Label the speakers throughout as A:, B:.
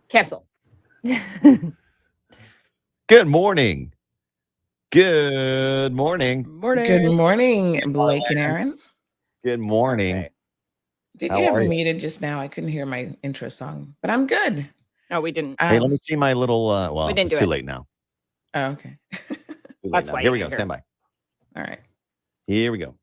A: Cancel.
B: Good morning. Good morning.
C: Good
A: Morning.
C: morning, Blake and Aaron.
B: Good morning.
A: Okay.
C: Did
B: How
C: you have
B: are
C: me
B: you?
C: muted just now? I couldn't hear my intro song, but I'm good.
A: No, we didn't.
B: Hey, let me see my little. Well,
A: didn't
B: it's
A: do
B: too
A: it.
B: late now.
C: Oh, okay.
B: Too late
A: That's
B: now.
A: why
B: Here
A: you
B: we go.
A: didn't hear
B: Stand by.
C: All right.
B: Here we go.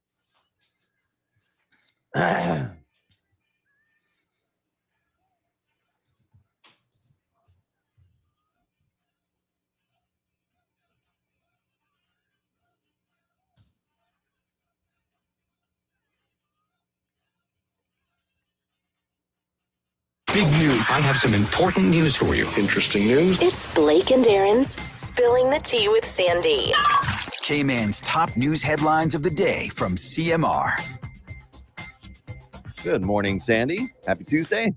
D: Big news. I have some important news for you.
E: Interesting news.
F: It's Blake and Aaron's Spilling the Tea with Sandy.
D: Cayman's top news headlines of the day from CMR.
B: Good morning, Sandy. Happy Tuesday.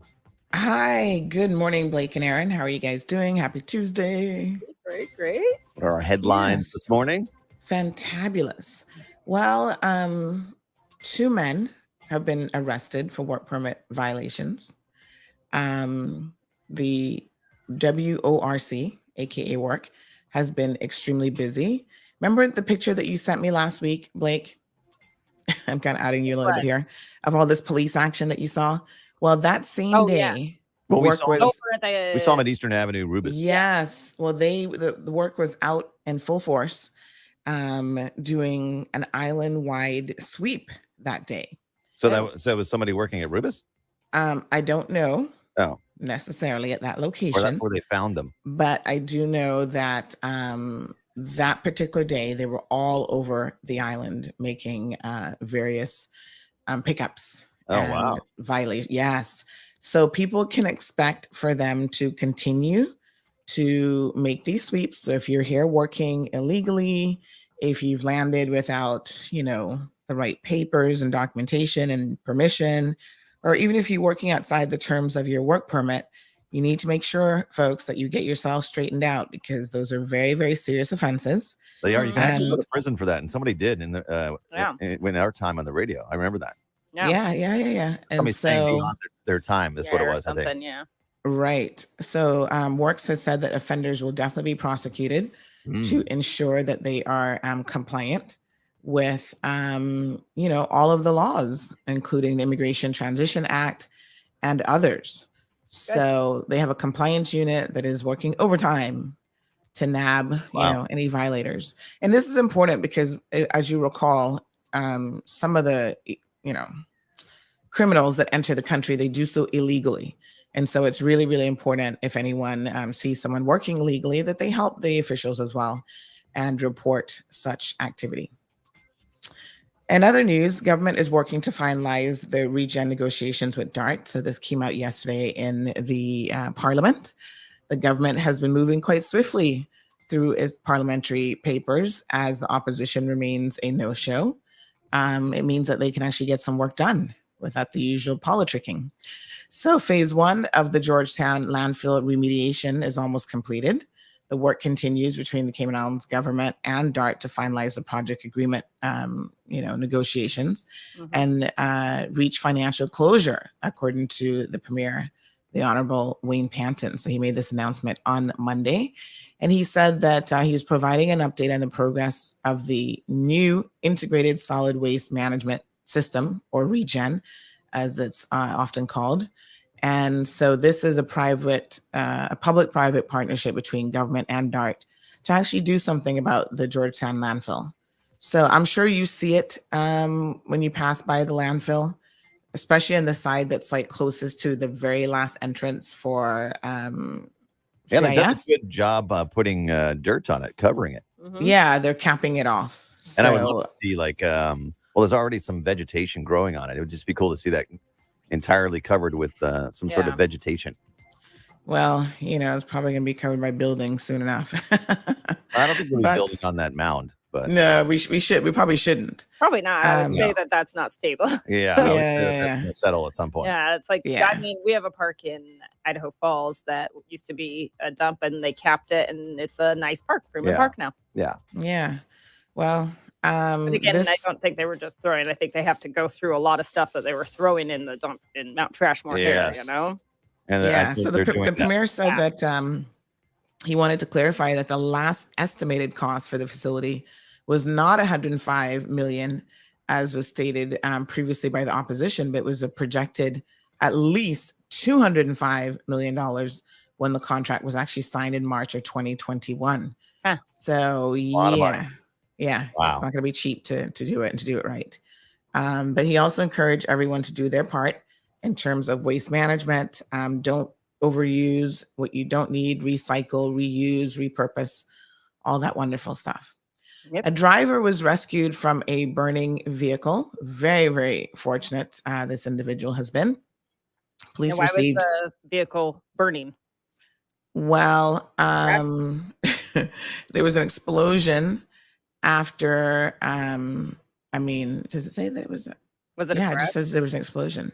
C: Hi. Good morning, Blake and Aaron. How are you guys doing? Happy Tuesday.
A: Great.
B: What are our headlines
C: Yes.
B: this morning?
C: Fantabulous. Well, 2 men have been arrested for work permit violations. The WORC, aka work, has been extremely busy. Remember the picture that you sent me last week, Blake? I'm kind of adding you a little bit here of all this police action that you saw. Well, that same
A: Oh, yeah.
C: day,
B: Well, we
C: work
B: saw
C: was
B: this-
A: Over at the.
B: We saw him at Eastern Avenue, Rubis.
C: yes. Well, the work was out in full force, doing an island-wide sweep that day.
B: So that was somebody working at Rubis.
C: I don't know
B: Oh,
C: necessarily at that
B: or
C: location.
B: that's where they found them.
C: But I do know that that particular day they were all over the island making various pickups.
B: Oh, wow.
C: Violation. Yes. So people can expect for them to continue to make these sweeps. So if you're here working illegally, if you've landed without, the right papers and documentation and permission, or even if you're working outside the terms of your work permit, you need to make sure, folks, that you get yourself straightened out because those are very, very serious offenses.
B: They are. You can actually go
C: And-
B: to prison for that, and somebody did in the in our time on the radio. I remember that.
C: Yeah. And
B: Somebody saying
C: so,
B: beyond their time. That's what it
A: or
B: was. I think.
A: something, yeah.
C: right. So Works has said that offenders will definitely be prosecuted to ensure that they are compliant with, all of the laws, including the Immigration Transition Act and others. So they have a compliance unit that is working overtime to nab,
B: Wow.
C: any violators. And this is important because, as you recall, some of the, criminals that enter the country, they do so illegally. And so it's really, really important if anyone sees someone working illegally that they help the officials as well and report such activity. In other news, government is working to finalize the regen negotiations with DART. So this came out yesterday in the parliament. The government has been moving quite swiftly through its parliamentary papers as the opposition remains a no-show. It means that they can actually get some work done without the usual politicking. So phase 1 of the Georgetown landfill remediation is almost completed. The work continues between the Cayman Islands government and DART to finalize the project agreement, negotiations and reach financial closure, according to the Premier, the Honorable Wayne Panton. So he made this announcement on Monday. And he said that he was providing an update on the progress of the new integrated solid waste management system, or REGEN, as it's often called. And so this is a public-private partnership between government and DART to actually do something about the Georgetown landfill. So I'm sure you see it when you pass by the landfill, especially on the side that's like closest to the very last entrance for
B: Yeah, they did a
C: CIS.
B: good job putting dirt on it, covering it.
C: Yeah, they're capping it off.
B: And I would love to see there's already some vegetation growing on it. It would just be cool to see that entirely covered with some sort of vegetation.
C: Well, it's probably going to be covered by buildings soon enough.
B: I don't think we'll be building on that mound, but
C: no, we probably shouldn't.
A: Probably not. I would say that that's not stable.
B: Yeah, I would say that's going to settle at some point.
A: Yeah, it's like, I mean, we have a park in Idaho Falls that used to be a dump and they capped it and it's a nice park, Freeman Park now.
C: Yeah. Well,
A: but again, I don't think they were just throwing. I think they have to go through a lot of stuff that they were throwing in the dump in Mount Trashmore area,
B: And I
C: Yeah.
B: think
C: So
B: they're
C: the
B: doing that.
C: premier said that he wanted to clarify that the last estimated cost for the facility was not 105 million, as was stated previously by the opposition, but was a projected at least $205 million when the contract was actually signed in March of 2021.
A: Huh.
C: So
B: lot of money.
C: yeah,
B: Wow.
C: it's not going to be cheap to do it and to do it right. But he also encouraged everyone to do their part in terms of waste management. Don't overuse what you don't need, recycle, reuse, repurpose, all that wonderful stuff.
A: Yep.
C: A driver was rescued from a burning vehicle. Very, very fortunate this individual has been. Police
A: And why
C: received.
A: was the vehicle burning?
C: Well, there was an explosion after. I mean, does it say that it was?
A: Was it?
C: Yeah,
A: a
C: it
A: crash?
C: just says there was an explosion.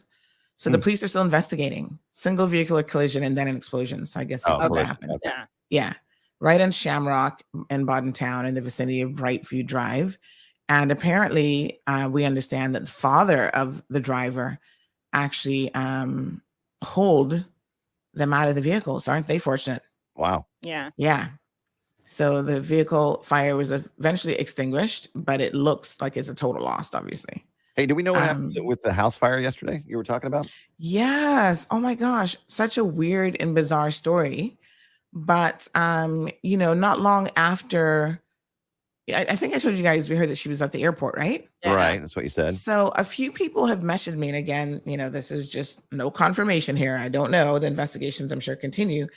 C: So the police are still investigating single vehicular collision and then an explosion. So I guess that's what
B: collision.
C: happened.
B: Okay.
A: Yeah.
C: Yeah. Right on Shamrock in Bodden Town in the vicinity of Brightview Drive. And apparently we understand that the father of the driver actually pulled them out of the vehicles. Aren't they fortunate?
B: Wow.
A: Yeah.
C: Yeah. So the vehicle fire was eventually extinguished, but it looks like it's a total loss, obviously.
B: Hey, do we know what happened with the house fire yesterday you were talking about?
C: Yes. Oh my gosh. Such a weird and bizarre story. But not long after, I think I told you guys we heard that she was at the airport, right?
A: Yeah.
B: Right. That's what you said.
C: So a few people have messaged me, and again, this is just no confirmation here. I don't know. The investigations, I'm sure, continue.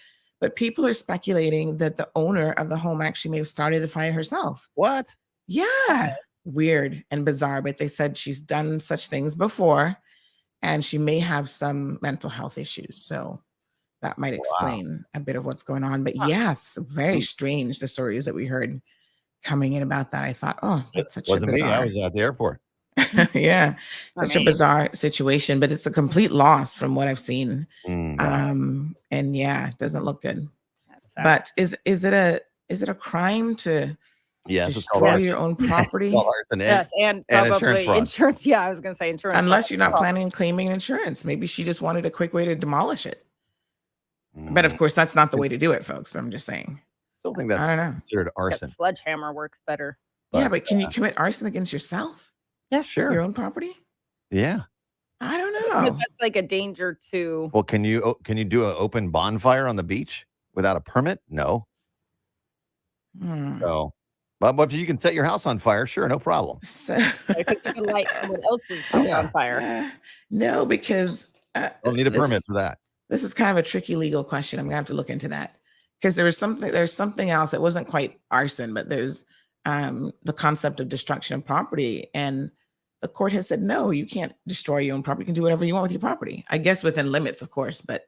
C: But people are speculating that the owner of the home actually may have started the fire herself.
B: What?
C: Yeah. Weird and bizarre, but they said she's done such things before and she may have some mental health issues. So that might explain a bit of what's going on. But yes, very strange, the stories that we heard coming in about that. I thought, oh, that's such a
B: Wasn't me. I
C: bizarre.
B: was at the airport.
C: Yeah, such a bizarre situation, but it's a complete loss from what I've seen.
B: Wow.
C: And yeah, it doesn't look good.
A: That's sad.
C: But is it a crime to
B: Yes, it's called
C: destroy
B: arson.
C: your own
B: It's
C: property?
B: called arson.
A: Yes, and
B: and
A: probably
B: insurance fraud.
A: insurance. Yeah, I was gonna say insurance.
C: Unless you're not
A: fraud.
C: planning on claiming insurance. Maybe she just wanted a quick way to demolish it. But of course, that's not the way to do it, folks. But I'm just saying.
B: Still think
C: I
B: that's
C: don't know.
B: considered
A: That
B: arson.
A: sledgehammer works better.
C: Yeah, but can you commit arson against yourself?
A: Yeah,
C: Your own property?
B: Yeah.
C: I don't
A: Because
C: know.
A: that's like a danger to.
B: Well, can you do an open bonfire on the beach without a permit? No.
C: Hmm.
B: So, but if you can set your house on fire, sure, no problem.
C: So,
A: Because you can light someone else's house on fire.
C: no, because
B: Don't need a permit for that.
C: this is kind of a tricky legal question. I'm gonna have to look into that because there's something else that wasn't quite arson, but there's the concept of destruction of property, and the court has said no, you can't destroy your own property. You can do whatever you want with your property, I guess within limits, of course. But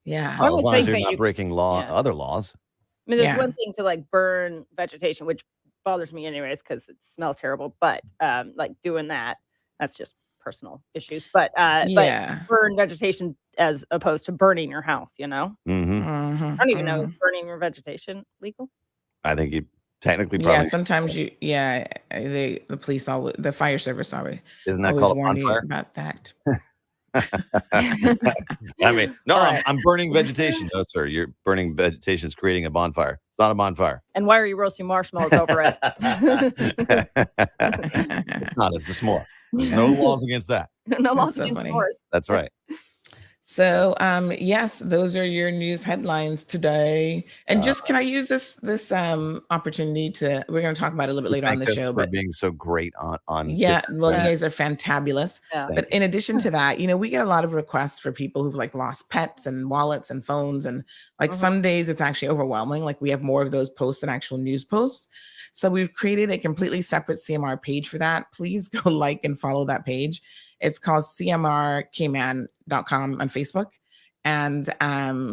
C: yeah,
A: I
B: Well,
A: would
B: as long as
A: think
B: you're
A: that
B: not
A: you-
B: breaking
A: yeah.
B: other laws.
A: I mean, there's
C: Yeah.
A: one thing to like burn vegetation, which bothers me anyways because it smells terrible. But like doing that's just personal issues. But
C: yeah.
A: burn vegetation as opposed to burning your house.
B: Mm-hmm.
C: Mhm,
A: I don't even know
C: mhm.
A: is burning your vegetation legal.
B: I think you technically
C: Yeah,
B: probably
C: sometimes the police always, the fire service always
B: isn't that called a
C: warn you
B: bonfire?
C: about that.
B: I mean, no,
A: All
B: I'm,
A: right.
B: I'm burning vegetation. No, sir, you're burning vegetation is creating a bonfire. It's not a bonfire.
A: And why are you roasting marshmallows over it?
B: It's not. It's a s'more. There's no laws against that.
A: No laws
C: so
A: against
C: funny.
A: s'mores.
B: That's right.
C: So, yes, those are your news headlines today. And just can I use this opportunity to? We're going to talk about it a little bit later on the
B: Thank us
C: show,
B: for
C: but
B: being so great on.
C: yeah,
B: this.
C: well, you guys are fantabulous.
A: Yeah.
C: But in addition to that, we get a lot of requests for people who've like lost pets and wallets and phones, and like some days it's actually overwhelming. Like we have more of those posts than actual news posts. So we've created a completely separate CMR page for that. Please go like and follow that page. It's called cmrcayman.com on Facebook. And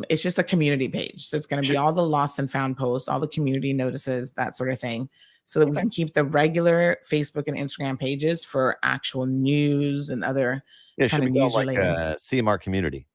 C: it's just a community page. So it's going to be all the lost and found posts, all the community notices, that sort of thing, so that we can keep the regular Facebook and Instagram pages for actual news and other
B: Yeah, it should
C: kind of
B: be called
C: news
B: like
C: related.
B: a CMR community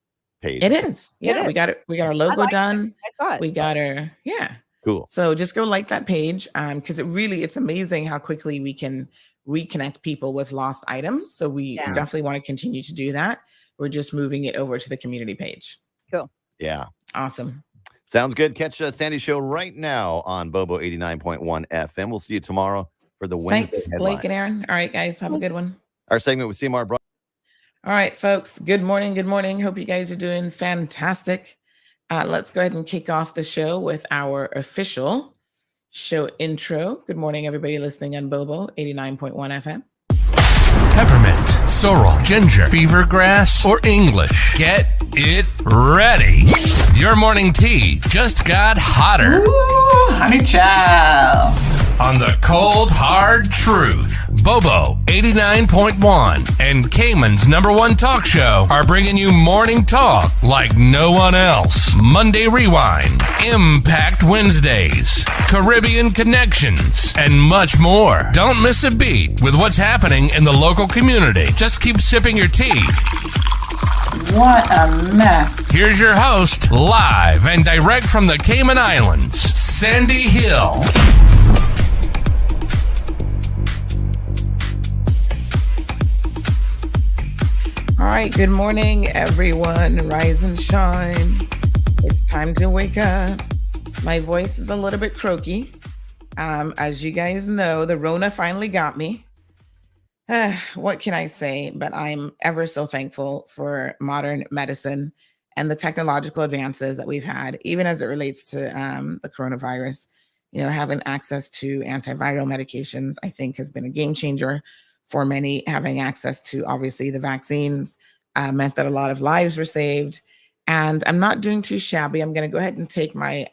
B: page.
C: It is. Yeah,
A: is.
C: we got it. We got our
A: I
C: logo
A: like
C: done.
A: I saw it.
C: We got our, yeah.
B: Cool.
C: So just go like that page because it's amazing how quickly we can reconnect people with lost items. So we
A: Yeah.
C: definitely want to continue to do that. We're just moving it over to the community page.
A: Cool.
B: Yeah.
C: Awesome.
B: Sounds good. Catch Sandy's show right now on Bobo 89.1 FM. We'll see you tomorrow for the Wednesday
C: Thanks,
B: headline.
C: Blake and Aaron. All right, guys, have a good one.
B: Our segment with CMR brought.
C: All right, folks. Good morning. Good morning. Hope you guys are doing fantastic. Let's go ahead and kick off the show with our official show intro. Good morning, everybody listening on Bobo 89.1 FM.
E: Peppermint, sorrel, ginger, beaver grass, or English. Get it ready. Your morning tea just got hotter.
C: Ooh, honey child.
E: On the cold, hard truth. Bobo 89.1 and Cayman's #1 talk show are bringing you morning talk like no one else. Monday Rewind, Impact Wednesdays, Caribbean Connections, and much more. Don't miss a beat with what's happening in the local community. Just keep sipping your tea.
C: What a mess.
E: Here's your host, live and direct from the Cayman Islands, Sandy Hill.
C: All right, good morning, everyone. Rise and shine. It's time to wake up. My voice is a little bit croaky. As you guys know, the Rona finally got me. What can I say? But I'm ever so thankful for modern medicine and the technological advances that we've had, even as it relates to the coronavirus. You know, having access to antiviral medications, I think, has been a game changer for many. Having access to, obviously, the vaccines meant that a lot of lives were saved. And I'm not doing too shabby. I'm going to go ahead and take my,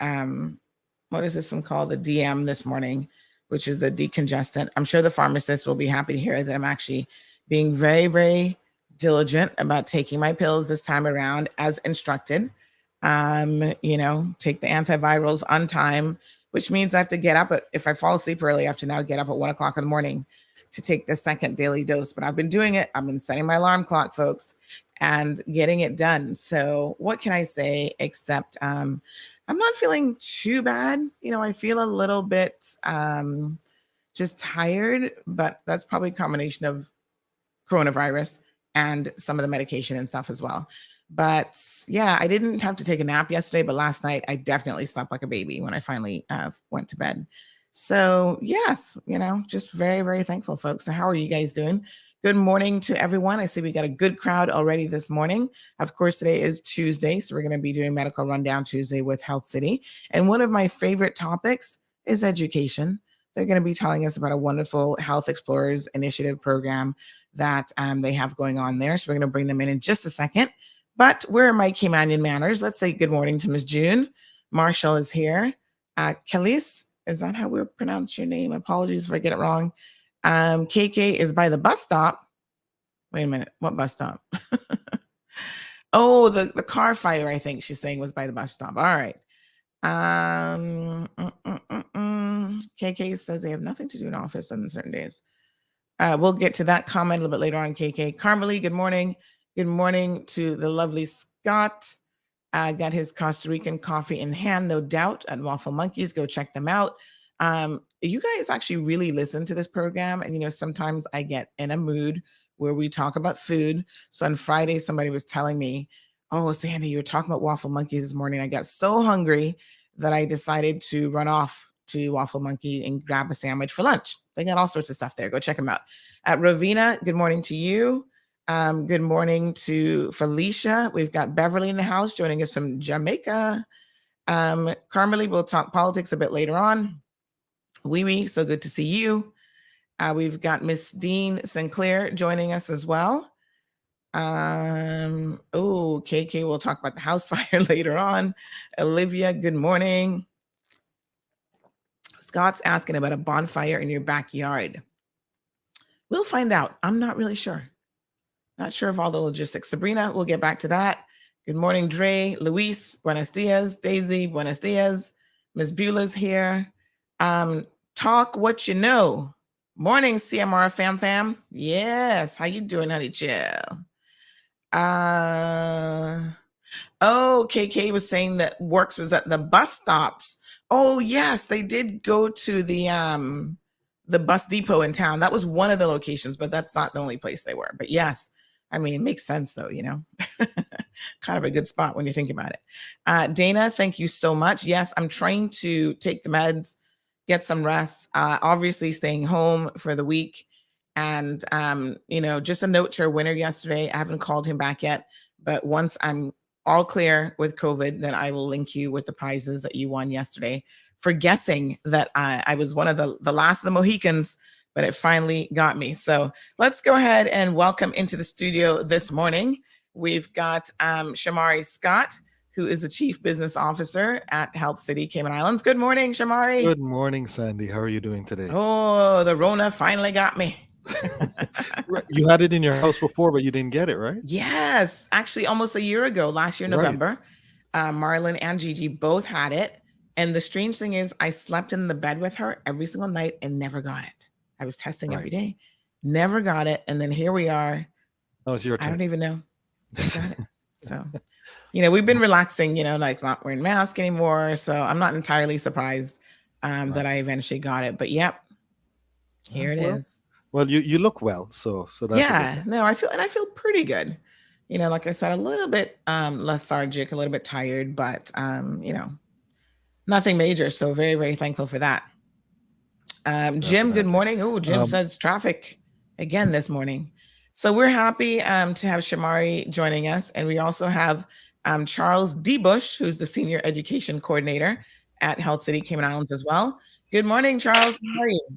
C: what is this one called? The DM this morning, which is the decongestant. I'm sure the pharmacist will be happy to hear that I'm actually being very, very diligent about taking my pills this time around as instructed. You know, take the antivirals on time, which means I have to get up if I fall asleep early, I have to now get up at 1 o'clock in the morning to take the second daily dose. But I've been doing it. I've been setting my alarm clock, folks, and getting it done. So what can I say except I'm not feeling too bad. You know, I feel a little bit just tired, but that's probably a combination of coronavirus and some of the medication and stuff as well. But yeah, I didn't have to take a nap yesterday, but last night I definitely slept like a baby when I finally went to bed. So yes, you know, just very, very thankful, folks. So how are you guys doing? Good morning to everyone. I see we got a good crowd already this morning. Of course, today is Tuesday, so we're going to be doing Medical Rundown Tuesday with Health City. And one of my favorite topics is education. They're going to be telling us about a wonderful Health Explorers Initiative program that they have going on there. So we're going to bring them in just a second. But where are my Caymanian manners? Let's say good morning to Miss June. Marshall is here. Khalees, is that how we pronounce your name? Apologies if I get it wrong. KK is by the bus stop. Wait a minute. What bus stop? Oh, the car fire, I think she's saying, was by the bus stop. All right. KK says they have nothing to do in office on certain days. We'll get to that comment a little bit later on, KK. Carmelie, good morning. Good morning to the lovely Scott. Got his Costa Rican coffee in hand, no doubt, at Waffle Monkeys. Go check them out. You guys actually really listen to this program. And, you know, sometimes I get in a mood where we talk about food. So on Friday, somebody was telling me, oh, Sandy, you were talking about Waffle Monkeys this morning. I got so hungry that I decided to run off to Waffle Monkey and grab a sandwich for lunch. They got all sorts of stuff there. Go check them out. Ravina, good morning to you. Good morning to Felicia. We've got Beverly in the house joining us from Jamaica. Carmelie, we'll talk politics a bit later on. Wee, so good to see you. We've got Miss Dean Sinclair joining us as well. KK, we'll talk about the house fire later on. Olivia, good morning. Scott's asking about a bonfire in your backyard. We'll find out. I'm not really sure. Not sure of all the logistics. Sabrina, we'll get back to that. Good morning, Dre. Luis, buenos dias. Daisy, buenos dias. Ms. Beulah's here. Talk what you know. Morning, CMR fam. Yes. How you doing, honey chill? KK was saying that Works was at the bus stops. Oh, yes. They did go to the bus depot in town. That was one of the locations, but that's not the only place they were. But yes, I mean, it makes sense though, you know. kind of a good spot when you think about it. Dana, thank you so much. Yes, I'm trying to take the meds, get some rest, obviously staying home for the week. And, just a note to our winner yesterday. I haven't called him back yet, but once I'm all clear with COVID, then I will link you with the prizes that you won yesterday for guessing that I was one of the last of the Mohicans, but it finally got me. So let's go ahead and welcome into the studio this morning. We've got Shamari Scott, who is the Chief Business Officer at Health City, Cayman Islands. Good morning, Shamari.
G: Good morning, Sandy. How are you doing today?
C: Oh, the Rona finally got me.
G: You had it in your house before, but you didn't get it, right?
C: Yes, actually almost a year ago, last year, November, Marlon and Gigi both had it. And the strange thing is I slept in the bed with her every single night and never got it. I was testing every day, never got it. And then here we are.
G: That was your turn.
C: I don't even know. Just got it. So, we've been relaxing, like not wearing masks anymore. So I'm not entirely surprised that I eventually got it. But yep, here it is.
G: Well, you look well, so that's
C: no, I feel pretty good. Like I said, a little bit lethargic, a little bit tired, but nothing major. So very, very thankful for that. Jim, good morning. Oh, Jim says traffic again this morning. So we're happy to have Shamari joining us, and we also have Charles D. Bush, who's the Senior Education Coordinator at Health City, Cayman Islands as well. Good morning, Charles. How are you?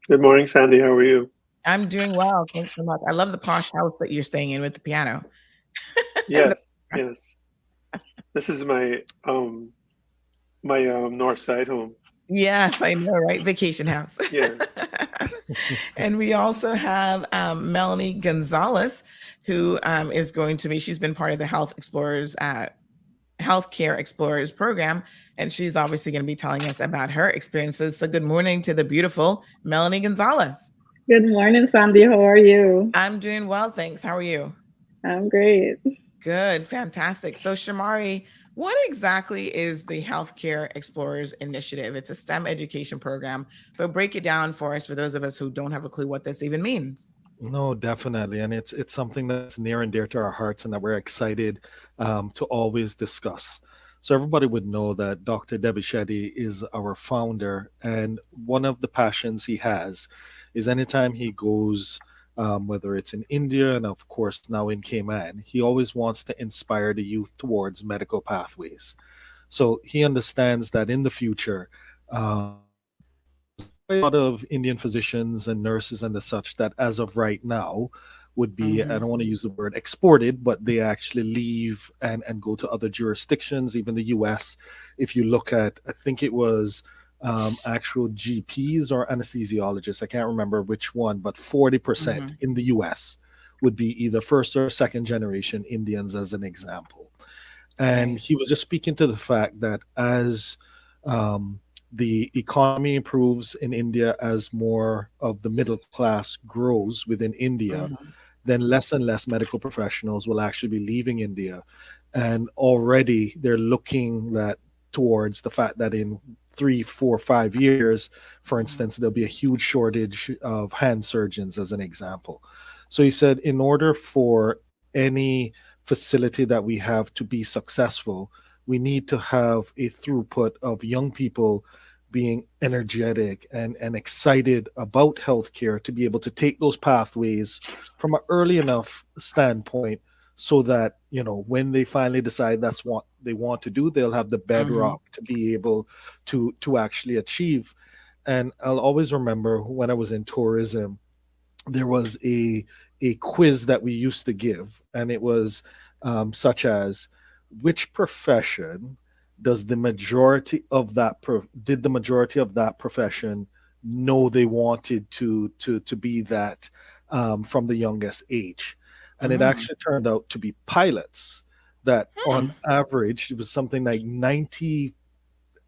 H: Good morning, Sandy. How are you?
C: I'm doing well. Thanks so much. I love the posh house that you're staying in with the piano.
H: Yes, yes. This is my north side home.
C: Yes, I know, right? Vacation house.
H: Yeah.
C: And we also have Melanie Gonzalez, who is going to be, she's been part of the Healthcare Explorers program, and she's obviously going to be telling us about her experiences. So good morning to the beautiful Melanie Gonzalez.
I: Good morning, Sandy. How are you?
C: I'm doing well, thanks. How are you?
I: I'm great.
C: Good, fantastic. So Shamari, what exactly is the Healthcare Explorers Initiative? It's a STEM education program, but break it down for us, for those of us who don't have a clue what this even means.
G: No, definitely. And it's something that's near and dear to our hearts and that we're excited to always discuss. So everybody would know that Dr. Debbie Shetty is our founder, and one of the passions he has is anytime he goes, whether it's in India and of course now in Cayman, he always wants to inspire the youth towards medical pathways. So he understands that in the future, a lot of Indian physicians and nurses and the such that as of right now would be, I don't want to use the word exported, but they actually leave and go to other jurisdictions, even the US. If you look at, I think it was actual GPs or anesthesiologists, I can't remember which one, but 40% in the US would be either first or second generation Indians, as an example. And he was just speaking to the fact that as the economy improves in India, as more of the middle class grows within India, then less and less medical professionals will actually be leaving India. And already they're looking towards the fact that in 3, 4, 5 years, for instance, there'll be a huge shortage of hand surgeons, as an example. So he said, in order for any facility that we have to be successful, we need to have a throughput of young people being energetic and excited about healthcare to be able to take those pathways from an early enough standpoint, so that, when they finally decide that's what they want to do, they'll have the bedrock to be able to actually achieve. And I'll always remember when I was in tourism, there was a quiz that we used to give, and it was such as, which profession does the majority of that did the majority of that profession know they wanted to be that from the youngest age? And it actually turned out to be pilots, that on average, it was something like 90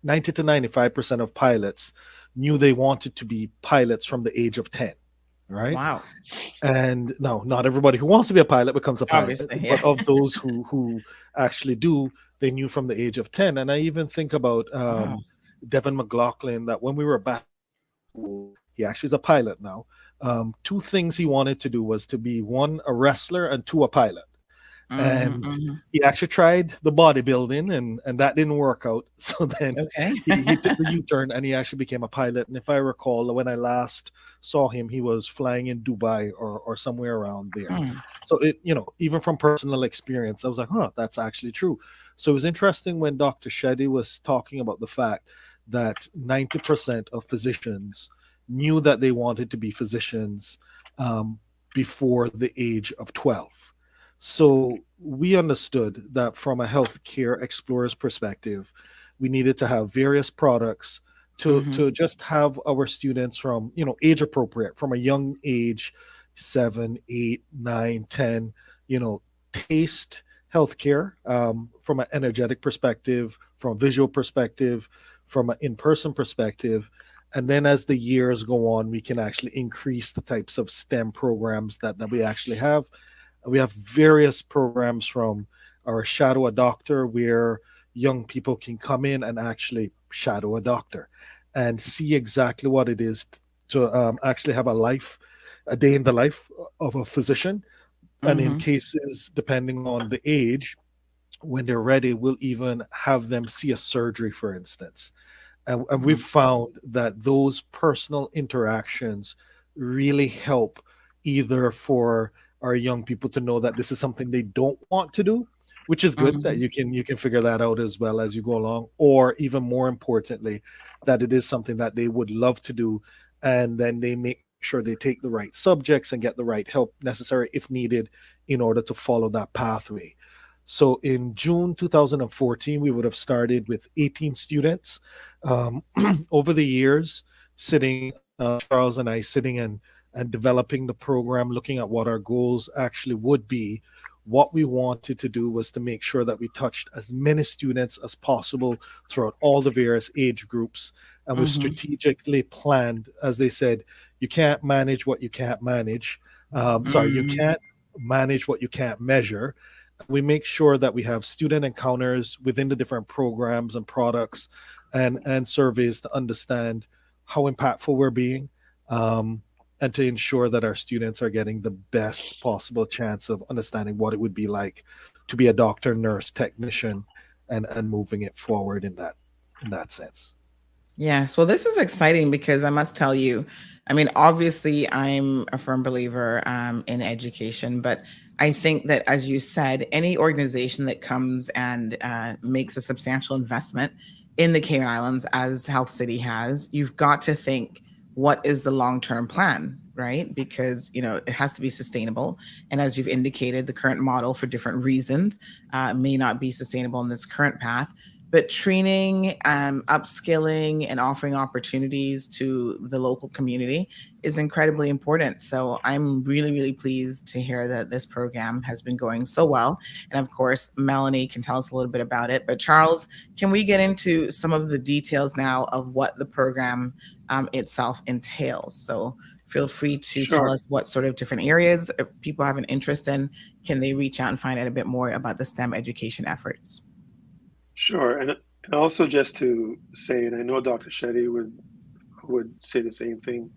G: to 95% of pilots knew they wanted to be pilots from the age of 10. Right?
C: Wow.
G: And no, not everybody who wants to be a pilot becomes a pilot.
C: Obviously, yeah.
G: But of those who actually do, they knew from the age of 10. And I even think about Devin McLaughlin, that when we were back in school, he actually is a pilot now. 2 things he wanted to do was to be, 1, a wrestler, and 2, a pilot. and
C: mhm.
G: he actually tried the bodybuilding, and that didn't work out. So then
C: Okay.
G: he took the U-turn, and he actually became a pilot. And if I recall, when I last saw him, he was flying in Dubai or somewhere around there.
C: Hmm.
G: So it, even from personal experience, I was like, huh, that's actually true. So it was interesting when Dr. Shetty was talking about the fact that 90% of physicians knew that they wanted to be physicians before the age of 12. So we understood that from a healthcare explorer's perspective, we needed to have various products to just have our students from, age appropriate, from a young age, 7, 8, 9, 10, taste healthcare from an energetic perspective, from a visual perspective, from an in-person perspective. And then as the years go on, we can actually increase the types of STEM programs that we actually have. We have various programs from our Shadow a Doctor, where young people can come in and actually shadow a doctor and see exactly what it is to actually have a day in the life of a physician. And in cases, depending on the age, when they're ready, we'll even have them see a surgery, for instance. And we've found that those personal interactions really help, either for our young people to know that this is something they don't want to do, which is good, that you can figure that out as well as you go along, or even more importantly, that it is something that they would love to do, and then they make sure they take the right subjects and get the right help necessary if needed in order to follow that pathway. So in June 2014, we would have started with 18 students. Over the years, Charles and I sitting and developing the program, looking at what our goals actually would be. What we wanted to do was to make sure that we touched as many students as possible throughout all the various age groups. And we strategically planned, as they said, you can't manage what you can't manage. You can't manage what you can't measure. We make sure that we have student encounters within the different programs and products and surveys to understand how impactful we're being, and to ensure that our students are getting the best possible chance of understanding what it would be like to be a doctor, nurse, technician, and moving it forward in that sense.
C: Yes. Well, this is exciting because I must tell you, I mean, obviously, I'm a firm believer in education, but I think that, as you said, any organization that comes and makes a substantial investment in the Cayman Islands, as Health City has, you've got to think, what is the long-term plan, right? Because, it has to be sustainable. And as you've indicated, the current model, for different reasons, may not be sustainable in this current path. But training, upskilling, and offering opportunities to the local community is incredibly important. So I'm really, really pleased to hear that this program has been going so well. And of course, Melanie can tell us a little bit about it. But Charles, can we get into some of the details now of what the program itself entails? So feel free to tell
H: Sure.
C: us what sort of different areas, if people have an interest in, can they reach out and find out a bit more about the STEM education efforts?
H: Sure. And also just to say, and I know Dr. Shetty would say the same thing,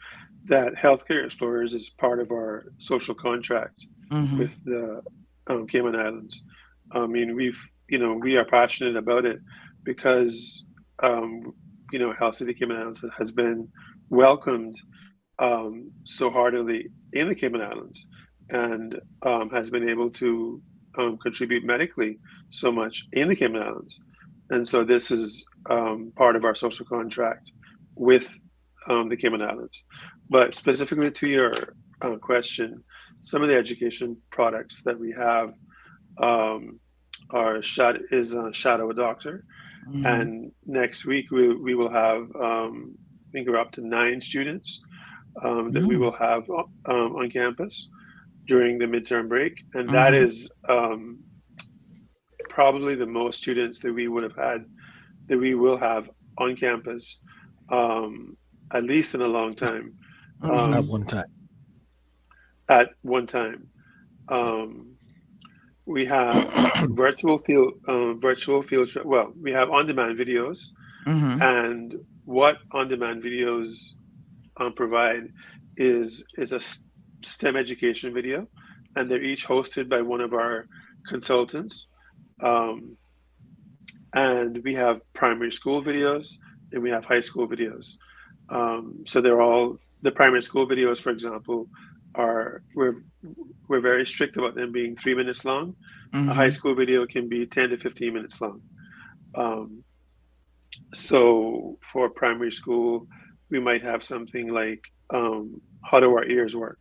H: that Healthcare Explorers is part of our social contract with the Cayman Islands. I mean, we are passionate about it because, Health City Cayman Islands has been welcomed so heartily in the Cayman Islands, and has been able to contribute medically so much in the Cayman Islands. And so this is part of our social contract with the Cayman Islands. But specifically to your question, some of the education products that we have Shadow a Doctor. And next week we will have, I think we're up to 9 students that we will have on campus during the midterm break. And that is probably the most students that we will have on campus, at least in a long time.
G: At one time.
H: At one time. We have virtual field. Well, we have on-demand videos, and what on-demand videos provide is a STEM education video, and they're each hosted by one of our consultants, and we have primary school videos and we have high school videos. So they're all the primary school videos, for example, are we're very strict about them being 3 minutes long. A high school video can be 10 to 15 minutes long. So for primary school, we might have something like how do our ears work?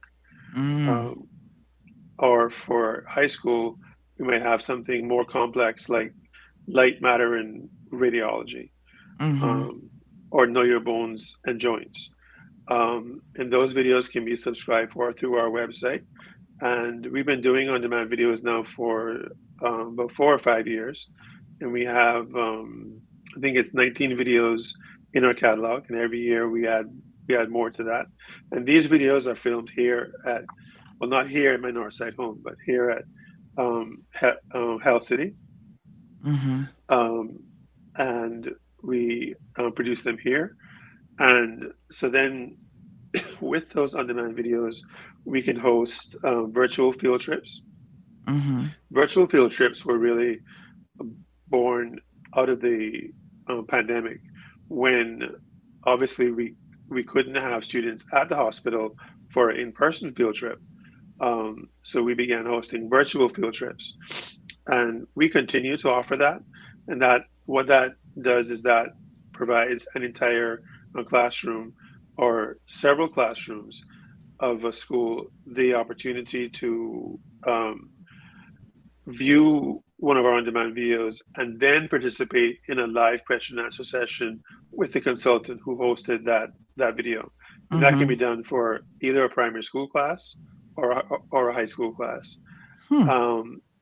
H: Or for high school, we might have something more complex like light, matter, and radiology, or know your bones and joints. And those videos can be subscribed for through our website. And we've been doing on-demand videos now for about 4 or 5 years. And we have, I think it's 19 videos in our catalog. And every year we add more to that. And these videos are filmed here at, well, not here in my Northside home, but here at Hell City. And we produce them here. And so then with those on-demand videos, we can host virtual field trips. Virtual field trips were really born out of the pandemic, when obviously we couldn't have students at the hospital for an in-person field trip. So we began hosting virtual field trips, and we continue to offer that. And that what that does is that provides an entire classroom or several classrooms of a school the opportunity to view one of our on-demand videos and then participate in a live question and answer session with the consultant who hosted that video. And that can be done for either a primary school class or a high school class.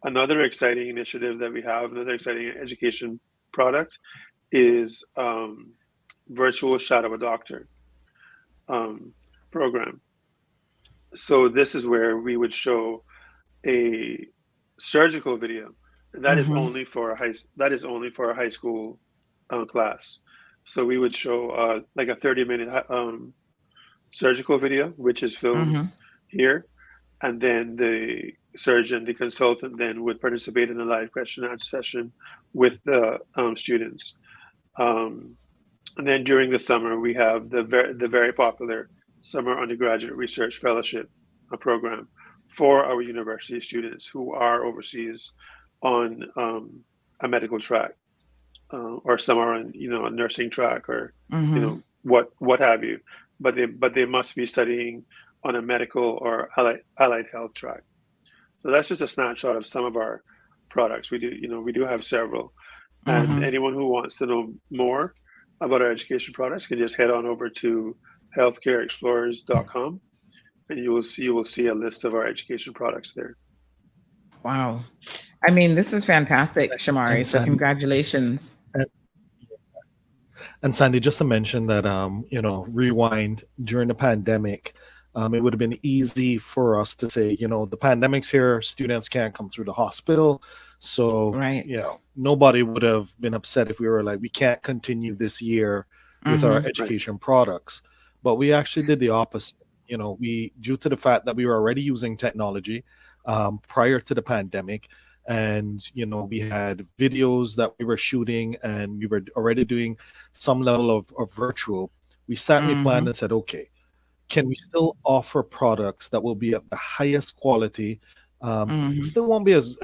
H: Another exciting initiative that we have, another exciting education product, is virtual Shadow a Doctor program. So this is where we would show a surgical video, and that is only for a high school class. So we would show like a 30-minute surgical video, which is filmed here, and then the surgeon, the consultant, then would participate in a live question and answer session with the students. And then during the summer, we have the very popular Summer Undergraduate Research Fellowship program for our university students who are overseas on a medical track, or some are on a nursing track, or what have you. But they must be studying on a medical or allied health track. So that's just a snapshot of some of our products. We do have several, and anyone who wants to know more about our education products can just head on over to healthcareexplorers.com, and you will see a list of our education products there.
C: Wow. I mean, this is fantastic, Shamari. So congratulations.
G: And Sandy, just to mention that, rewind during the pandemic, it would have been easy for us to say, the pandemic's here, students can't come through the hospital. So, nobody would have been upset if we were like, we can't continue this year with our education products. But we actually did the opposite. Due to the fact that we were already using technology prior to the pandemic, and we had videos that we were shooting, and we were already doing some level of virtual, we sat and planned and said, okay, can we still offer products that will be of the highest quality? It still won't be as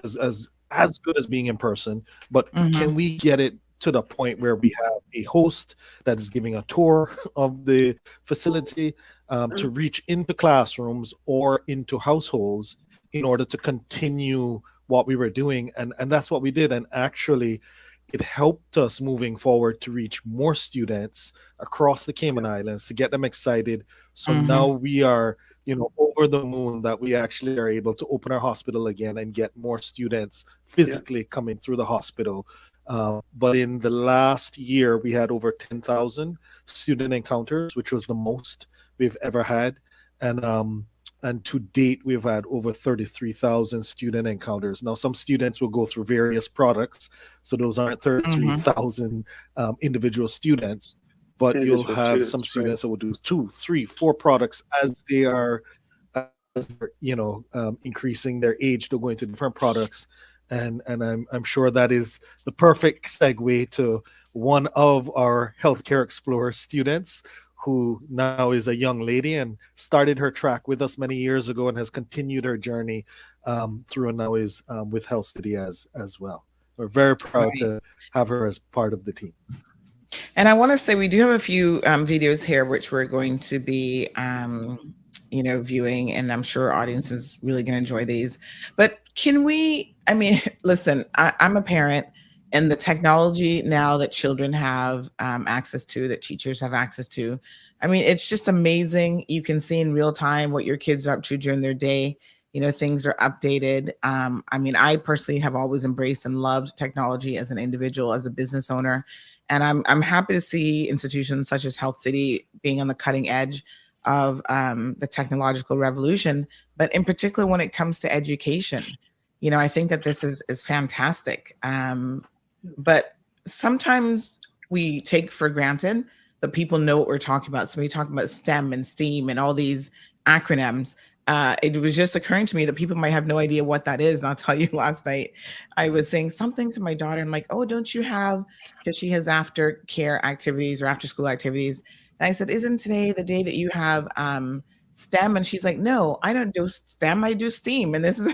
G: good as being in person, but can we get it to the point where we have a host that is giving a tour of the facility to reach into classrooms or into households in order to continue what we were doing? And that's what we did. And actually, it helped us moving forward to reach more students across the Cayman Islands, to get them excited. So now we are, over the moon that we actually are able to open our hospital again and get more students physically coming through the hospital. But in the last year, we had over 10,000 student encounters, which was the most we've ever had. And to date, we've had over 33,000 student encounters. Now, some students will go through various products, so those aren't 33,000 individual students, but you'll have some students that will do 2, 3, 4 products as they are, increasing their age. They're going to different products, And I'm sure that is the perfect segue to one of our Healthcare Explorer students, who now is a young lady and started her track with us many years ago and has continued her journey through, and now is with Health City as well. We're very proud to have her as part of the team.
C: And I want to say we do have a few videos here which we're going to be viewing, and I'm sure our audience is really going to enjoy these. But can we, listen, I'm a parent, and the technology now that children have access to, that teachers have access to, it's just amazing. You can see in real time what your kids are up to during their day. Things are updated. I personally have always embraced and loved technology as an individual, as a business owner. And I'm happy to see institutions such as Health City being on the cutting edge of the technological revolution, but in particular when it comes to education. I think that this is fantastic. But sometimes we take for granted that people know what we're talking about. So when we talk about STEM and STEAM and all these acronyms, it was just occurring to me that people might have no idea what that is. And I'll tell you, last night I was saying something to my daughter. I'm like, oh, don't you have, because she has after care activities or after school activities. And I said, isn't today the day that you have STEM? And she's like, no, I don't do STEM, I do STEAM. And this is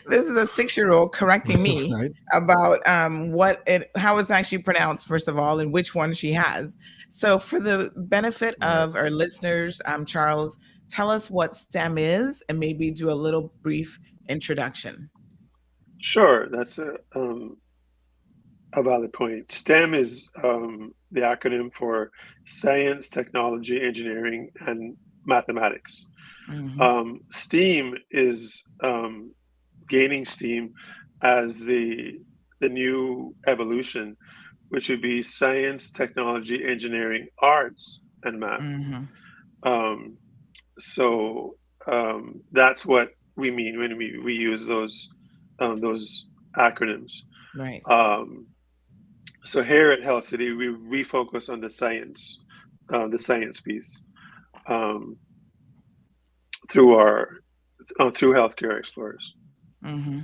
C: this is a 6-year-old correcting me about how it's actually pronounced, first of all, and which one she has. So for the benefit of our listeners, Charles, tell us what STEM is and maybe do a little brief introduction.
H: Sure, that's a valid point. STEM is the acronym for Science, Technology, Engineering, and Mathematics.
C: Mm-hmm.
H: STEAM is gaining steam as the new evolution, which would be Science, Technology, Engineering, Arts, and Math.
C: Mm-hmm.
H: So that's what we mean when we use those acronyms.
C: Right.
H: So here at Health City, we focus on the science piece through Healthcare Explorers.
C: Mm-hmm.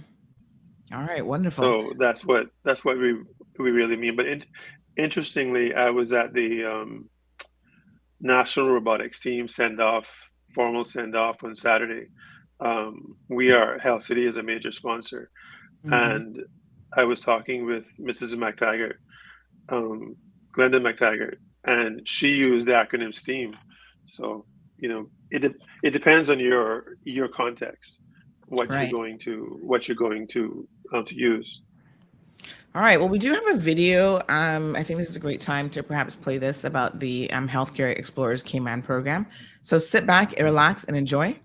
C: All right, wonderful.
H: So that's what we really mean. But interestingly, I was at the National Robotics Team formal send-off on Saturday. Health City is a major sponsor.
C: Mm-hmm.
H: And I was talking with Mrs. McTaggart, Glenda McTaggart, and she used the acronym STEAM. So, it depends on your context, what you're going to use.
C: All right. Well, we do have a video. I think this is a great time to perhaps play this about the Healthcare Explorers Cayman program. So sit back, relax, and enjoy.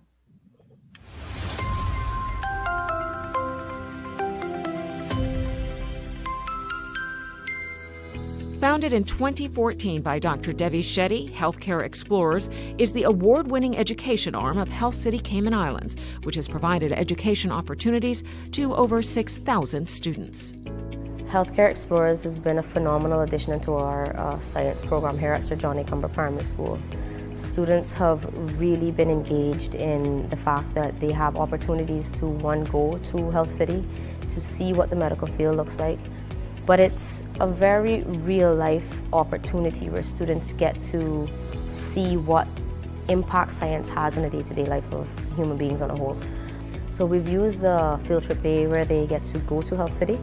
J: Founded in 2014 by Dr. Devi Shetty, Healthcare Explorers is the award-winning education arm of Health City Cayman Islands, which has provided education opportunities to over 6,000 students.
K: Healthcare Explorers has been a phenomenal addition to our science program here at Sir John A. Cumber Primary School. Students have really been engaged in the fact that they have opportunities to, one, go to Health City to see what the medical field looks like. But it's a very real-life opportunity where students get to see what impact science has on the day-to-day life of human beings on a whole. So we've used the field trip day where they get to go to Health City.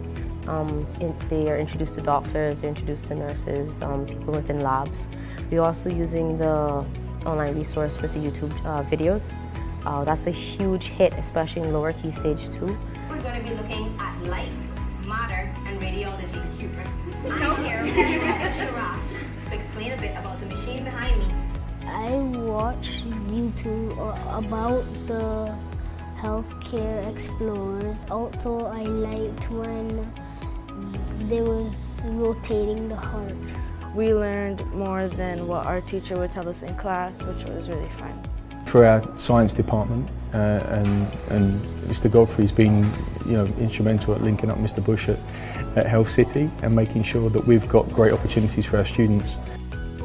K: They are introduced to doctors, they're introduced to nurses, people within labs. We're also using the online resource with the YouTube videos. That's a huge hit, especially in lower key stage 2.
L: We're going to be looking at light, matter, and radiology. I'm here with Shara to explain a bit about the machine behind me.
M: I watched YouTube about the Healthcare Explorers. Also, I liked when they was rotating the heart.
N: We learned more than what our teacher would tell us in class, which was really fun.
O: For our science department, and Mr. Godfrey's been, instrumental at linking up Mr. Bush at Health City and making sure that we've got great opportunities for our students.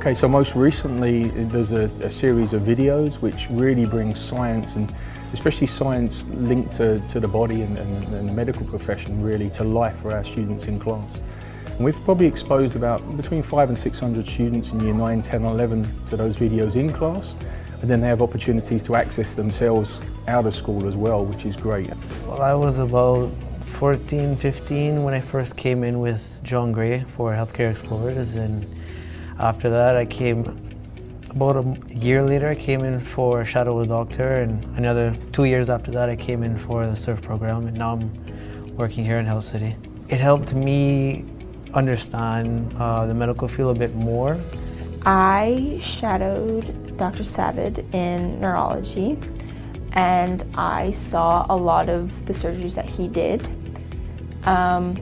O: Okay, so most recently there's a series of videos which really bring science, and especially science linked to the body and the medical profession, really to life for our students in class. And we've probably exposed about between 500 and 600 students in year 9, 10, 11 to those videos in class, and then they have opportunities to access themselves out of school as well, which is great.
P: Well, I was about 14, 15 when I first came in with John Gray for Healthcare Explorers, and after that I came, about a year later I came in for Shadow the Doctor, and another 2 years after that I came in for the SURF program, and now I'm working here in Health City. It helped me understand the medical field a bit more.
Q: I shadowed Dr. Savid in neurology, and I saw a lot of the surgeries that he did, a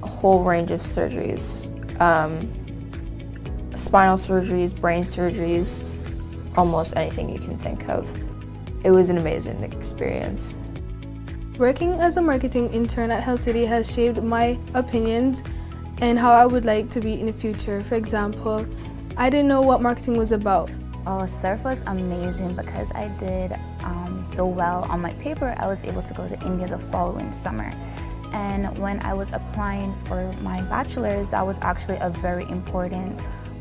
Q: whole range of surgeries, spinal surgeries, brain surgeries, almost anything you can think of. It was an amazing experience.
R: Working as a marketing intern at Health City has shaped my opinions and how I would like to be in the future. For example, I didn't know what marketing was about.
S: Oh, surf was amazing because I did so well on my paper. I was able to go to India the following summer. And when I was applying for my bachelor's, that was actually a very important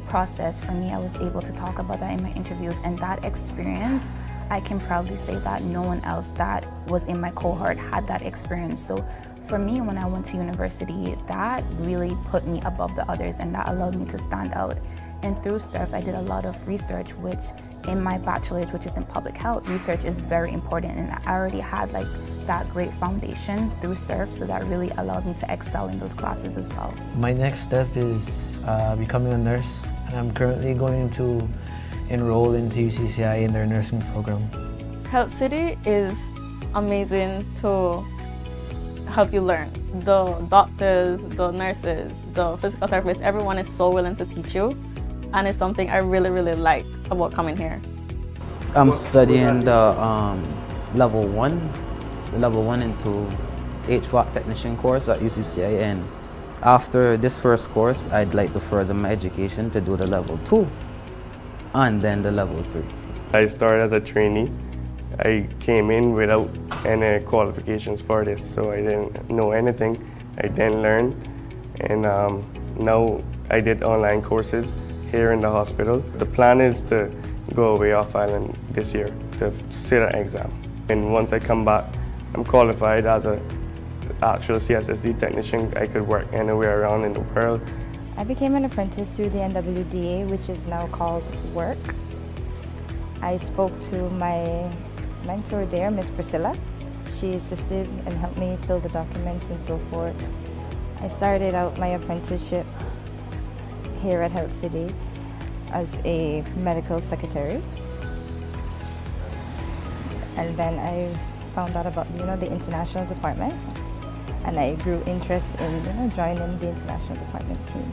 S: process for me. I was able to talk about that in my interviews, and that experience, I can proudly say that no one else that was in my cohort had that experience. So for me, when I went to university, that really put me above the others, and that allowed me to stand out. And through SURF, I did a lot of research, which in my bachelor's, which is in public health, research is very important. And I already had like that great foundation through SURF, so that really allowed me to excel in those classes as well.
P: My next step is becoming a nurse, and I'm currently going to enroll into UCCI in their nursing program.
N: Health City is amazing to help you learn. The doctors, the nurses, the physical therapists, everyone is so willing to teach you, and it's something I really, really like about coming here.
T: I'm studying the level 1 into HVAC technician course at UCCI, and after this first course, I'd like to further my education to do the level 2 and then the level 3.
U: I started as a trainee. I came in without any qualifications for this, so I didn't know anything. I then learned, and now I did online courses here in the hospital. The plan is to go away off island this year to sit an exam. And once I come back, I'm qualified as an actual CSSD technician. I could work anywhere around in the world.
S: I became an apprentice through the NWDA, which is now called WORK. I spoke to my mentor there, Miss Priscilla. She assisted and helped me fill the documents and so forth. I started out my apprenticeship here at Health City as a medical secretary. And then I found out about, the international department, and I grew interest in, joining the international department team.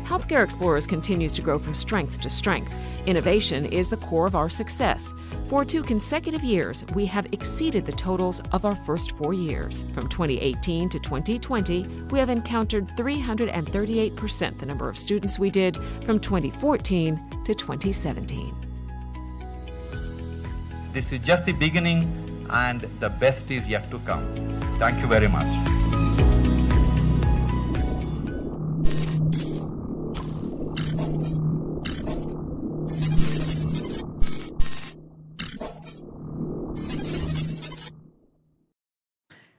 J: Healthcare Explorers continues to grow from strength to strength. Innovation is the core of our success. For 2 consecutive years, we have exceeded the totals of our first 4 years. From 2018 to 2020, we have encountered 338% the number of students we did from 2014 to 2017.
V: This is just the beginning, and the best is yet to come. Thank you very much.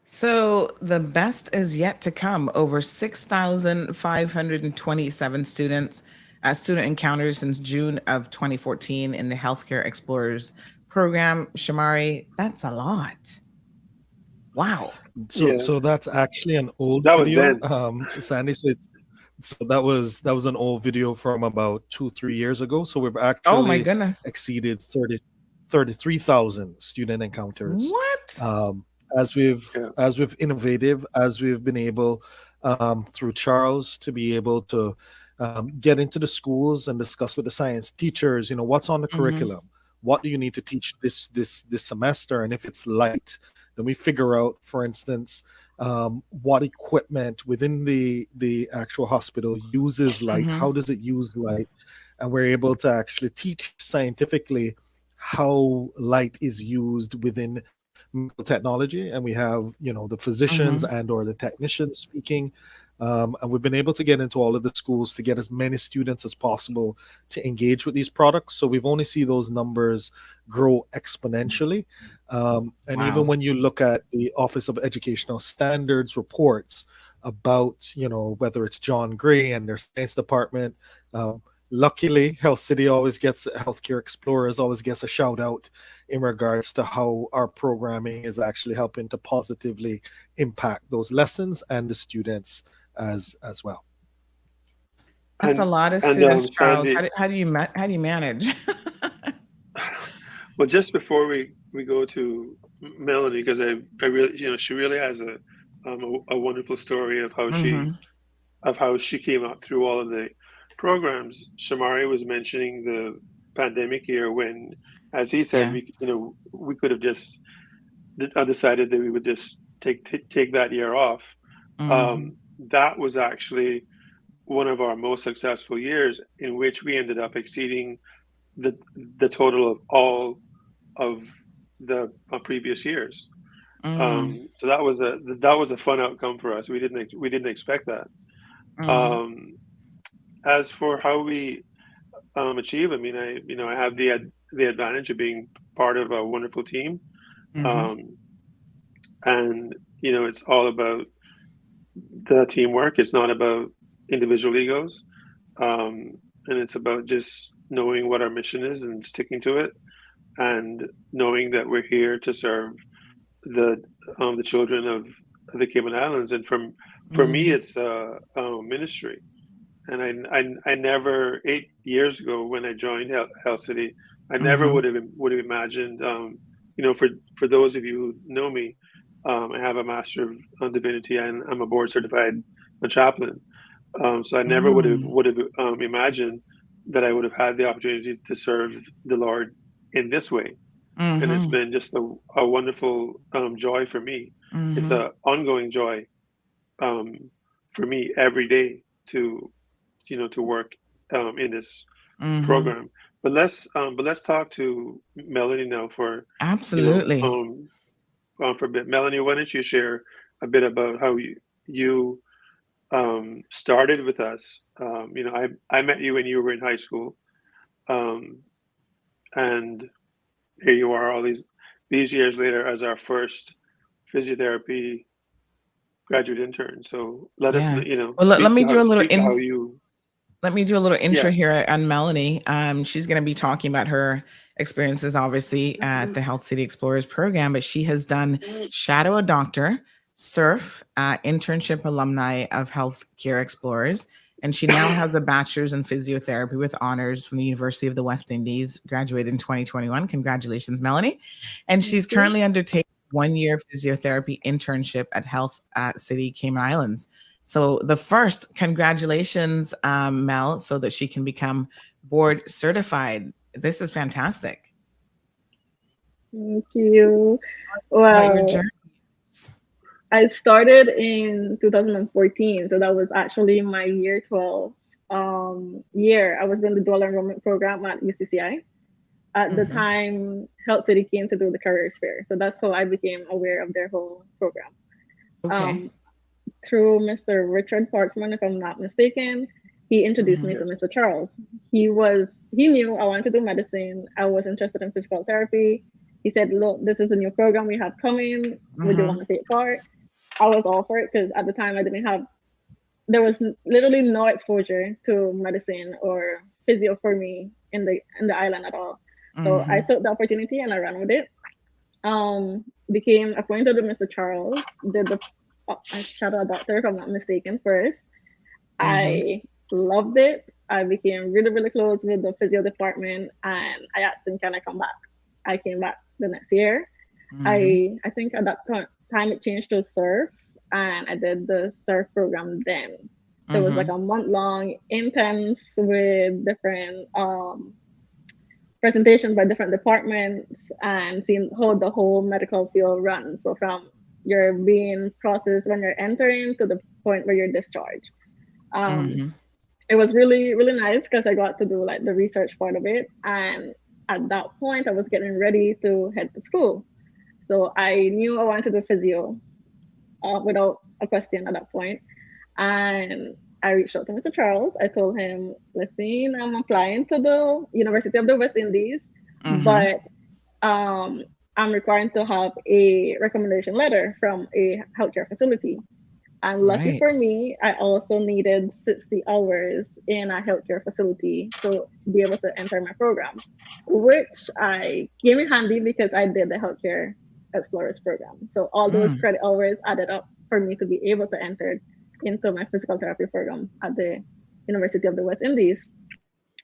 C: So the best is yet to come. Over 6,527 students student encounters since June of 2014 in the Healthcare Explorers program. Shamari, that's a lot. Wow.
G: So that's actually an old
H: That was
G: video,
H: then.
G: Sandy. So that was an old video from about 2-3 years ago. So we've actually
C: Oh my goodness.
G: exceeded 33,000 student encounters.
C: What?
G: As we've innovative, as we've been able through Charles to be able to get into the schools and discuss with the science teachers, what's on the curriculum, what do you need to teach this semester, and if it's light, then we figure out, for instance, what equipment within the actual hospital uses light,
C: Mhm.
G: how does it use light, and we're able to actually teach scientifically how light is used within medical technology. And we have, you know, the physicians
C: Mhm.
G: and or the technicians speaking, and we've been able to get into all of the schools to get as many students as possible to engage with these products. So we've only see those numbers grow exponentially. And even
C: Wow.
G: when you look at the Office of Educational Standards reports about, you know, whether it's John Gray and their science department, luckily, Health City always gets, Healthcare Explorers always gets a shout out in regards to how our programming is actually helping to positively impact those lessons and the students as well.
C: That's a lot of
H: And
C: students, Charles.
H: Sandy,
C: How do you manage?
H: well, just before we go to Melanie, because I really, you know, she really has a wonderful story of
C: Mhm.
H: how she came up through all of the programs. Shamari was mentioning the pandemic year when, as he said, we,
C: Yes.
H: you know, we could have just decided that we would just take that year off.
C: Mhm.
H: That was actually one of our most successful years, in which we ended up exceeding the total of all of the previous years.
C: Mm.
H: So that was a fun outcome for us. We didn't expect that.
C: Mhm.
H: As for how we achieve, I mean, I have the advantage of being part of a wonderful team,
C: Mhm.
H: um, and it's all about the teamwork. It's not about individual egos, and it's about just knowing what our mission is and sticking to it, and knowing that we're here to serve the the children of the Cayman Islands. And for me,
C: Mhm.
H: it's ministry. And I never, 8 years ago when I joined Hell City, I never
C: Mhm.
H: would have imagined. For those of you who know me, I have a Master of Divinity and I'm a board certified chaplain. So I never
C: Mm.
H: would have imagined that I would have had the opportunity to serve the Lord in this way. And it's
C: Mhm.
H: been just a wonderful joy for me. It's
C: Mhm.
H: a ongoing joy um, for me every day to to work in this
C: Mhm.
H: program. But let's talk to Melanie now for
C: Absolutely.
H: for a bit. Melanie, why don't you share a bit about how you started with us? I met you when you were in high school, um, and here you are all these years later as our first physiotherapy graduate intern. So let us
C: Yeah.
H: know,
C: Well, let me do a little
H: speak to how you.
C: let me do a little intro
H: Yeah.
C: here on Melanie. She's going to be talking about her experiences, obviously, at the Health City Explorers program, but she has done Shadow a Doctor, SURF, internship alumni of Healthcare Explorers, and she now has a bachelor's in physiotherapy with honors from the University of the West Indies, graduated in 2021. Congratulations, Melanie. And she's
I: Thank you.
C: currently undertaking a 1-year physiotherapy internship at Health City Cayman Islands. So the first, congratulations, Mel, so that she can become board certified. This is fantastic.
I: Thank you.
C: About your
I: Well,
C: journey.
I: I started in 2014, so that was actually my year 12 year. I was doing the dual enrollment program at UCCI. At the
C: Mhm.
I: time, Health City came to do the careers fair, so that's how I became aware of their whole program.
C: Okay.
I: Um, through Mr. Richard Parchman, if I'm not mistaken, he introduced me
C: Mhm.
I: to Mr. Charles. He knew I wanted to do medicine. I was interested in physical therapy. He said, "Look, this is a new program we have coming. Would you want
C: Mhm.
I: to take part?" I was all for it because at the time there was literally no exposure to medicine or physio for me in the island at all. So I
C: Mhm.
I: took the opportunity and I ran with it. Became acquainted with Mr. Charles. Did the shadow doctor, if I'm not mistaken, first.
C: Mhm.
I: I loved it. I became really, really close with the physio department, and I asked him, "Can I come back?" I came back the next year.
C: Mhm.
I: I think at that time it changed to surf, and I did the surf program then. So it was like
C: Mhm.
I: a month long, intense with different presentations by different departments and seeing how the whole medical field runs. So from you're being processed when you're entering to the point where you're discharged. It was really, really nice because I got to do like the research part of it. And at that point, I was getting ready to head to school. So I knew I wanted to do physio without a question at that point. And I reached out to Mr. Charles. I told him, listen, I'm applying to the University of the West Indies, but I'm required to have a recommendation letter from a healthcare facility. And lucky for me, I also needed 60 hours in a healthcare facility to be able to enter my program, which I came in handy because I did the Healthcare Explorers program. So all those credit hours added up for me to be able to enter into my physical therapy program at the University of the West Indies.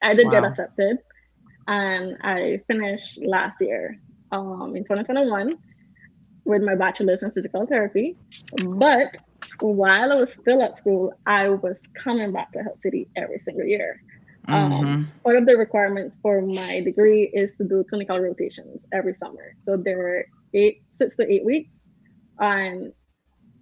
I: I did get accepted, and I finished last year in 2021 with my bachelor's in physical therapy. But while I was still at school, I was coming back to Health City every single year. Part of the requirements for my degree is to do clinical rotations every summer. So there are 6 to 8 weeks, and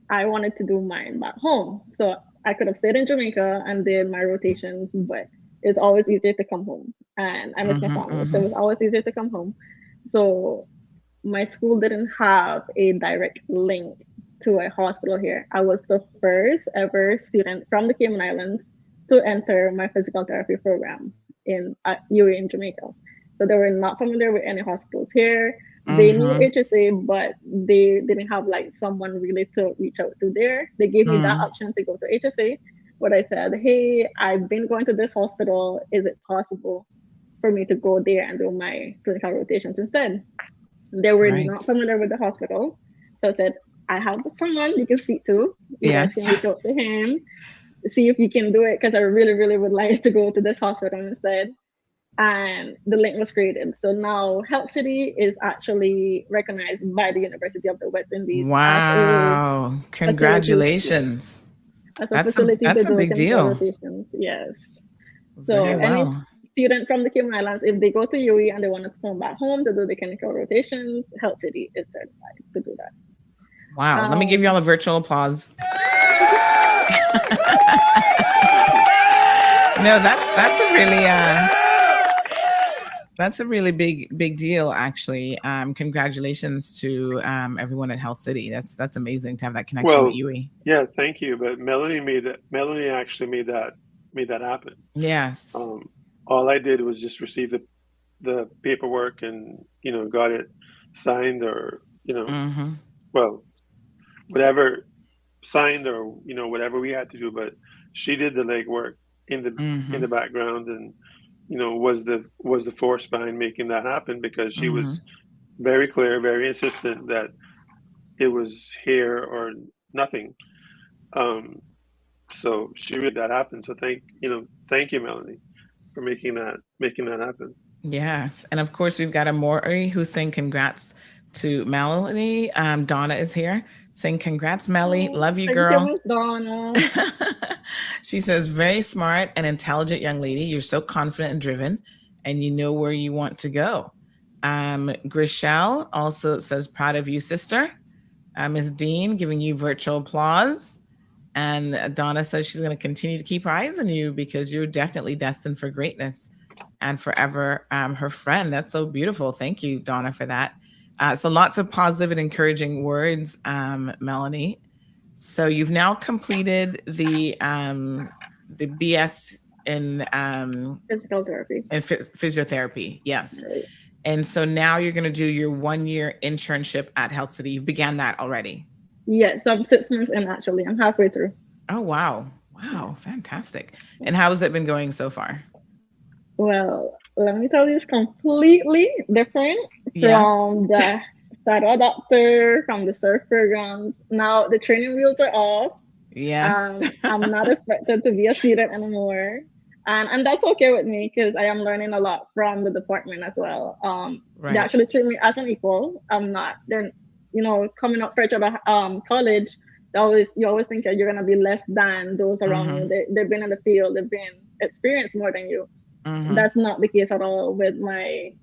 I: I wanted to do mine back home. So I could have stayed in Jamaica and did my rotations, but it's always easier to come home. And I miss my family, so it was always easier to come home. So my school didn't have a direct link to a hospital here. I was the first ever student from the Cayman Islands to enter my physical therapy program at UA in Jamaica. So they were not familiar with any hospitals here. They knew HSA, but they didn't have like someone really to reach out to there. They gave me that option to go to HSA, but I said, hey, I've been going to this hospital. Is it possible for me to go there and do my clinical rotations instead? They were not familiar with the hospital. So I said, I have someone you can speak to. You guys can reach out to him, see if you can do it, because I really, really would like to go to this hospital instead. And the link was created. So now Health City is actually recognized by the University of the West Indies.
C: Wow. Congratulations.
I: As a facility
C: that's
I: to
C: a
I: do
C: big
I: clinical
C: deal.
I: rotations. Yes. So
C: Very
I: any
C: well.
I: student from the Cayman Islands, if they go to UE and they want to come back home to do the clinical rotations, Health City is certified to do that.
C: Wow. Let me give you all a virtual applause. No, that's a really big deal, actually. Congratulations to everyone at Health City. That's amazing to have that connection with UE.
H: Yeah, thank you. But Melanie actually made that happen.
C: Yes.
H: All I did was just receive the paperwork and got it signed, or well, whatever, signed, or whatever we had to do. But she did the legwork in the background, and was the force behind making that happen, because she was very clear, very insistent that it was here or nothing. So she made that happen. So thank you, Melanie, for making that happen.
C: Yes. And of course, we've got Amori who's saying congrats to Melanie. Donna is here saying congrats, Melly. Love you, girl.
I: Thank you, Donna.
C: She says, very smart and intelligent young lady. You're so confident and driven, and you know where you want to go. Grishelle also says, proud of you, sister. Ms. Dean giving you virtual applause. And Donna says she's going to continue to keep her eyes on you because you're definitely destined for greatness and forever her friend. That's so beautiful. Thank you, Donna, for that. So lots of positive and encouraging words, Melanie. So you've now completed the BS in
I: physical therapy
C: and physiotherapy. Yes.
I: Right.
C: And so now you're going to do your 1-year internship at Health City. You began that already.
I: Yes, I'm 6 months in, actually. I'm halfway through.
C: Oh, wow. Wow. Fantastic. And how has it been going so far?
I: Well, let me tell you, it's completely different from the shadow doctor, from the surf programs. Now the training wheels are off.
C: Yes.
I: I'm not expected to be a student anymore. And that's okay with me because I am learning a lot from the department as well. They actually treat me as an equal. I'm not, they're, coming up fresh out of college, you always think that you're going to be less than those around you. They've been in the field, they've been experienced more than you. That's not the case at all with my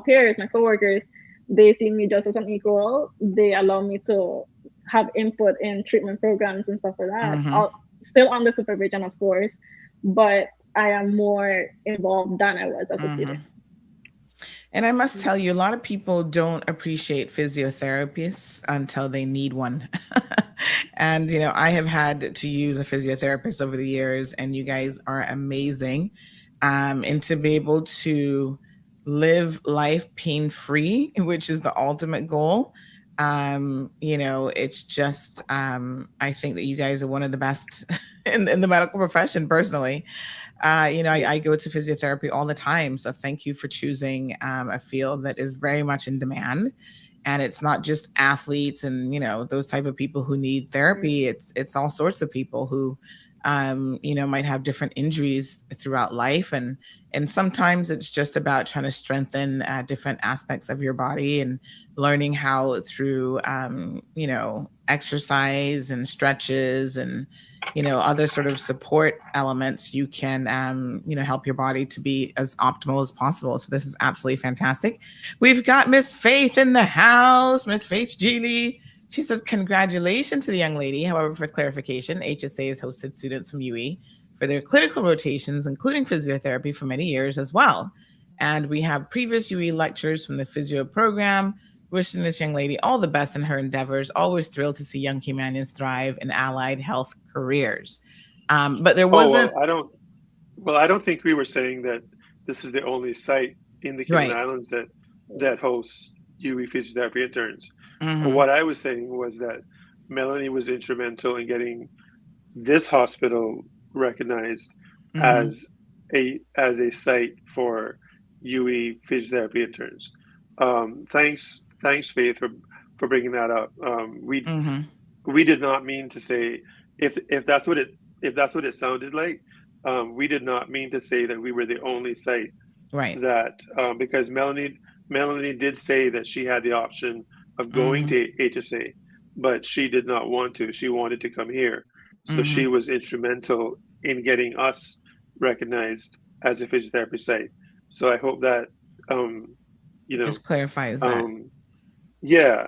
I: peers, my coworkers. They see me just as an equal. They allow me to have input in treatment programs and stuff like that.
C: Mhm.
I: Still under supervision, of course, but I am more involved than I was as a student.
C: And I must tell you, a lot of people don't appreciate physiotherapists until they need one. And, you know, I have had to use a physiotherapist over the years, and you guys are amazing. And to be able to live life pain-free, which is the ultimate goal, you know, it's just, I think that you guys are one of the best in the medical profession, personally. You know, I go to physiotherapy all the time. So thank you for choosing a field that is very much in demand. And it's not just athletes and, you know, those type of people who need therapy. It's all sorts of people who, you know, might have different injuries throughout life. And sometimes it's just about trying to strengthen different aspects of your body and learning how through, you know, exercise and stretches and, you know, other sort of support elements, you can, you know, help your body to be as optimal as possible. So this is absolutely fantastic. We've got Miss Faith in the house, Miss Faith Geely. She says, congratulations to the young lady. However, for clarification, HSA has hosted students from UE for their clinical rotations, including physiotherapy, for many years as well. And we have previous UE lectures from the physio program. Wishing this young lady all the best in her endeavors. Always thrilled to see young Caymanians thrive in allied health careers. But there wasn't.
H: I don't think we were saying that this is the only site in the Cayman Islands that hosts UE physiotherapy interns. What I was saying was that Melanie was instrumental in getting this hospital recognized as a site for UE physiotherapy interns. Thanks, Faith, for bringing that up. We did not mean to say if that's what it sounded like. We did not mean to say that we were the only site. That because Melanie did say that she had the option of going to HSA, but she did not want to. She wanted to come here, so she was instrumental in getting us recognized as a physiotherapy site. So I hope that you know,
C: just clarifies that.
H: Yeah.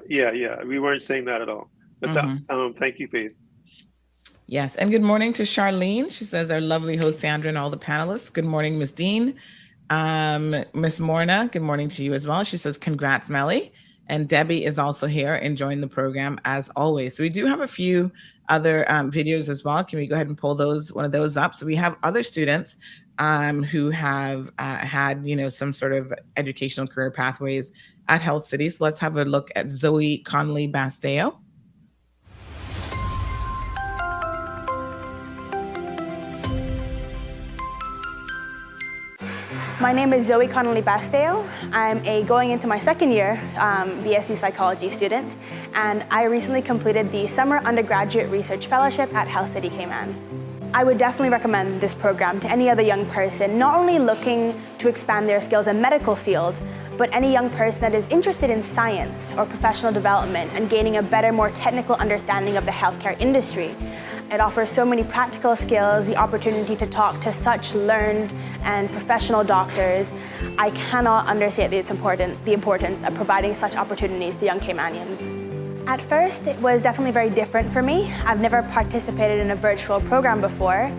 H: We weren't saying that at all. But thank you, Faith.
C: Yes, and good morning to Charlene. She says, our lovely host Sandra and all the panelists. Good morning, Miss Dean. Miss Morna, good morning to you as well. She says, congrats, Melly. And Debbie is also here enjoying the program as always. So we do have a few other videos as well. Can we go ahead and pull one of those up? So we have other students who have had, you know, some sort of educational career pathways at Health City. So let's have a look at Zoe Connolly Basteo.
D: My name is Zoe Connolly Basteo. I'm going into my second year BSc Psychology student, and I recently completed the Summer Undergraduate Research Fellowship at Health City, Cayman. I would definitely recommend this program to any other young person, not only looking to expand their skills in medical field, but any young person that is interested in science or professional development and gaining a better, more technical understanding of the healthcare industry. It offers so many practical skills, the opportunity to talk to such learned and professional doctors. I cannot understate the importance of providing such opportunities to young Caymanians. At first, it was definitely very different for me. I've never participated in a virtual program before,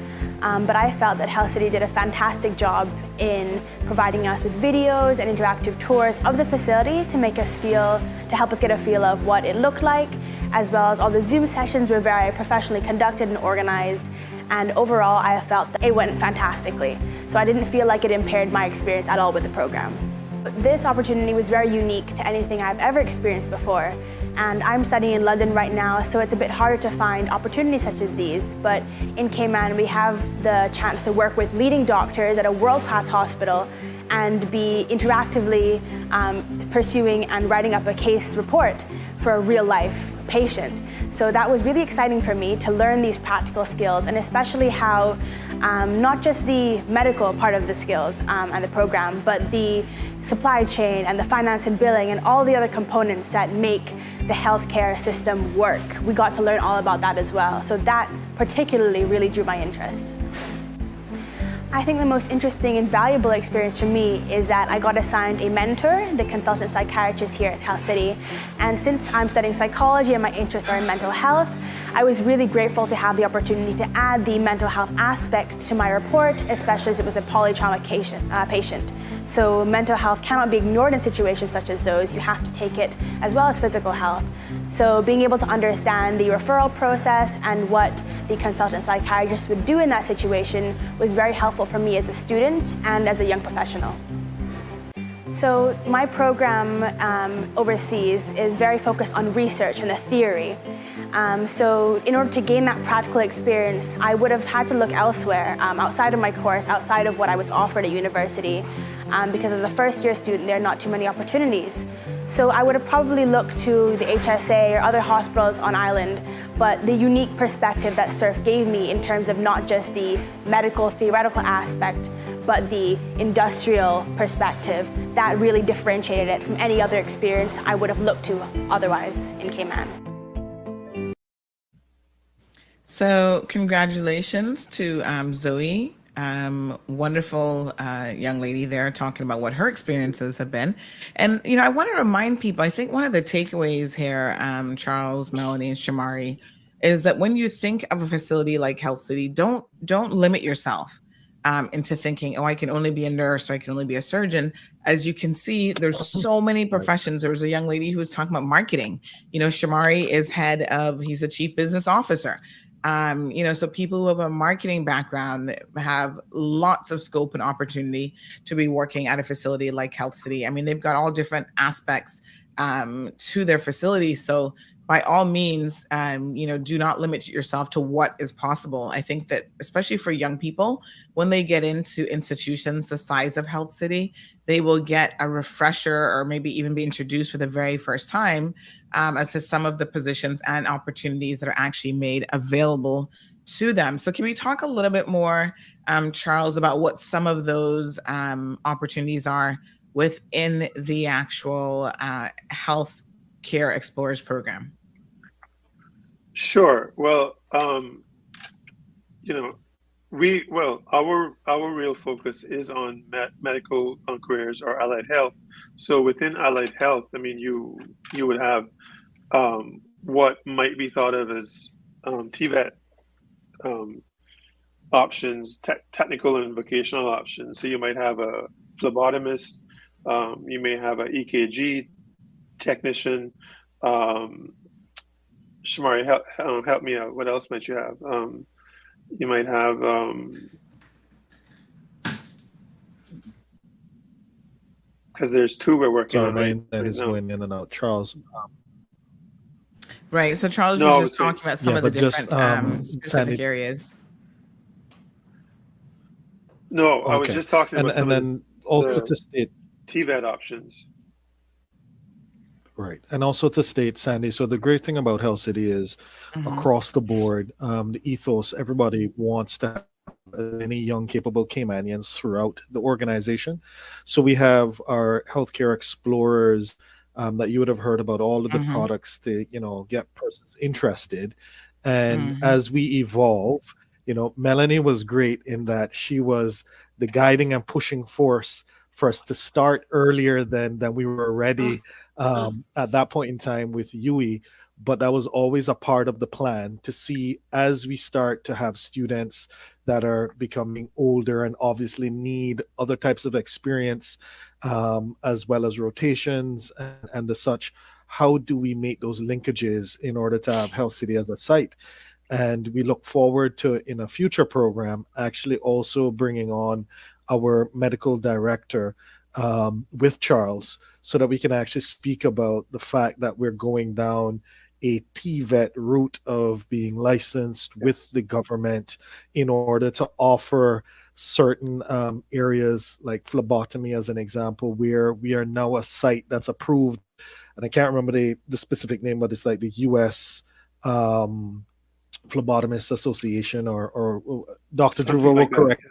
D: but I felt that Health City did a fantastic job in providing us with videos and interactive tours of the facility to help us get a feel of what it looked like, as well as all the Zoom sessions were very professionally conducted and organized. And overall, I felt that it went fantastically. So I didn't feel like it impaired my experience at all with the program. This opportunity was very unique to anything I've ever experienced before. And I'm studying in London right now, so it's a bit harder to find opportunities such as these. But in Cayman, we have the chance to work with leading doctors at a world-class hospital and be interactively pursuing and writing up a case report for a real-life patient. So that was really exciting for me to learn these practical skills, and especially how not just the medical part of the skills and the program, but the supply chain and the finance and billing and all the other components that make the healthcare system work. We got to learn all about that as well. So that particularly really drew my interest. I think the most interesting and valuable experience for me is that I got assigned a mentor, the consultant psychiatrist here at Health City. And since I'm studying psychology and my interests are in mental health, I was really grateful to have the opportunity to add the mental health aspect to my report, especially as it was a polytraumatic patient. So mental health cannot be ignored in situations such as those. You have to take it as well as physical health. So being able to understand the referral process and what the consultant psychiatrist would do in that situation was very helpful for me as a student and as a young professional. So my program overseas is very focused on research and the theory. So in order to gain that practical experience, I would have had to look elsewhere, outside of my course, outside of what I was offered at university, because as a first-year student, there are not too many opportunities. So I would have probably looked to the HSA or other hospitals on island, but the unique perspective that SURF gave me in terms of not just the medical theoretical aspect, but the industrial perspective, that really differentiated it from any other experience I would have looked to otherwise in Cayman.
C: So congratulations to Zoe. Wonderful young lady there talking about what her experiences have been. And, you know, I want to remind people, I think one of the takeaways here, Charles, Melanie, and Shamari, is that when you think of a facility like Health City, don't limit yourself into thinking, oh, I can only be a nurse or I can only be a surgeon. As you can see, there's so many professions. There was a young lady who was talking about marketing. You know, Shamari is he's a chief business officer. You know, so people who have a marketing background have lots of scope and opportunity to be working at a facility like Health City. I mean, they've got all different aspects to their facility. So by all means, you know, do not limit yourself to what is possible. I think that especially for young people, when they get into institutions the size of Health City, they will get a refresher or maybe even be introduced for the very first time as to some of the positions and opportunities that are actually made available to them. So can we talk a little bit more, Charles, about what some of those opportunities are within the actual Health Care Explorers program?
H: Sure. Well, you know, our real focus is on medical careers or allied health. So within allied health, I mean, you would have what might be thought of as TVET options, technical and vocational options. So you might have a phlebotomist, you may have an EKG technician. Shamari, help me out. What else might you have? You might have because there's two we're working on.
G: That is going in and out. Charles.
C: Right. So Charles was just talking about some of the different specific areas.
H: No, I was just talking about
G: and then also to state
H: TVET options.
G: Right. And also to state, Sandy, so the great thing about Health City is across the board, the ethos, everybody wants to have many young, capable Caymanians throughout the organization. So we have our healthcare explorers that you would have heard about all of the products to, you know, get persons interested. And as we evolve, you know, Melanie was great in that she was the guiding and pushing force for us to start earlier than we were ready at that point in time with UE. But that was always a part of the plan to see as we start to have students that are becoming older and obviously need other types of experience, as well as rotations and the such, how do we make those linkages in order to have Health City as a site? And we look forward to, in a future program, actually also bringing on our medical director with Charles, so that we can actually speak about the fact that we're going down a TVET route of being licensed with the government in order to offer certain areas like phlebotomy, as an example, where we are now a site that's approved. And I can't remember the specific name, but it's like the U.S. Phlebotomist Association, or Dr. Drew will correct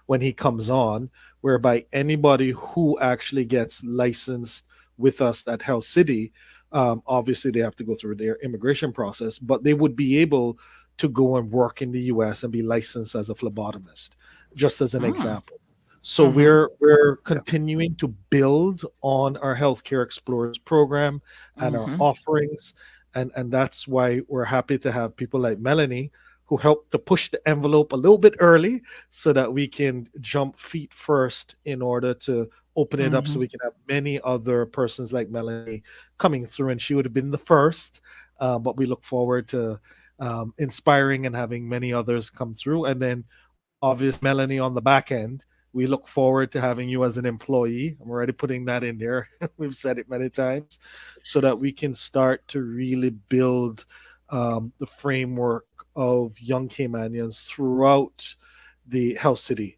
G: when he comes on, whereby anybody who actually gets licensed with us at Health City, obviously they have to go through their immigration process, but they would be able to go and work in the US and be licensed as a phlebotomist. just as an example. So we're continuing to build on our Healthcare Explorers program and our offerings, and that's why we're happy to have people like Melanie who help to push the envelope a little bit early so that we can jump feet first in order to open it up so we can have many other persons like Melanie coming through, and she would have been the first, but we look forward to inspiring and having many others come through. And then obvious Melanie on the back end, we look forward to having you as an employee. I'm already putting that in there. We've said it many times, so that we can start to really build the framework of young Caymanians throughout the Health City.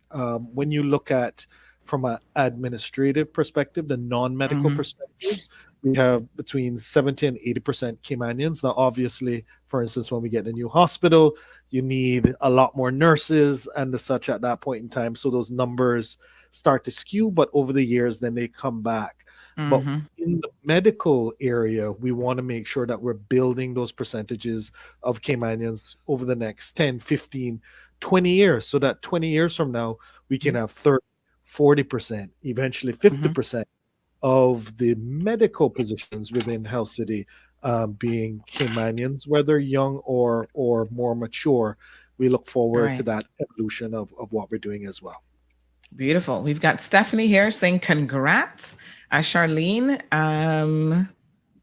G: When you look at from an administrative perspective, the non-medical perspective, we have between 70 and 80% Caymanians. Now, obviously, for instance, when we get a new hospital, you need a lot more nurses and the such at that point in time. So those numbers start to skew, but over the years, then they come back. But in the medical area, we want to make sure that we're building those percentages of Caymanians over the next 10, 15, 20 years, so that 20 years from now, we can have 30, 40%, eventually 50% of the medical positions within Health City being Caymanians, whether young or more mature. We look forward to that evolution of what we're doing as well.
C: Beautiful. We've got Stephanie here saying congrats. Charlene,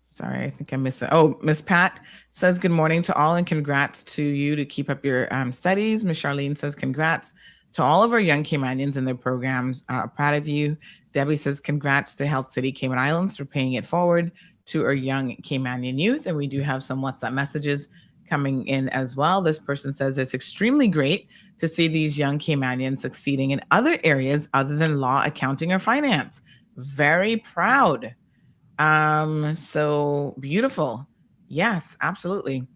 C: sorry, I think I missed it. Oh, Miss Pat says good morning to all and congrats to you to keep up your studies. Miss Charlene says congrats to all of our young Caymanians and their programs. Proud of you. Debbie says congrats to Health City Cayman Islands for paying it forward to our young Caymanian youth. And we do have some WhatsApp messages coming in as well. This person says it's extremely great to see these young Caymanians succeeding in other areas other than law, accounting, or finance. Very proud. So beautiful. Yes, absolutely.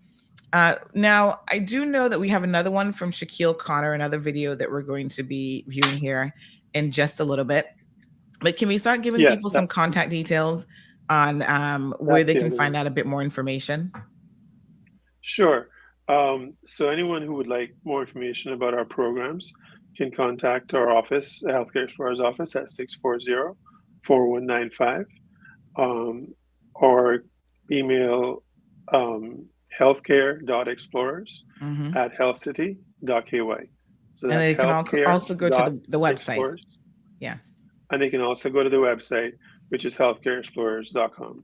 C: Now, I do know that we have another one from Shaquille Connor, another video that we're going to be viewing here in just a little bit. But can we start giving people some contact details on where they can find out a bit more information?
H: Sure. So anyone who would like more information about our programs can contact our office, the Healthcare Explorers office at 640-4195, or email healthcare.explorers@healthcity.ky. So
C: and they can also go to the website. Yes.
H: And they can also go to the website, which is healthcareexplorers.com.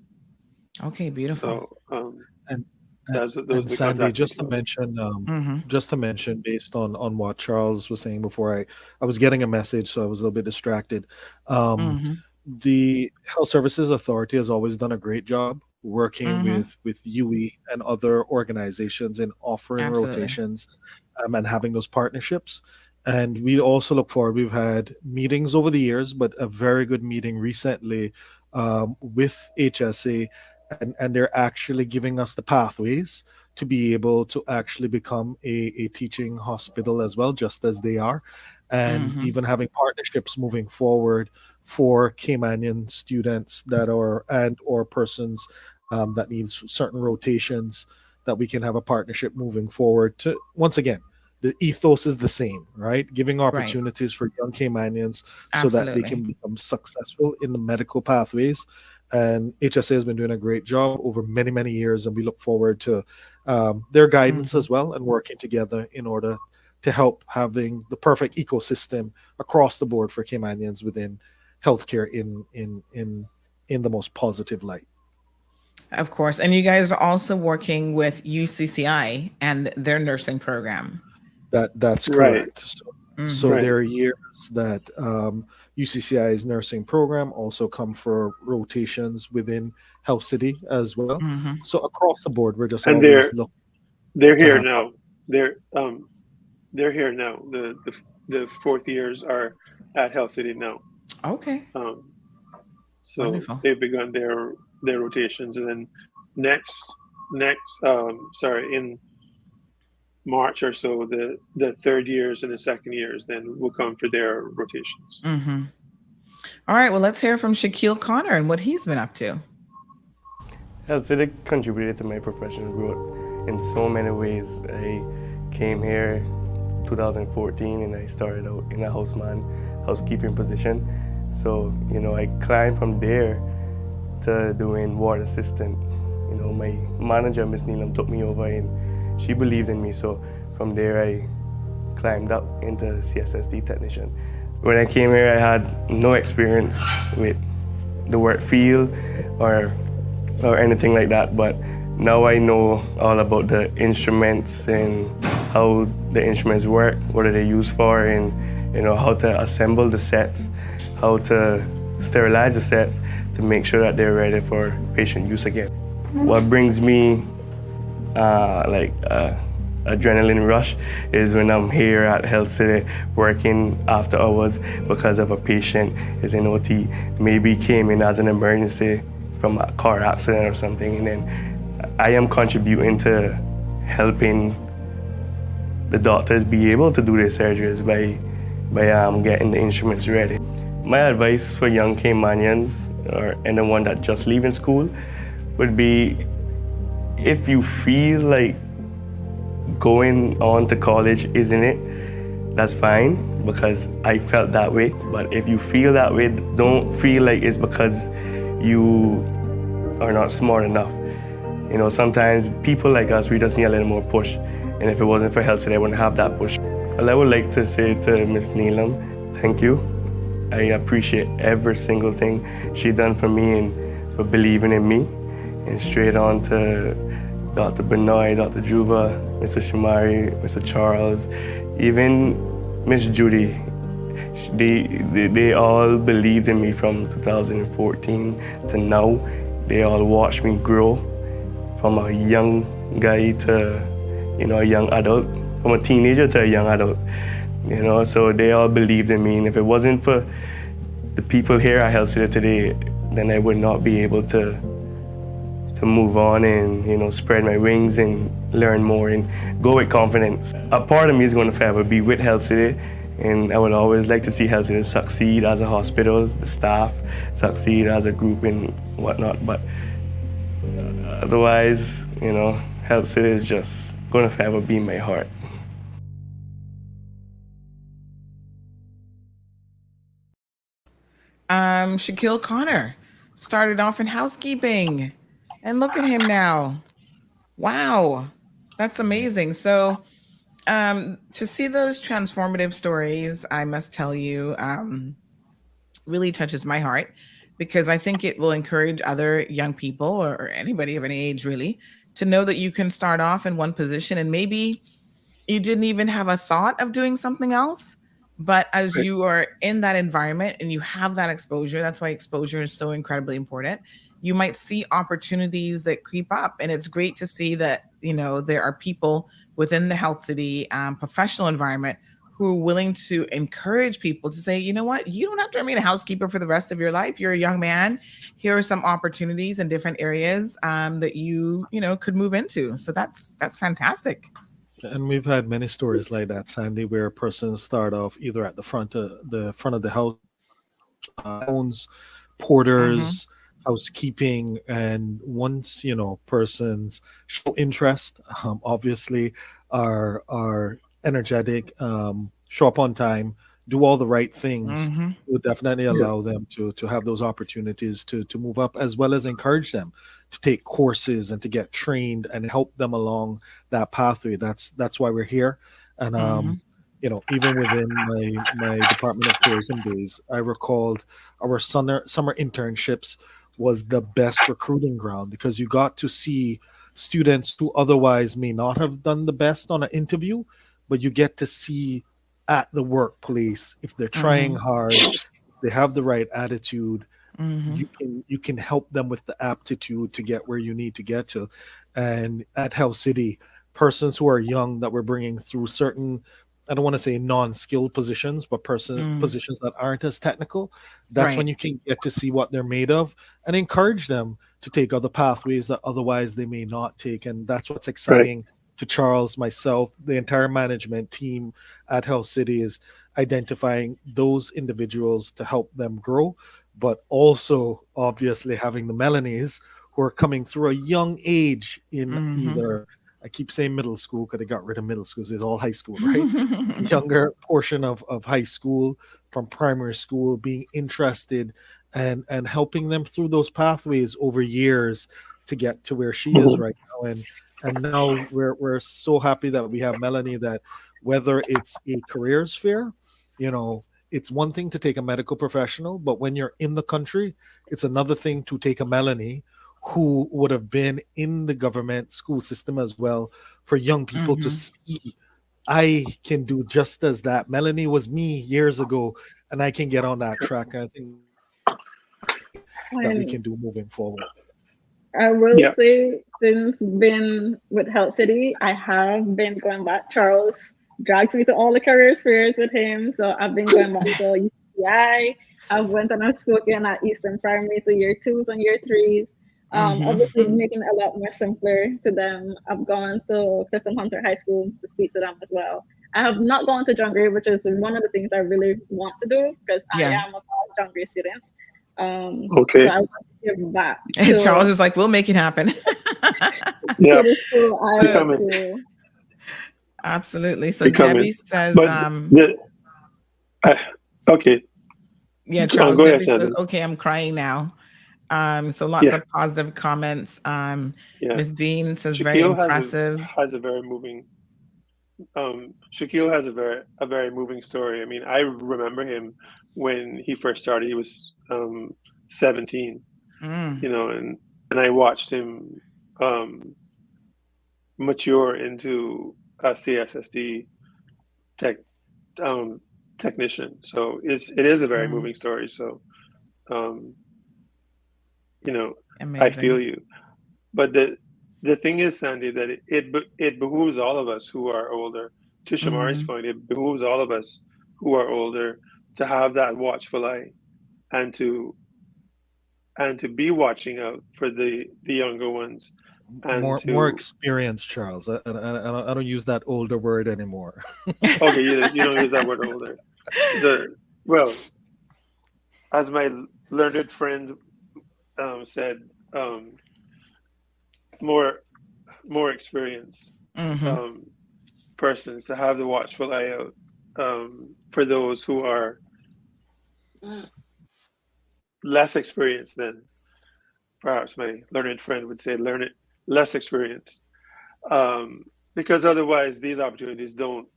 C: Okay, beautiful.
H: So,
G: and
H: Sandy,
G: just to mention, based on what Charles was saying before, I was getting a message, so I was a little bit distracted. The Health Services Authority has always done a great job working with UE and other organizations in offering rotations and having those partnerships. And we also look forward. We've had meetings over the years, but a very good meeting recently with HSA, and they're actually giving us the pathways to be able to actually become a teaching hospital as well, just as they are, and even having partnerships moving forward for Caymanian students that are or persons that needs certain rotations, that we can have a partnership moving forward to, once again, the ethos is the same, right? Giving opportunities for young Caymanians so that they can become successful in the medical pathways. And HSA has been doing a great job over many, many years, and we look forward to their guidance as well, and working together in order to help having the perfect ecosystem across the board for Caymanians within healthcare in the most positive light.
C: Of course. And you guys are also working with UCCI and their nursing program.
G: That's correct. So there are years that UCCI's nursing program also come for rotations within Health City as well. So across the board, we're just always looking.
H: They're here now. They're here now. The fourth years are at Health City now.
C: Okay.
H: So
C: wonderful.
H: They've begun their rotations, and then in March or so, the third years and the second years then will come for their rotations.
C: All right, well, let's hear from Shaquille Connor and what he's been up to.
U: Health City contributed to my professional growth in so many ways. I came here 2014, and I started out in a housekeeping position. So, I climbed from there to doing ward assistant. My manager, Miss Neelam, took me over and she believed in me. So from there, I climbed up into CSSD technician. When I came here, I had no experience with the work field or anything like that, but now I know all about the instruments and how the instruments work, what are they used for, and how to assemble the sets, how to sterilize the sets to make sure that they're ready for patient use again. What brings me adrenaline rush is when I'm here at Health City working after hours because of a patient is in OT, maybe came in as an emergency from a car accident or something, and then I am contributing to helping the doctors be able to do their surgeries by getting the instruments ready. My advice for young Caymanians or anyone that just leaving school would be, if you feel like going on to college isn't it, that's fine, because I felt that way. But if you feel that way, don't feel like it's because you are not smart enough. Sometimes people like us, we just need a little more push. And if it wasn't for Health City, I wouldn't have that push. Well, I would like to say to Ms. Neelam, thank you. I appreciate every single thing she done for me and for believing in me. And straight on to Dr. Benoit, Dr. Juba, Mr. Shamari, Mr. Charles, even Miss Judy. They all believed in me from 2014 to now. They all watched me grow from a young guy to, a young adult, from a teenager to a young adult. So they all believed in me. And if it wasn't for the people here at Health City today, then I would not be able to move on and, spread my wings and learn more and go with confidence. A part of me is going to forever be with Health City, and I would always like to see Health City succeed as a hospital, the staff succeed as a group and whatnot. But otherwise, Health City is just going to forever be in my heart.
C: Shaquille Connor started off in housekeeping, and look at him now. Wow, that's amazing. So to see those transformative stories, I must tell you, really touches my heart, because I think it will encourage other young people or anybody of any age really to know that you can start off in one position and maybe you didn't even have a thought of doing something else. But as you are in that environment and you have that exposure, that's why exposure is so incredibly important. You might see opportunities that creep up. And it's great to see that, there are people within the Health City professional environment who are willing to encourage people to say, you know what, you don't have to remain a housekeeper for the rest of your life. You're a young man. Here are some opportunities in different areas that you could move into. So that's fantastic.
G: And we've had many stories like that, Sandy, where persons start off either at the front of the house, owns porters, housekeeping, and once persons show interest, obviously are energetic, show up on time, do all the right things, would definitely allow them to have those opportunities to move up, as well as encourage them to take courses and to get trained and help them along that pathway. That's why we're here. And even within my Department of Tourism days, I recalled our summer internships was the best recruiting ground, because you got to see students who otherwise may not have done the best on an interview, but you get to see at the workplace if they're trying hard, they have the right attitude. You can help them with the aptitude to get where you need to get to. And at Health City, persons who are young that we're bringing through certain, I don't want to say non-skilled positions, but positions that aren't as technical, that's when you can get to see what they're made of and encourage them to take other pathways that otherwise they may not take. And that's what's exciting to Charles, myself, the entire management team at Health City, is identifying those individuals to help them grow, but also obviously having the Melanies who are coming through a young age in either I keep saying middle school because they got rid of middle schools. It's all high school, right? Younger portion of high school, from primary school, being interested and helping them through those pathways over years to get to where she is right now. And now we're so happy that we have Melanie, that whether it's a careers fair, you know, it's one thing to take a medical professional, but when you're in the country, it's another thing to take a Melanie who would have been in the government school system as well, for young people to see, I can do just as that. Melanie was me years ago, and I can get on that track. I think that we can do moving forward.
I: I will say, since been with Health City, I have been going back. Charles drags me to all the career fairs with him, so I've been going back to UCI. I've went and I've spoken at Eastern Primary to year 2s and year 3s. Obviously making it a lot more simpler to them. I've gone to Clifton Hunter High School to speak to them as well. I have not gone to John Gray, which is one of the things I really want to do, because I am a John Gray student.
H: Okay.
I: So I want to give back.
C: And Charles is like, we'll make it happen.
H: Yeah.
C: Absolutely. So Debbie says,
H: okay.
C: Yeah, Charles.
H: Go
C: Debbie
H: ahead, Sandy.
C: says, okay, I'm crying now. So lots of positive comments. Ms. Dean says,
H: Shaquille
C: very impressive.
H: Has a very moving. Shaquille has a very moving story. I mean, I remember him when he first started. He was 17, you know, and I watched him mature into a CSSD technician. So it is a very moving story. So, you know,
C: amazing.
H: I feel you. But the thing is, Sandy, that it behooves all of us who are older. To Shamari's point, it behooves all of us who are older to have that watchful eye, and to be watching out for the younger ones. And
G: more experience, Charles. I don't use that older word anymore.
H: Okay, you don't use that word older. Well, as my learned friend said, more experienced persons to have the watchful eye out for those who are less experienced than perhaps my learned friend would say, less experienced, because otherwise these opportunities don't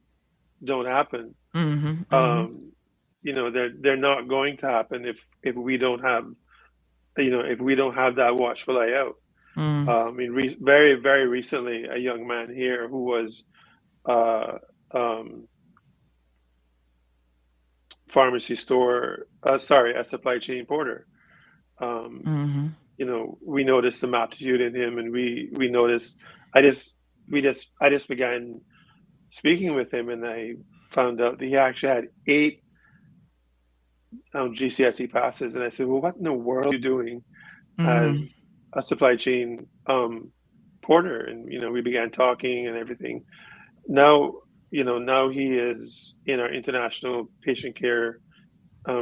H: happen. You know, they're not going to happen if we don't have, you know, if we don't have that watchful eye out. I mean, very, very recently, a young man here who was pharmacy store, a supply chain porter. You know, we noticed some aptitude in him, and we noticed. I just began speaking with him, and I found out that he actually had 8 GCSE passes, and I said, "Well, what in the world are you doing as a supply chain porter?" And you know, we began talking and everything. Now he is in our international patient care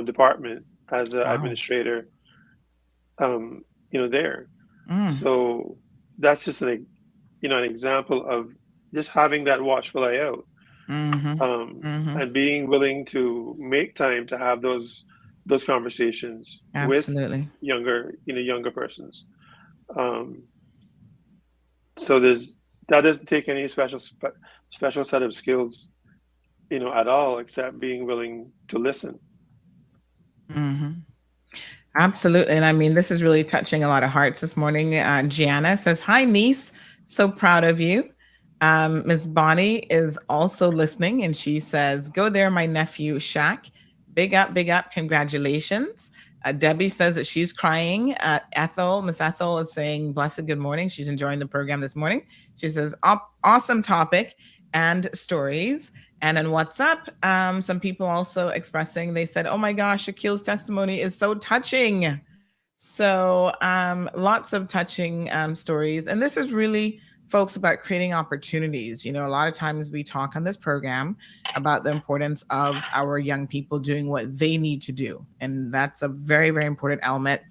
H: department as an administrator. You know, there. So that's just an example of just having that watchful eye out, and being willing to make time to have those conversations with younger persons. So that doesn't take any special set of skills, you know, at all, except being willing to listen.
C: Absolutely. And I mean, this is really touching a lot of hearts this morning. Gianna says, hi, niece. So proud of you. Miss Bonnie is also listening, and she says, go there, my nephew, Shaq. Big up, big up. Congratulations. Debbie says that she's crying. Miss Ethel is saying, blessed good morning. She's enjoying the program this morning. She says, awesome topic and stories. And then what's up? Some people also expressing, they said, oh my gosh, Shaquille's testimony is so touching. So lots of touching stories. And this is really, folks, about creating opportunities. You know, a lot of times we talk on this program about the importance of our young people doing what they need to do. And that's a very, very important element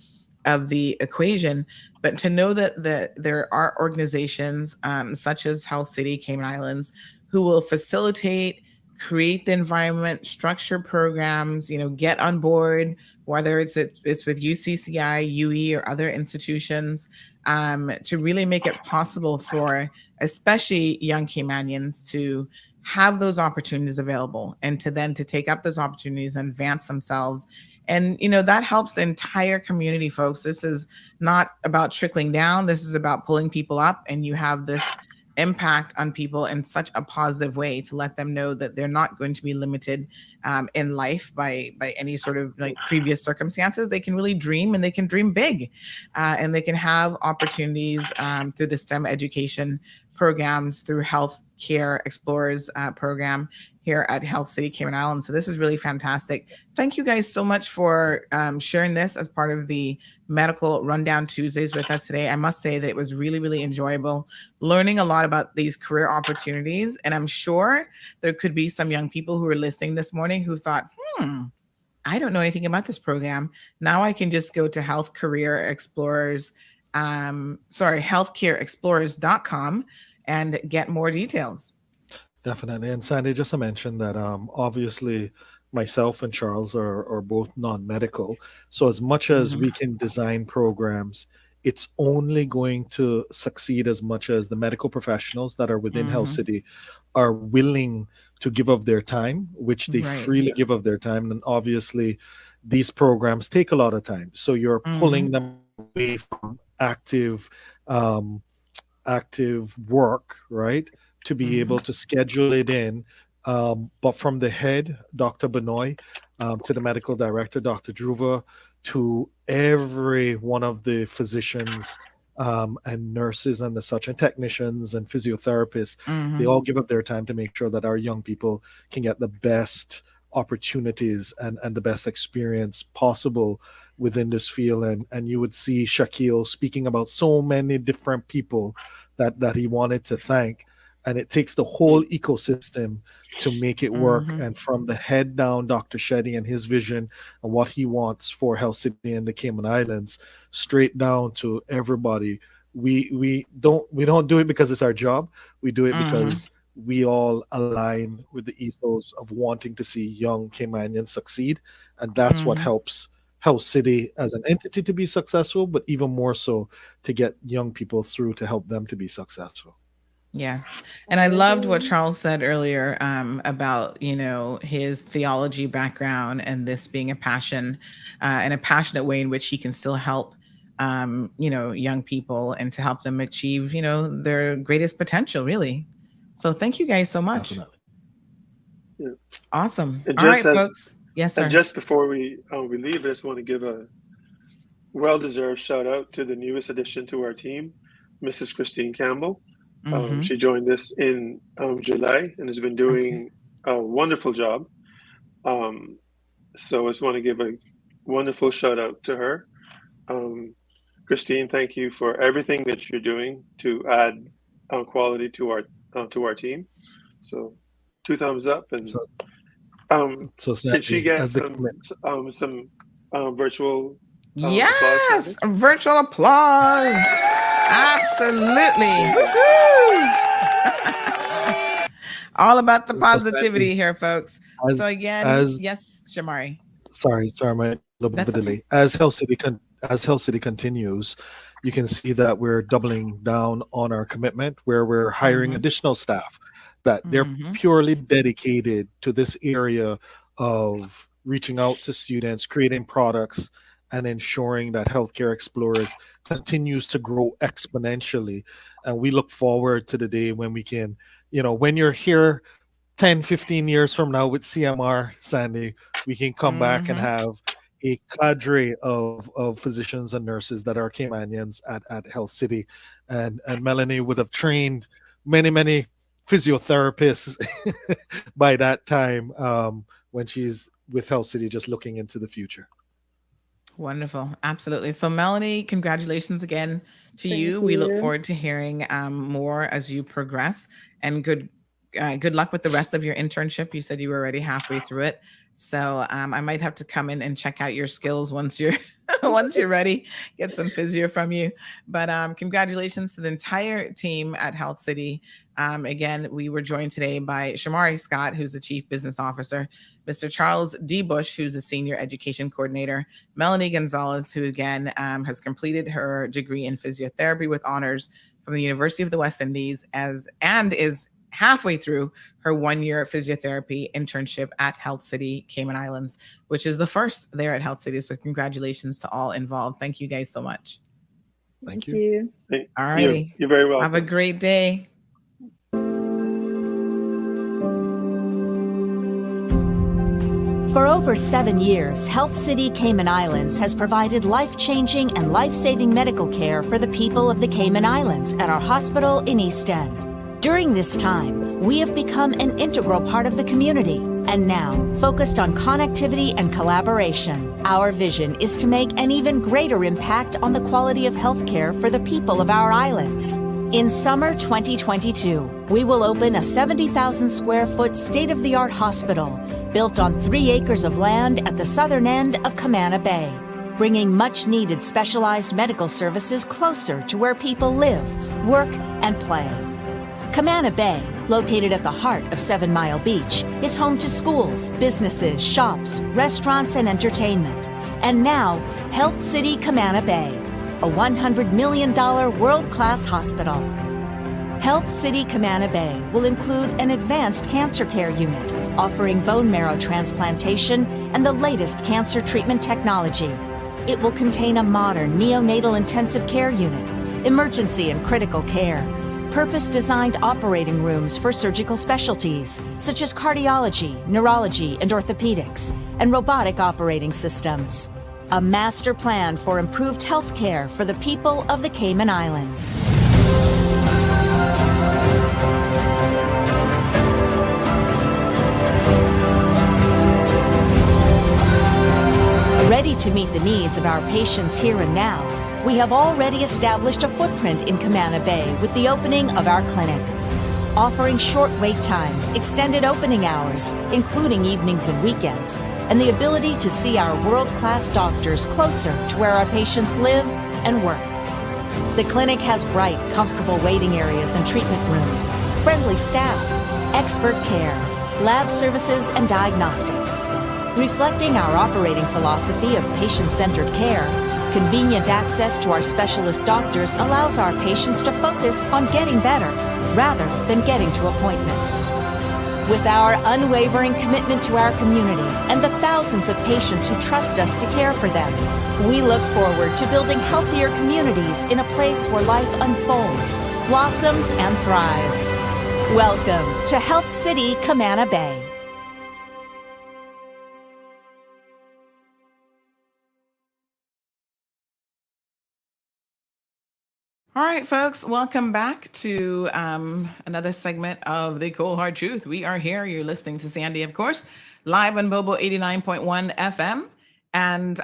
C: of the equation, but to know that there are organizations such as Health City Cayman Islands who will facilitate, create the environment, structure programs, get on board, whether it's with UCCI, UE, or other institutions, to really make it possible for especially young Caymanians to have those opportunities available, and to take up those opportunities and advance themselves. And that helps the entire community, folks. This is not about trickling down. This is about pulling people up, and you have this impact on people in such a positive way to let them know that they're not going to be limited in life by any sort of like previous circumstances. They can really dream, and they can dream big, and they can have opportunities through the STEM education programs, through Health Care Explorers program here at Health City Cayman Islands. So this is really fantastic. Thank you guys so much for sharing this as part of the Medical Rundown Tuesdays with us today. I must say that it was really, really enjoyable learning a lot about these career opportunities. And I'm sure there could be some young people who are listening this morning who thought, I don't know anything about this program. Now I can just go to Health Career Explorers, healthcareexplorers.com and get more details.
G: Definitely. And Sandy, just to mention that obviously myself and Charles are both non-medical. So as much as we can design programs, it's only going to succeed as much as the medical professionals that are within Health City are willing to give of their time, which they freely give of their time. And obviously these programs take a lot of time. So you're pulling them away from active work, right? To be able to schedule it in. But from the head, Dr. Benoit, to the medical director, Dr. Druva, to every one of the physicians and nurses and the such, and technicians and physiotherapists, they all give up their time to make sure that our young people can get the best opportunities and the best experience possible within this field. And you would see Shaquille speaking about so many different people that he wanted to thank. And it takes the whole ecosystem to make it work. And from the head down, Dr. Shetty and his vision and what he wants for Health City and the Cayman Islands, straight down to everybody. We don't do it because it's our job. We do it because we all align with the ethos of wanting to see young Caymanians succeed. And that's what helps Health City as an entity to be successful, but even more so to get young people through to help them to be successful.
C: Yes. And I loved what Charles said earlier about, his theology background and this being a passion and a passionate way in which he can still help, young people and to help them achieve, their greatest potential, really. So thank you guys so much.
G: Definitely.
H: Yeah.
C: Awesome.
H: And
C: all right, folks. Yes, sir.
H: And just before we leave, I just want to give a well-deserved shout out to the newest addition to our team, Mrs. Christine Campbell. She joined us in July and has been doing a wonderful job. So I just want to give a wonderful shout out to her. Christine, thank you for everything that you're doing to add quality to our team. So 2 thumbs up. And can she get some virtual
C: yes,
H: applause?
C: Virtual applause. Absolutely. All about the positivity here, folks. So again, yes, Shamari.
G: Sorry, my little bit of delay. As Health City continues, you can see that we're doubling down on our commitment, where we're hiring additional staff that they're purely dedicated to this area of reaching out to students, creating products, and ensuring that Healthcare Explorers continues to grow exponentially. And we look forward to the day when we can, when you're here 10, 15 years from now with CMR, Sandy, we can come back and have a cadre of physicians and nurses that are Caymanians at Health City. And Melanie would have trained many physiotherapists by that time when she's with Health City, just looking into the future.
C: Wonderful. Absolutely. So Melanie, congratulations again to you. We look forward to hearing more as you progress, and good good luck with the rest of your internship. You said you were already halfway through it. So I might have to come in and check out your skills once you're once you're ready, get some physio from you. But congratulations to the entire team at Health City. Again, we were joined today by Shamari Scott, who's the Chief Business Officer, Mr. Charles D. Bush, who's a Senior Education Coordinator, Melanie Gonzalez, who again has completed her degree in physiotherapy with honors from the University of the West Indies and is halfway through her 1-year physiotherapy internship at Health City, Cayman Islands, which is the first there at Health City. So congratulations to all involved. Thank you guys so much.
G: Thank you.
C: All righty.
H: You're very welcome.
C: Have a great day.
A: For over 7 years, Health City Cayman Islands has provided life-changing and life-saving medical care for the people of the Cayman Islands at our hospital in East End. During this time, we have become an integral part of the community, and now, focused on connectivity and collaboration, our vision is to make an even greater impact on the quality of healthcare for the people of our islands. In summer 2022, we will open a 70,000 square foot state-of-the-art hospital built on 3 acres of land at the southern end of Camana Bay, bringing much-needed specialized medical services closer to where people live, work, and play. Camana Bay, located at the heart of 7 Mile Beach, is home to schools, businesses, shops, restaurants, and entertainment. And now, Health City Camana Bay, a $100 million world-class hospital. Health City Camana Bay will include an advanced cancer care unit, offering bone marrow transplantation and the latest cancer treatment technology. It will contain a modern neonatal intensive care unit, emergency and critical care, purpose-designed operating rooms for surgical specialties, such as cardiology, neurology, and orthopedics, and robotic operating systems. A master plan for improved health care for the people of the Cayman Islands. Ready to meet the needs of our patients here and now, we have already established a footprint in Camana Bay with the opening of our clinic. Offering short wait times, extended opening hours, including evenings and weekends, and the ability to see our world-class doctors closer to where our patients live and work. The clinic has bright, comfortable waiting areas and treatment rooms, friendly staff, expert care, lab services, and diagnostics. Reflecting our operating philosophy of patient-centered care, convenient access to our specialist doctors allows our patients to focus on getting better rather than getting to appointments. With our unwavering commitment to our community and the thousands of patients who trust us to care for them, we look forward to building healthier communities in a place where life unfolds, blossoms, and thrives. Welcome to Health City, Camana Bay.
C: All right, folks, welcome back to another segment of The Cold Hard Truth. We are here. You're listening to Sandy, of course, live on Bobo 89.1 FM and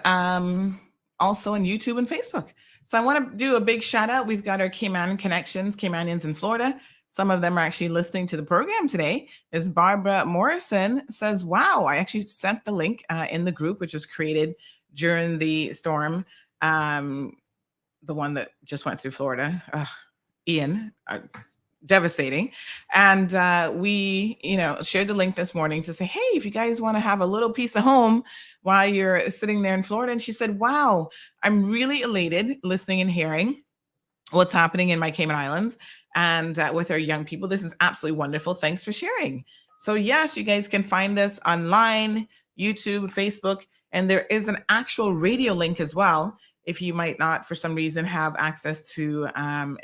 C: also on YouTube and Facebook. So I want to do a big shout out. We've got our Cayman connections, Caymanians in Florida. Some of them are actually listening to the program today. As Barbara Morrison says, wow, I actually sent the link in the group, which was created during the storm. The one that just went through Florida, Ian, devastating. And we, shared the link this morning to say, hey, if you guys want to have a little piece of home while you're sitting there in Florida. And she said, wow, I'm really elated listening and hearing what's happening in my Cayman Islands and with our young people. This is absolutely wonderful. Thanks for sharing. So yes, you guys can find us online, YouTube, Facebook, and there is an actual radio link as well. If you might not, for some reason, have access to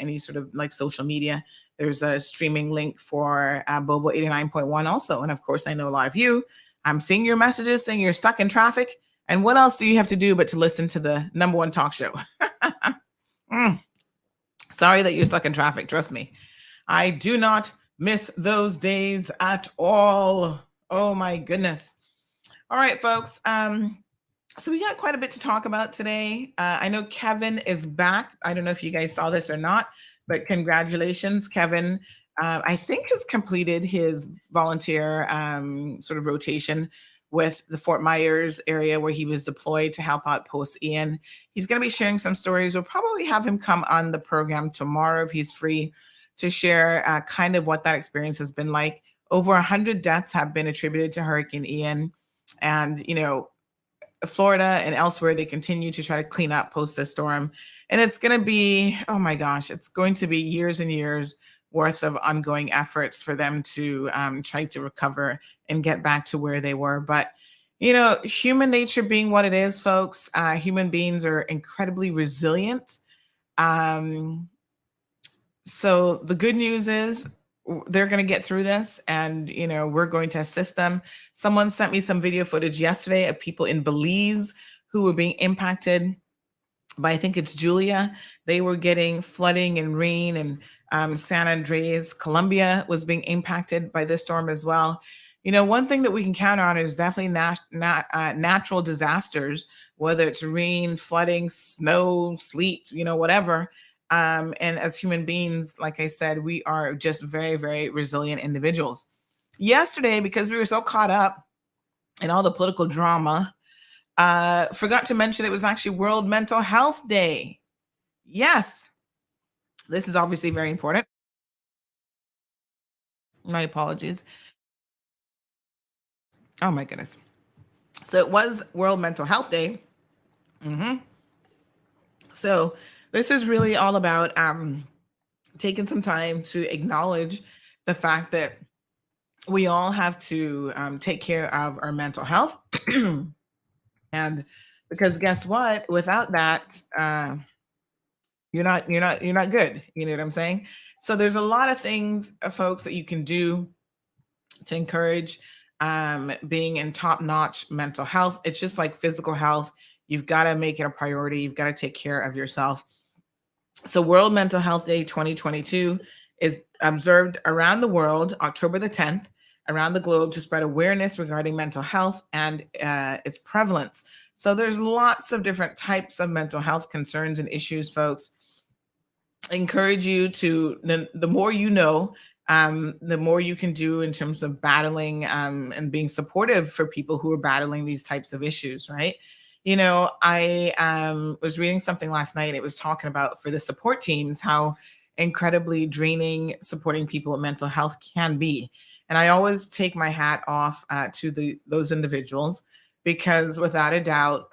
C: any sort of like social media, there's a streaming link for Bobo 89.1 also. And of course, I know a lot of you, I'm seeing your messages saying you're stuck in traffic. And what else do you have to do but to listen to the #1 talk show? Sorry that you're stuck in traffic. Trust me. I do not miss those days at all. Oh my goodness. All right, folks. So we got quite a bit to talk about today. I know Kevin is back. I don't know if you guys saw this or not, but congratulations, Kevin I think has completed his volunteer sort of rotation with the Fort Myers area where he was deployed to help out post Ian. He's going to be sharing some stories. We'll probably have him come on the program tomorrow if he's free to share kind of what that experience has been like. Over 100 deaths have been attributed to Hurricane Ian. And, you know, Florida and elsewhere, they continue to try to clean up post this storm. And it's going to be, oh my gosh, it's going to be years and years worth of ongoing efforts for them to try to recover and get back to where they were. But, you know, human nature being what it is, folks, human beings are incredibly resilient. So the good news is they're going to get through this, and, you know, we're going to assist them. Someone sent me some video footage yesterday of people in Belize who were being impacted by, I think it's Julia. They were getting flooding and rain, and San Andres, Colombia was being impacted by this storm as well. You know, one thing that we can count on is definitely natural disasters, whether it's rain, flooding, snow, sleet, you know, whatever. And as human beings, like I said, we are just very, very resilient individuals. Yesterday, because we were so caught up in all the political drama, forgot to mention it was actually World Mental Health Day. Yes, this is obviously very important. My apologies. Oh my goodness. So it was World Mental Health Day. So this is really all about taking some time to acknowledge the fact that we all have to take care of our mental health. And because guess what? Without that, you're not good. You know what I'm saying? So there's a lot of things, folks, that you can do to encourage being in top-notch mental health. It's just like physical health. You've got to make it a priority. You've got to take care of yourself. So World Mental Health Day 2022 is observed around the world, October the 10th, around the globe, to spread awareness regarding mental health and its prevalence. So there's lots of different types of mental health concerns and issues, folks. I encourage you to, the more you know, the more you can do in terms of battling and being supportive for people who are battling these types of issues, right? You know, I was reading something last night. It was talking about, for the support teams, how incredibly draining supporting people with mental health can be. And I always take my hat off to those individuals, because without a doubt,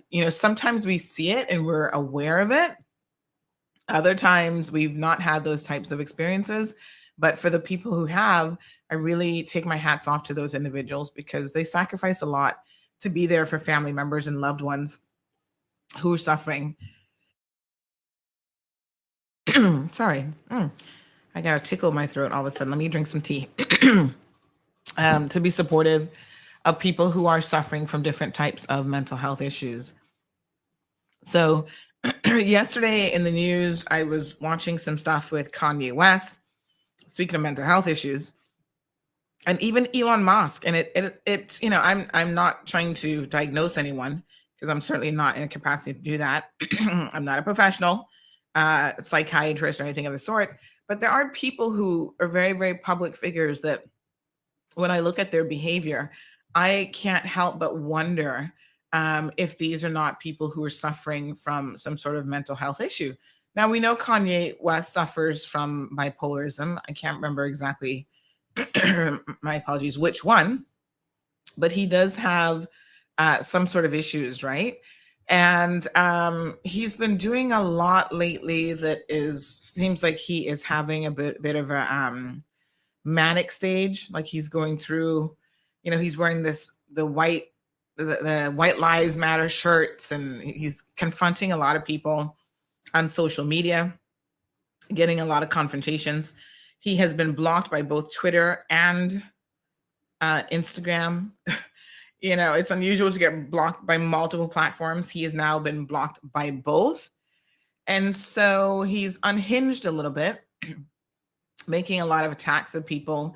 C: you know, sometimes we see it and we're aware of it. Other times we've not had those types of experiences. But for the people who have, I really take my hats off to those individuals, because they sacrifice a lot to be there for family members and loved ones who are suffering. Sorry. I got a tickle in my throat all of a sudden. Let me drink some tea. To be supportive of people who are suffering from different types of mental health issues. So yesterday in the news, I was watching some stuff with Kanye West, speaking of mental health issues, and even Elon Musk. And it's, you know, I'm not trying to diagnose anyone, because I'm certainly not in a capacity to do that. I'm not a professional psychiatrist or anything of the sort. But there are people who are very, very public figures that, when I look at their behavior, I can't help but wonder if these are not people who are suffering from some sort of mental health issue. Now, we know Kanye West suffers from bipolarism. I can't remember exactly, my apologies, which one, but he does have some sort of issues, right? And he's been doing a lot lately that seems like he is having a bit of a manic stage. Like he's going through, you know, he's wearing the white Lives Matter shirts, and he's confronting a lot of people on social media, getting a lot of confrontations. He has been blocked by both Twitter and Instagram. You know, it's unusual to get blocked by multiple platforms. He has now been blocked by both. And so he's unhinged a little bit, making a lot of attacks of people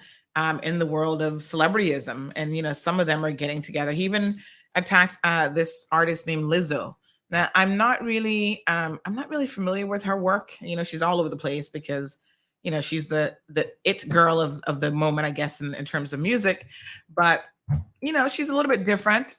C: in the world of celebrityism. And, you know, some of them are getting together. He even attacks this artist named Lizzo. Now, I'm not really familiar with her work. You know, she's all over the place because, you know, she's the it girl of the moment, I guess, in terms of music. But, you know, she's a little bit different.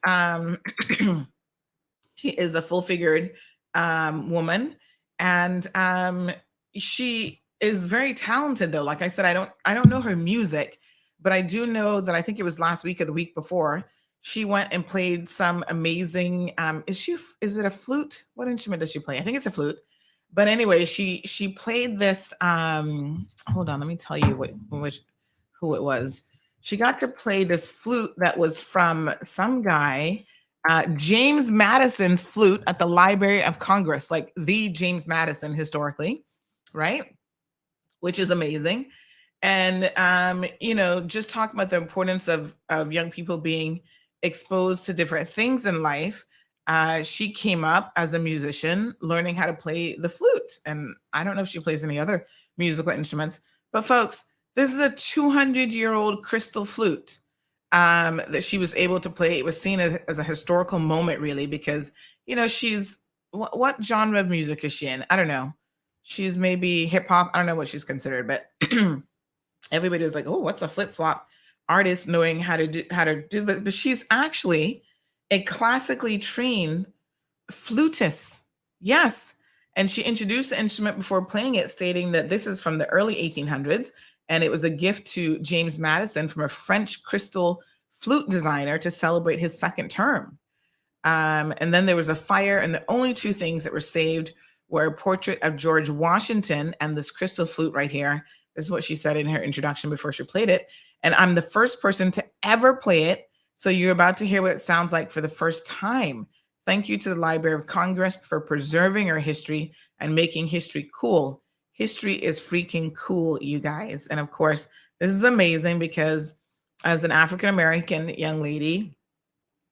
C: She is a full-figured woman, and she is very talented. Though, like I said, I don't know her music, but I do know that I think it was last week or the week before she went and played some amazing. Is it a flute? What instrument does she play? I think it's a flute. But anyway, she played this. Hold on, let me tell you who it was. She got to play this flute that was from some guy. James Madison's flute at the Library of Congress, like the James Madison historically, right? Which is amazing. And, you know, just talking about the importance of young people being exposed to different things in life. She came up as a musician, learning how to play the flute. And I don't know if she plays any other musical instruments, but folks, this is a 200-year-old crystal flute. That she was able to play. It was seen as a historical moment, really, because, you know, she's what genre of music is she in? I don't know. She's maybe hip hop. I don't know what she's considered, but everybody was like, "Oh, what's a flip flop artist knowing how to do?" But she's actually a classically trained flutist. Yes, and she introduced the instrument before playing it, stating that this is from the early 1800s. And it was a gift to James Madison from a French crystal flute designer to celebrate his second term. And then there was a fire, and the only two things that were saved were a portrait of George Washington and this crystal flute right here. This is what she said in her introduction before she played it. And I'm the first person to ever play it. So you're about to hear what it sounds like for the first time. Thank you to the Library of Congress for preserving our history and making history cool. History is freaking cool, you guys. And of course, this is amazing because as an African-American young lady,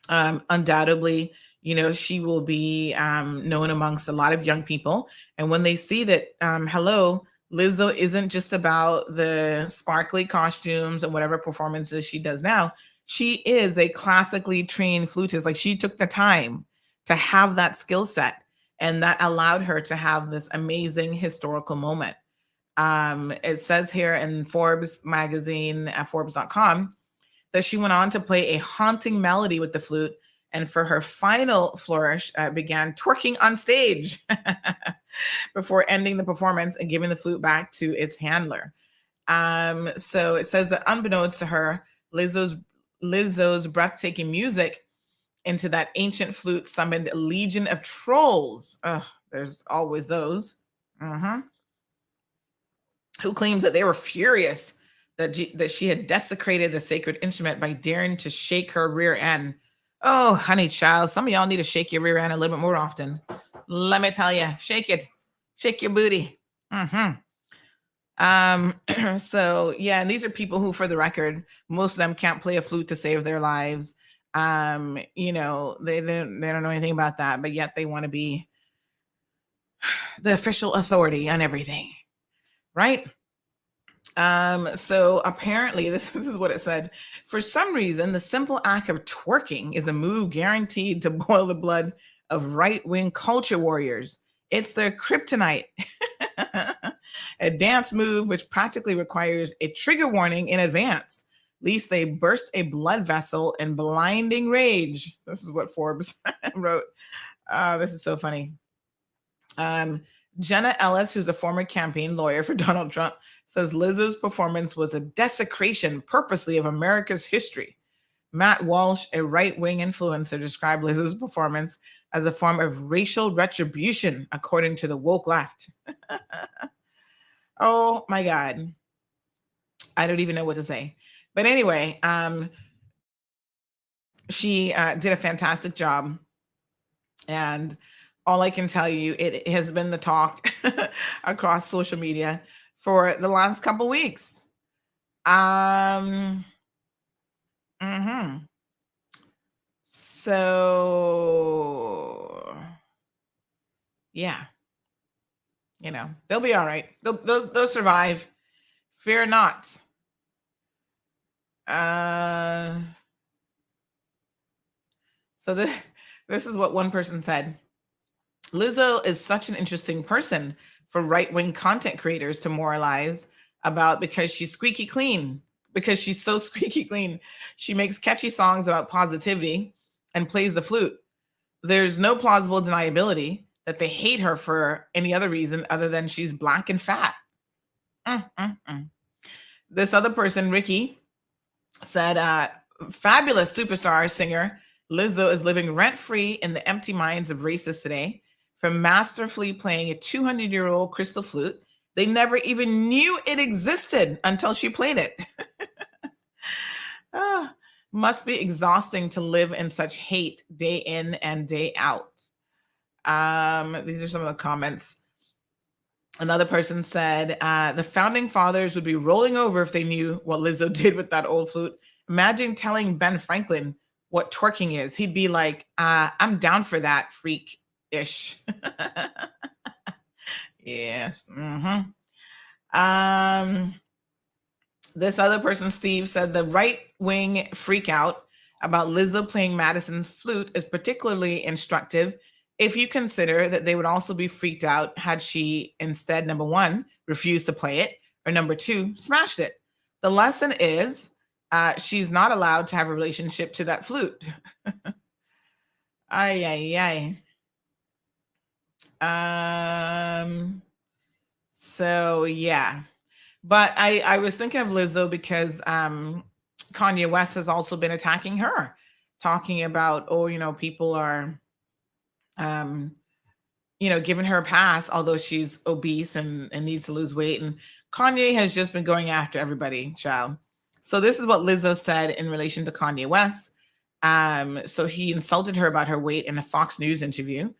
C: undoubtedly, you know, she will be known amongst a lot of young people. And when they see that, hello, Lizzo isn't just about the sparkly costumes and whatever performances she does now. She is a classically trained flutist. Like, she took the time to have that skill set. And that allowed her to have this amazing historical moment. It says here in Forbes magazine at Forbes.com that she went on to play a haunting melody with the flute. And for her final flourish, began twerking on stage before ending the performance and giving the flute back to its handler. So it says that unbeknownst to her, Lizzo's breathtaking music into that ancient flute summoned a legion of trolls. There's always those. Who claims that they were furious that she had desecrated the sacred instrument by daring to shake her rear end. Oh, honey child, some of y'all need to shake your rear end a little bit more often. Let me tell you, shake it. Shake your booty. So yeah, and these are people who, for the record, most of them can't play a flute to save their lives. You know, they don't know anything about that, but yet they want to be the official authority on everything, right? So apparently this is what it said. For some reason, the simple act of twerking is a move guaranteed to boil the blood of right-wing culture warriors. It's their kryptonite. A dance move which practically requires a trigger warning in advance, lest they burst a blood vessel in blinding rage. This is what Forbes wrote. This is so funny. Jenna Ellis, who's a former campaign lawyer for Donald Trump, says Lizzo's performance was a desecration purposely of America's history. Matt Walsh, a right-wing influencer, described Lizzo's performance as a form of racial retribution, according to the woke left. Oh my God. I don't even know what to say. But anyway, she did a fantastic job. And all I can tell you, it has been the talk across social media for the last couple weeks. So yeah, you know, they'll be all right. They'll survive. Fear not. So this is what one person said. Lizzo is such an interesting person for right-wing content creators to moralize about because she's squeaky clean, because she's so squeaky clean. She makes catchy songs about positivity and plays the flute. There's no plausible deniability that they hate her for any other reason other than she's black and fat. This other person, Ricky, said, fabulous superstar singer Lizzo is living rent-free in the empty minds of racists today. From masterfully playing a 200-year-old crystal flute, they never even knew it existed until she played it. Must be exhausting to live in such hate day in and day out. These are some of the comments. Another person said, the founding fathers would be rolling over if they knew what Lizzo did with that old flute. Imagine telling Ben Franklin what twerking is. He'd be like, I'm down for that, freak-ish. Yes. This other person, Steve, said the right-wing freak out about Lizzo playing Madison's flute is particularly instructive if you consider that they would also be freaked out had she instead, number one, refused to play it, or number two, smashed it. The lesson is she's not allowed to have a relationship to that flute. So yeah. But I was thinking of Lizzo because Kanye West has also been attacking her, talking about, people are, giving her a pass, although she's obese and needs to lose weight. And Kanye has just been going after everybody, child. So this is what Lizzo said in relation to Kanye West. So he insulted her about her weight in a Fox News interview.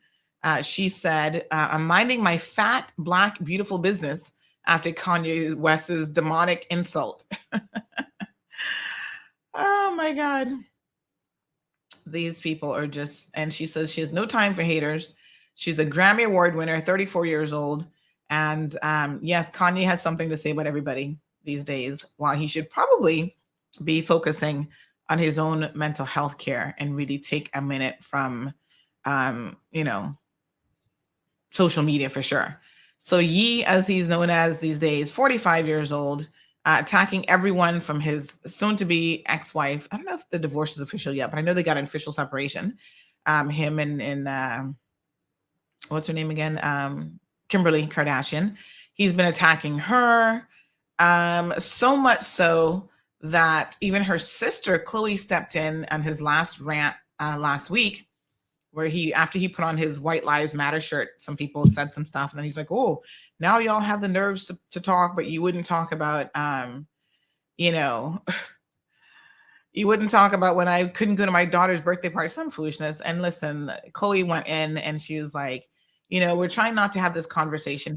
C: She said, I'm minding my fat, black, beautiful business after Kanye West's demonic insult. Oh my God. These people are just, and she says she has no time for haters. She's a Grammy Award winner, 34 years old. And yes, Kanye has something to say about everybody these days, while he should probably be focusing on his own mental health care and really take a minute from, social media for sure. So Ye, as he's known as these days, 45 years old, attacking everyone from his soon-to-be ex-wife. I don't know if the divorce is official yet, but I know they got an official separation. Him and what's her name again? Kimberly Kardashian. He's been attacking her. So much so that even her sister, Chloe, stepped in on his last rant last week, where after he put on his White Lives Matter shirt, some people said some stuff, and then he's like, oh, now y'all have the nerves to talk, but you wouldn't talk about, you wouldn't talk about when I couldn't go to my daughter's birthday party, some foolishness. And listen, Chloe went in and she was like, we're trying not to have this conversation,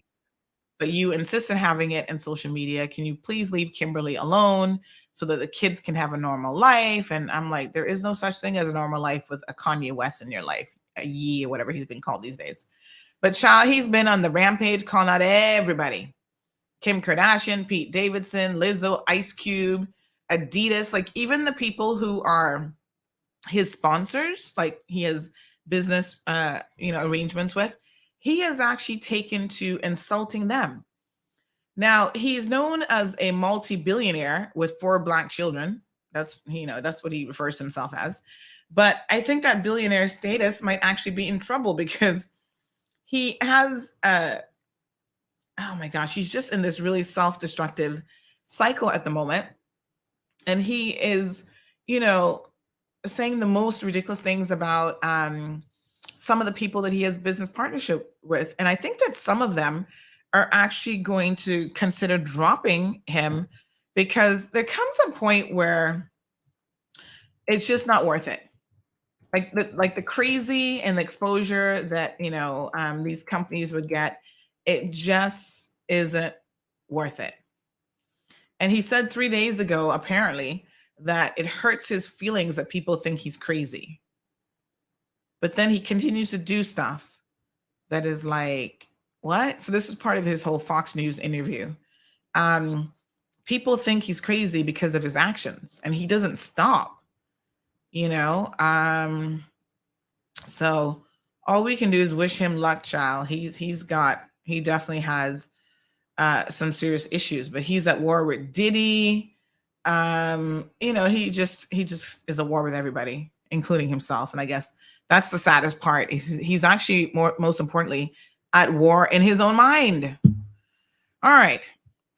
C: but you insist on having it in social media. Can you please leave Kimberly alone so that the kids can have a normal life? And I'm like, there is no such thing as a normal life with a Kanye West in your life, a Ye, or whatever he's been called these days. But child, he's been on the rampage, calling out everybody. Kim Kardashian, Pete Davidson, Lizzo, Ice Cube, Adidas, like even the people who are his sponsors, like he has business, arrangements with, he has actually taken to insulting them. Now, he's known as a multi-billionaire with 4 Black children. That's what he refers to himself as. But I think that billionaire status might actually be in trouble because he has, oh my gosh, he's just in this really self-destructive cycle at the moment. And he is, saying the most ridiculous things about some of the people that he has business partnership with. And I think that some of them are actually going to consider dropping him because there comes a point where it's just not worth it. Like the crazy and the exposure that, these companies would get, it just isn't worth it. And he said 3 days ago, apparently, that it hurts his feelings that people think he's crazy. But then he continues to do stuff that is like, what? So this is part of his whole Fox News interview. People think he's crazy because of his actions, and he doesn't stop, So all we can do is wish him luck, child. He definitely has some serious issues, but he's at war with Diddy. He just is at war with everybody, including himself. And I guess that's the saddest part. He's actually most importantly at war in his own mind. All right.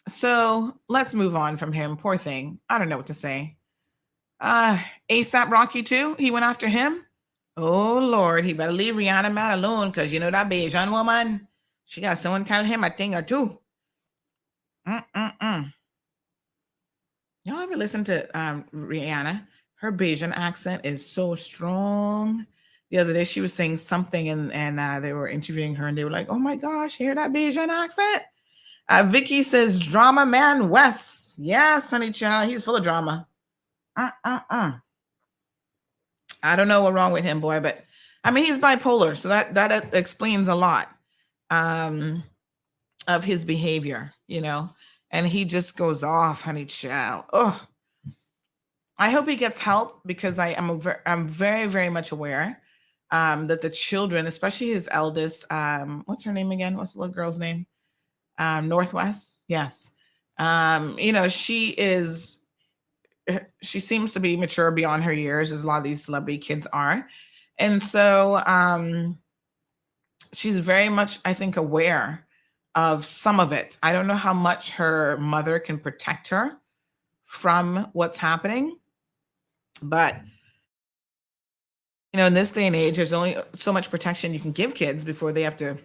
C: So let's move on from him. Poor thing. I don't know what to say. ASAP Rocky too. He went after him. Oh Lord, he better leave Rihanna man alone, because you know that Bajan woman, she got someone tell him a thing or two. Y'all ever listen to Rihanna? Her Bajan accent is so strong. The other day she was saying something and they were interviewing her and they were like, oh my gosh, hear that Bajan accent? Vicky says, drama man Wes. Yes, honey child, he's full of drama. I don't know what's wrong with him, boy, but I mean, he's bipolar, so that explains a lot of his behavior, and he just goes off, honey child. Oh, I hope he gets help, because I'm very, very much aware that the children, especially his eldest, what's her name again? What's the little girl's name? Northwest. Yes. She seems to be mature beyond her years, as a lot of these celebrity kids are. And so she's very much, I think, aware of some of it. I don't know how much her mother can protect her from what's happening. But, in this day and age, there's only so much protection you can give kids before they have to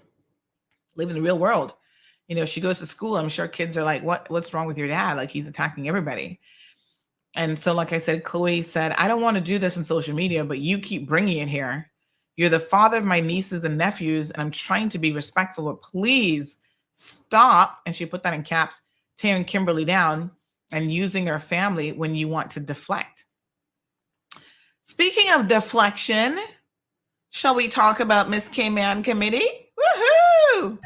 C: live in the real world. She goes to school. I'm sure kids are like, what's wrong with your dad? Like, he's attacking everybody. And so, like I said, Chloe said, I don't want to do this on social media, but you keep bringing it here. You're the father of my nieces and nephews, and I'm trying to be respectful, but please stop. And she put that in caps, tearing Kimberly down and using her family when you want to deflect. Speaking of deflection, shall we talk about Miss Cayman Committee? Woohoo!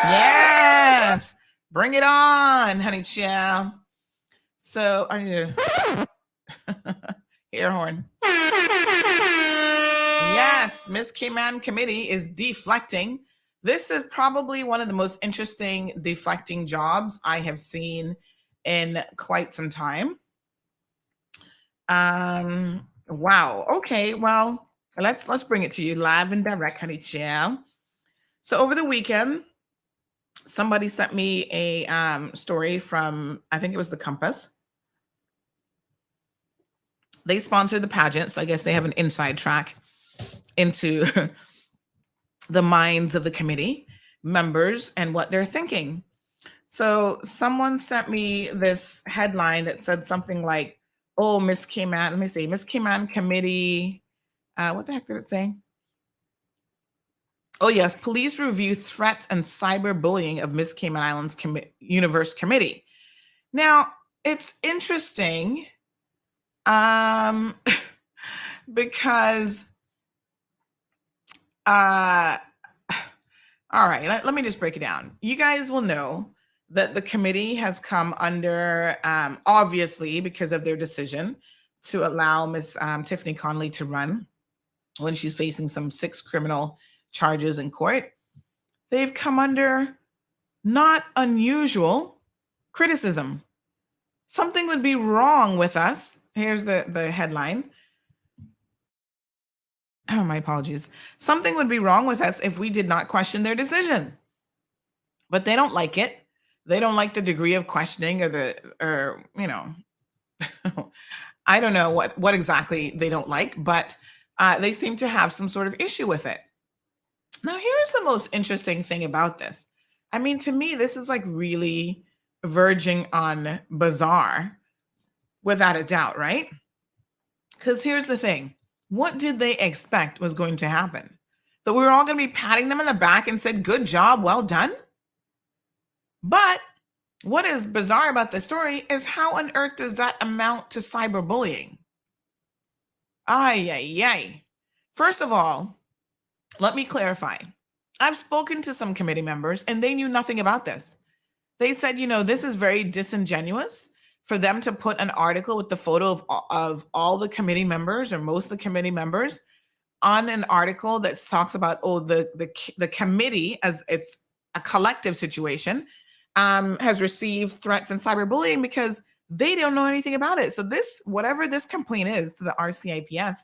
C: Yes, bring it on, honey child. So I need a air horn. Yes, Miss Cayman Committee is deflecting. This is probably one of the most interesting deflecting jobs I have seen in quite some time. Wow. Okay. Well, let's bring it to you live and direct, honey child. So over the weekend, somebody sent me a story from, I think it was the Compass. They sponsored the pageant, so I guess they have an inside track into the minds of the committee members and what they're thinking. So someone sent me this headline that said something like, oh, Miss Cayman, let me see, Miss Cayman Committee, what the heck did it say? Oh, yes. Police review threats and cyberbullying of Miss Cayman Islands Universe Committee. Now, it's interesting because, all right, let me just break it down. You guys will know that the committee has come under, obviously, because of their decision to allow Miss Tiffany Connolly to run when she's facing some 6 criminal charges in court. They've come under not unusual criticism. Something would be wrong with us. Here's the headline. Oh, my apologies. Something would be wrong with us if we did not question their decision. But they don't like it. They don't like the degree of questioning or I don't know what exactly they don't like, but they seem to have some sort of issue with it. Now, here's the most interesting thing about this. I mean, to me, this is like really verging on bizarre, without a doubt, right? Because here's the thing. What did they expect was going to happen? That we were all going to be patting them on the back and said, good job, well done? But what is bizarre about this story is how on earth does that amount to cyberbullying? Ay, ay, ay. First of all, let me clarify. I've spoken to some committee members and they knew nothing about this. They said, this is very disingenuous for them to put an article with the photo of all the committee members or most of the committee members on an article that talks about, the committee as it's a collective situation, has received threats and cyberbullying because they don't know anything about it. So this, whatever this complaint is to the RCIPS,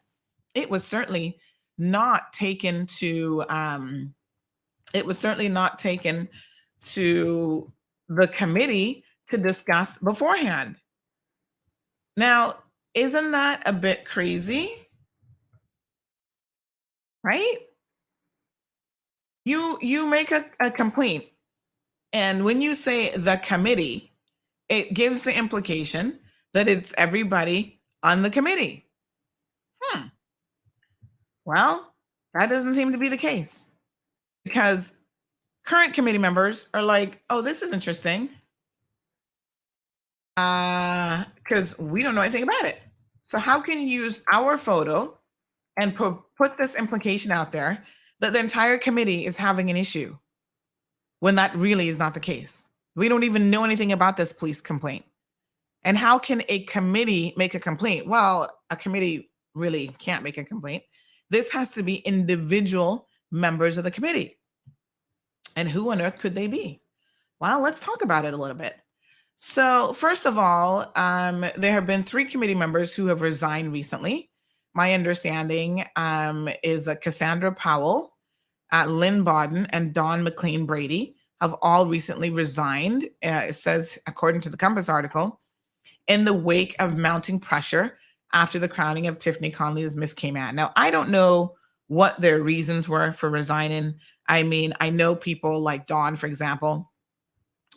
C: it was certainly not taken to the committee to discuss beforehand. Now, isn't that a bit crazy? Right? You make a complaint, and when you say the committee, it gives the implication that it's everybody on the committee. Well, that doesn't seem to be the case, because current committee members are like, oh, this is interesting, because we don't know anything about it. So how can you use our photo and put this implication out there that the entire committee is having an issue, when that really is not the case? We don't even know anything about this police complaint. And how can a committee make a complaint? Well, a committee really can't make a complaint. This has to be individual members of the committee. And who on earth could they be? Well, let's talk about it a little bit. So first of all, there have been 3 committee members who have resigned recently. My understanding is that Cassandra Powell, Lynn Bodden, and Dawn McLean Brady have all recently resigned, it says, according to the Compass article, in the wake of mounting pressure after the crowning of Tiffany Conley as Miss Cayman. Now, I don't know what their reasons were for resigning. I mean, I know people like Dawn, for example,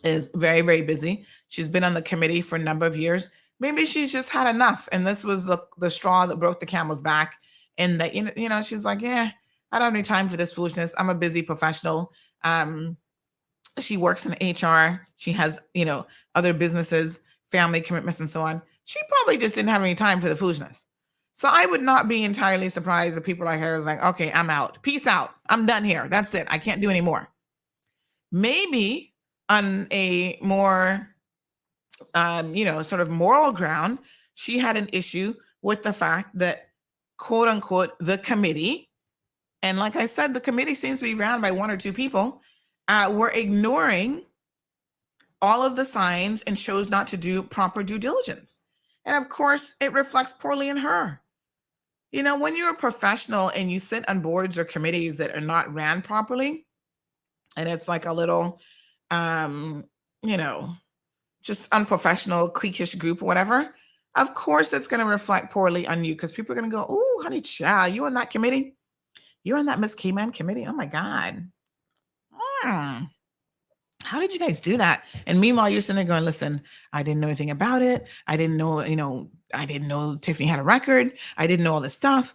C: is very, very busy. She's been on the committee for a number of years. Maybe she's just had enough, and this was the straw that broke the camel's back. And that, you know, she's like, yeah, I don't have any time for this foolishness. I'm a busy professional. She works in HR. She has, you know, other businesses, family commitments, and so on. She probably just didn't have any time for the foolishness. So I would not be entirely surprised if people like her is like, okay, I'm out. Peace out. I'm done here. That's it. I can't do any more. Maybe on a more, you know, sort of moral ground, she had an issue with the fact that, quote unquote, the committee, and like I said, the committee seems to be ran by 1 or 2 people, were ignoring all of the signs and chose not to do proper due diligence. And of course, it reflects poorly in her. You know, when you're a professional and you sit on boards or committees that are not ran properly, and it's like a little, you know, just unprofessional, cliquish group or whatever, of course it's going to reflect poorly on you, because people are going to go, oh, honey child, you on that committee? You're on that Miss Cayman committee? Oh my God. How did you guys do that? And meanwhile, you're sitting there going, listen, I didn't know anything about it. I didn't know, you know, I didn't know Tiffany had a record. I didn't know all this stuff.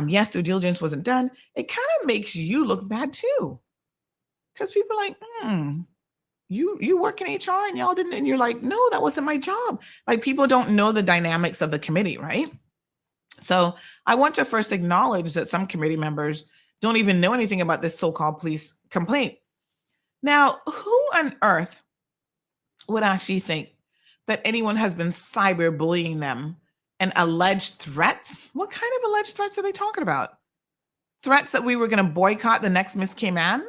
C: Yes, due diligence wasn't done. It kind of makes you look bad too. Because people are like, you work in HR and y'all didn't, and you're like, no, that wasn't my job. Like, people don't know the dynamics of the committee, right? So I want to first acknowledge that some committee members don't even know anything about this so-called police complaint. Now, who on earth would actually think that anyone has been cyberbullying them and alleged threats? What kind of alleged threats are they talking about? Threats that we were going to boycott the next Miss Cayman?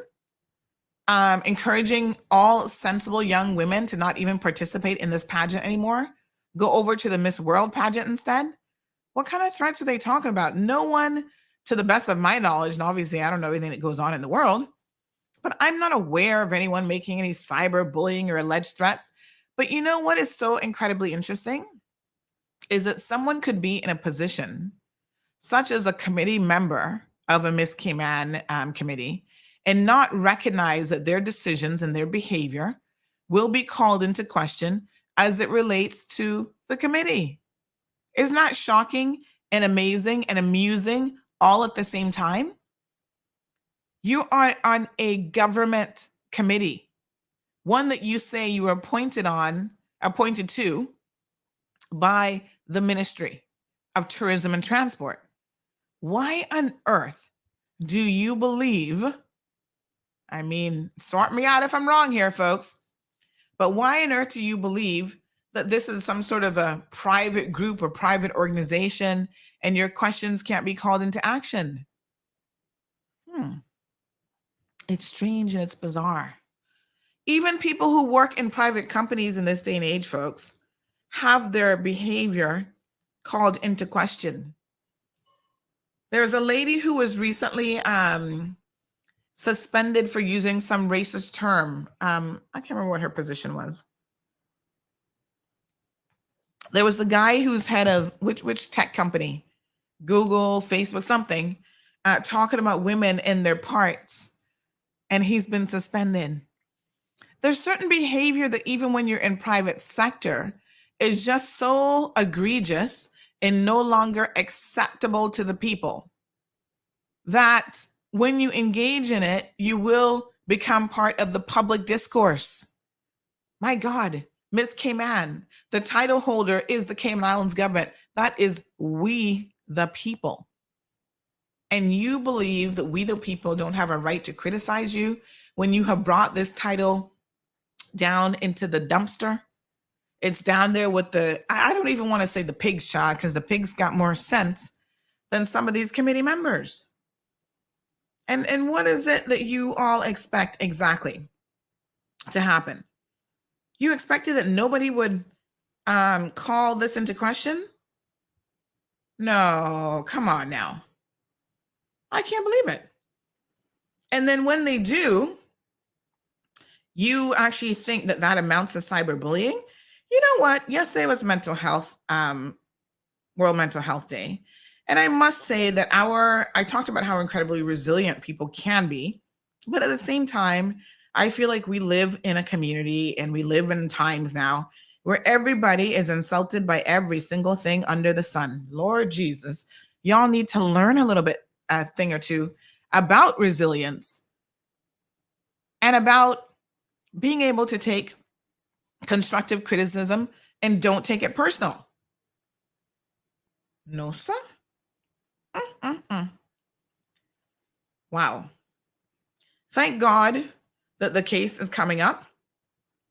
C: Encouraging all sensible young women to not even participate in this pageant anymore? Go over to the Miss World pageant instead? What kind of threats are they talking about? No one, to the best of my knowledge, and obviously I don't know everything that goes on in the world, but I'm not aware of anyone making any cyberbullying or alleged threats. But you know what is so incredibly interesting is that someone could be in a position, such as a committee member of a Miss Cayman committee, and not recognize that their decisions and their behavior will be called into question as it relates to the committee. Isn't that shocking and amazing and amusing all at the same time? You are on a government committee, one that you say you were appointed to by the Ministry of Tourism and Transport. Why on earth do you believe, I mean, sort me out if I'm wrong here, folks, but why on earth do you believe that this is some sort of a private group or private organization and your questions can't be called into action? It's strange and it's bizarre. Even people who work in private companies in this day and age, folks, have their behavior called into question. There's a lady who was recently suspended for using some racist term. I can't remember what her position was. There was the guy who's head of which tech company, Google, Facebook, something, talking about women in their parts, and he's been suspended. There's certain behavior that even when you're in private sector is just so egregious and no longer acceptable to the people that when you engage in it, you will become part of the public discourse. My God, Miss Cayman, the title holder is the Cayman Islands government. That is we the people. And you believe that we the people don't have a right to criticize you when you have brought this title down into the dumpster? It's down there with I don't even want to say the pig's child, because the pigs got more sense than some of these committee members. And what is it that you all expect exactly to happen? You expected that nobody would call this into question? No, come on now. I can't believe it. And then when they do, you actually think that that amounts to cyberbullying? You know what? Yesterday was Mental Health, World Mental Health Day. And I must say that I talked about how incredibly resilient people can be. But at the same time, I feel like we live in a community and we live in times now where everybody is insulted by every single thing under the sun. Lord Jesus, y'all need to learn a little bit, a thing or two about resilience and about being able to take constructive criticism and don't take it personal. No, sir. Wow. Thank God that the case is coming up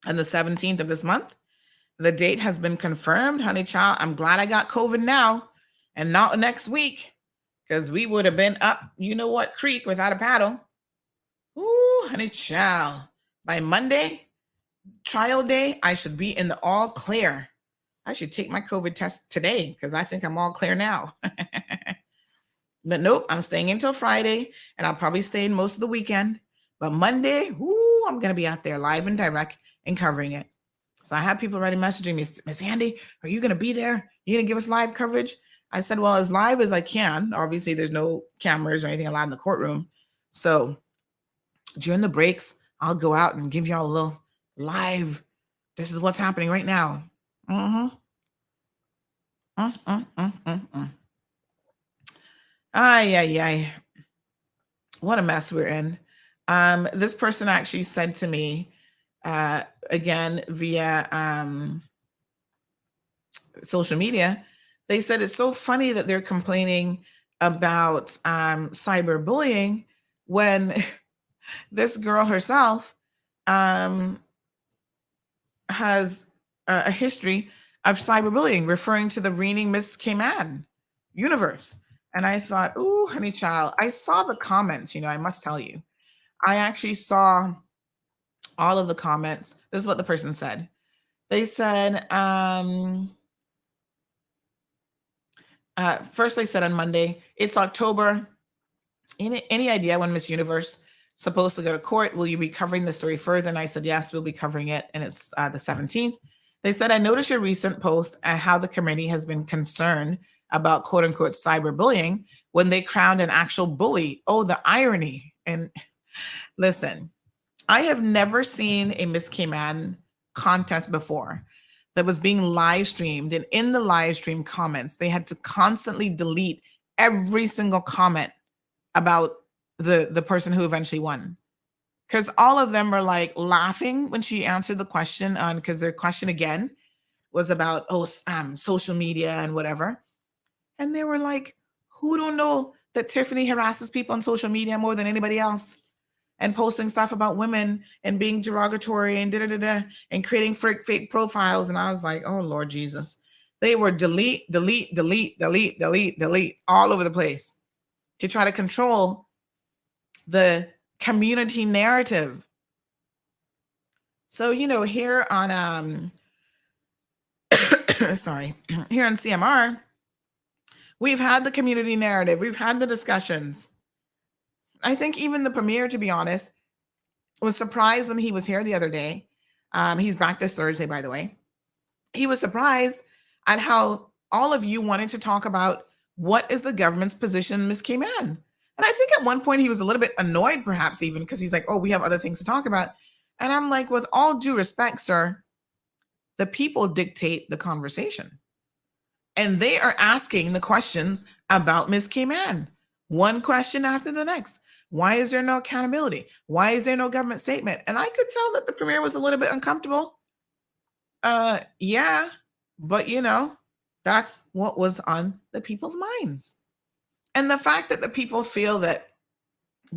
C: on the 17th of this month. The date has been confirmed. Honey child, I'm glad I got COVID now and not next week, because we would have been up, you know what, creek without a paddle. Ooh, honey child. By Monday, trial day, I should be in the all clear. I should take my COVID test today because I think I'm all clear now. But nope, I'm staying until Friday, and I'll probably stay in most of the weekend. But Monday, I'm going to be out there live and direct and covering it. So I have people already messaging me, Miss Andy, are you going to be there? You going to give us live coverage? I said, well, as live as I can. Obviously, there's no cameras or anything allowed in the courtroom. So during the breaks, I'll go out and give y'all a little live. This is what's happening right now. Ay. What a mess we're in. This person actually said to me, again, via social media, they said it's so funny that they're complaining about cyberbullying when this girl herself has a history of cyberbullying, referring to the reigning Miss Cayman universe. And I thought, ooh, honey child, I saw the comments, I must tell you. I actually saw all of the comments. This is what the person said. They said, first they said on Monday, it's October. Any idea when Miss Universe supposed to go to court? Will you be covering the story further? And I said, yes, we'll be covering it. And it's the 17th. They said, I noticed your recent post and how the committee has been concerned about quote unquote cyberbullying when they crowned an actual bully. Oh, the irony. And listen, I have never seen a Miss Cayman contest before that was being live streamed. And in the live stream comments, they had to constantly delete every single comment about the person who eventually won. Because all of them were like laughing when she answered the question because their question again was about, social media and whatever. And they were like, who don't know that Tiffany harasses people on social media more than anybody else? And posting stuff about women and being derogatory and and creating fake profiles. And I was like, oh, Lord Jesus. They were delete all over the place to try to control the community narrative. So, here on sorry, here on CMR, we've had the community narrative, we've had the discussions. I think even the premier, to be honest, was surprised when he was here the other day. He's back this Thursday, by the way. He was surprised at how all of you wanted to talk about what is the government's position in Miss Cayman. And I think at one point he was a little bit annoyed, perhaps even, because he's like, oh, we have other things to talk about. And I'm like, with all due respect, sir, the people dictate the conversation. And they are asking the questions about Miss Cayman. One question after the next. Why is there no accountability? Why is there no government statement? And I could tell that the premier was a little bit uncomfortable. Yeah, but that's what was on the people's minds. And the fact that the people feel that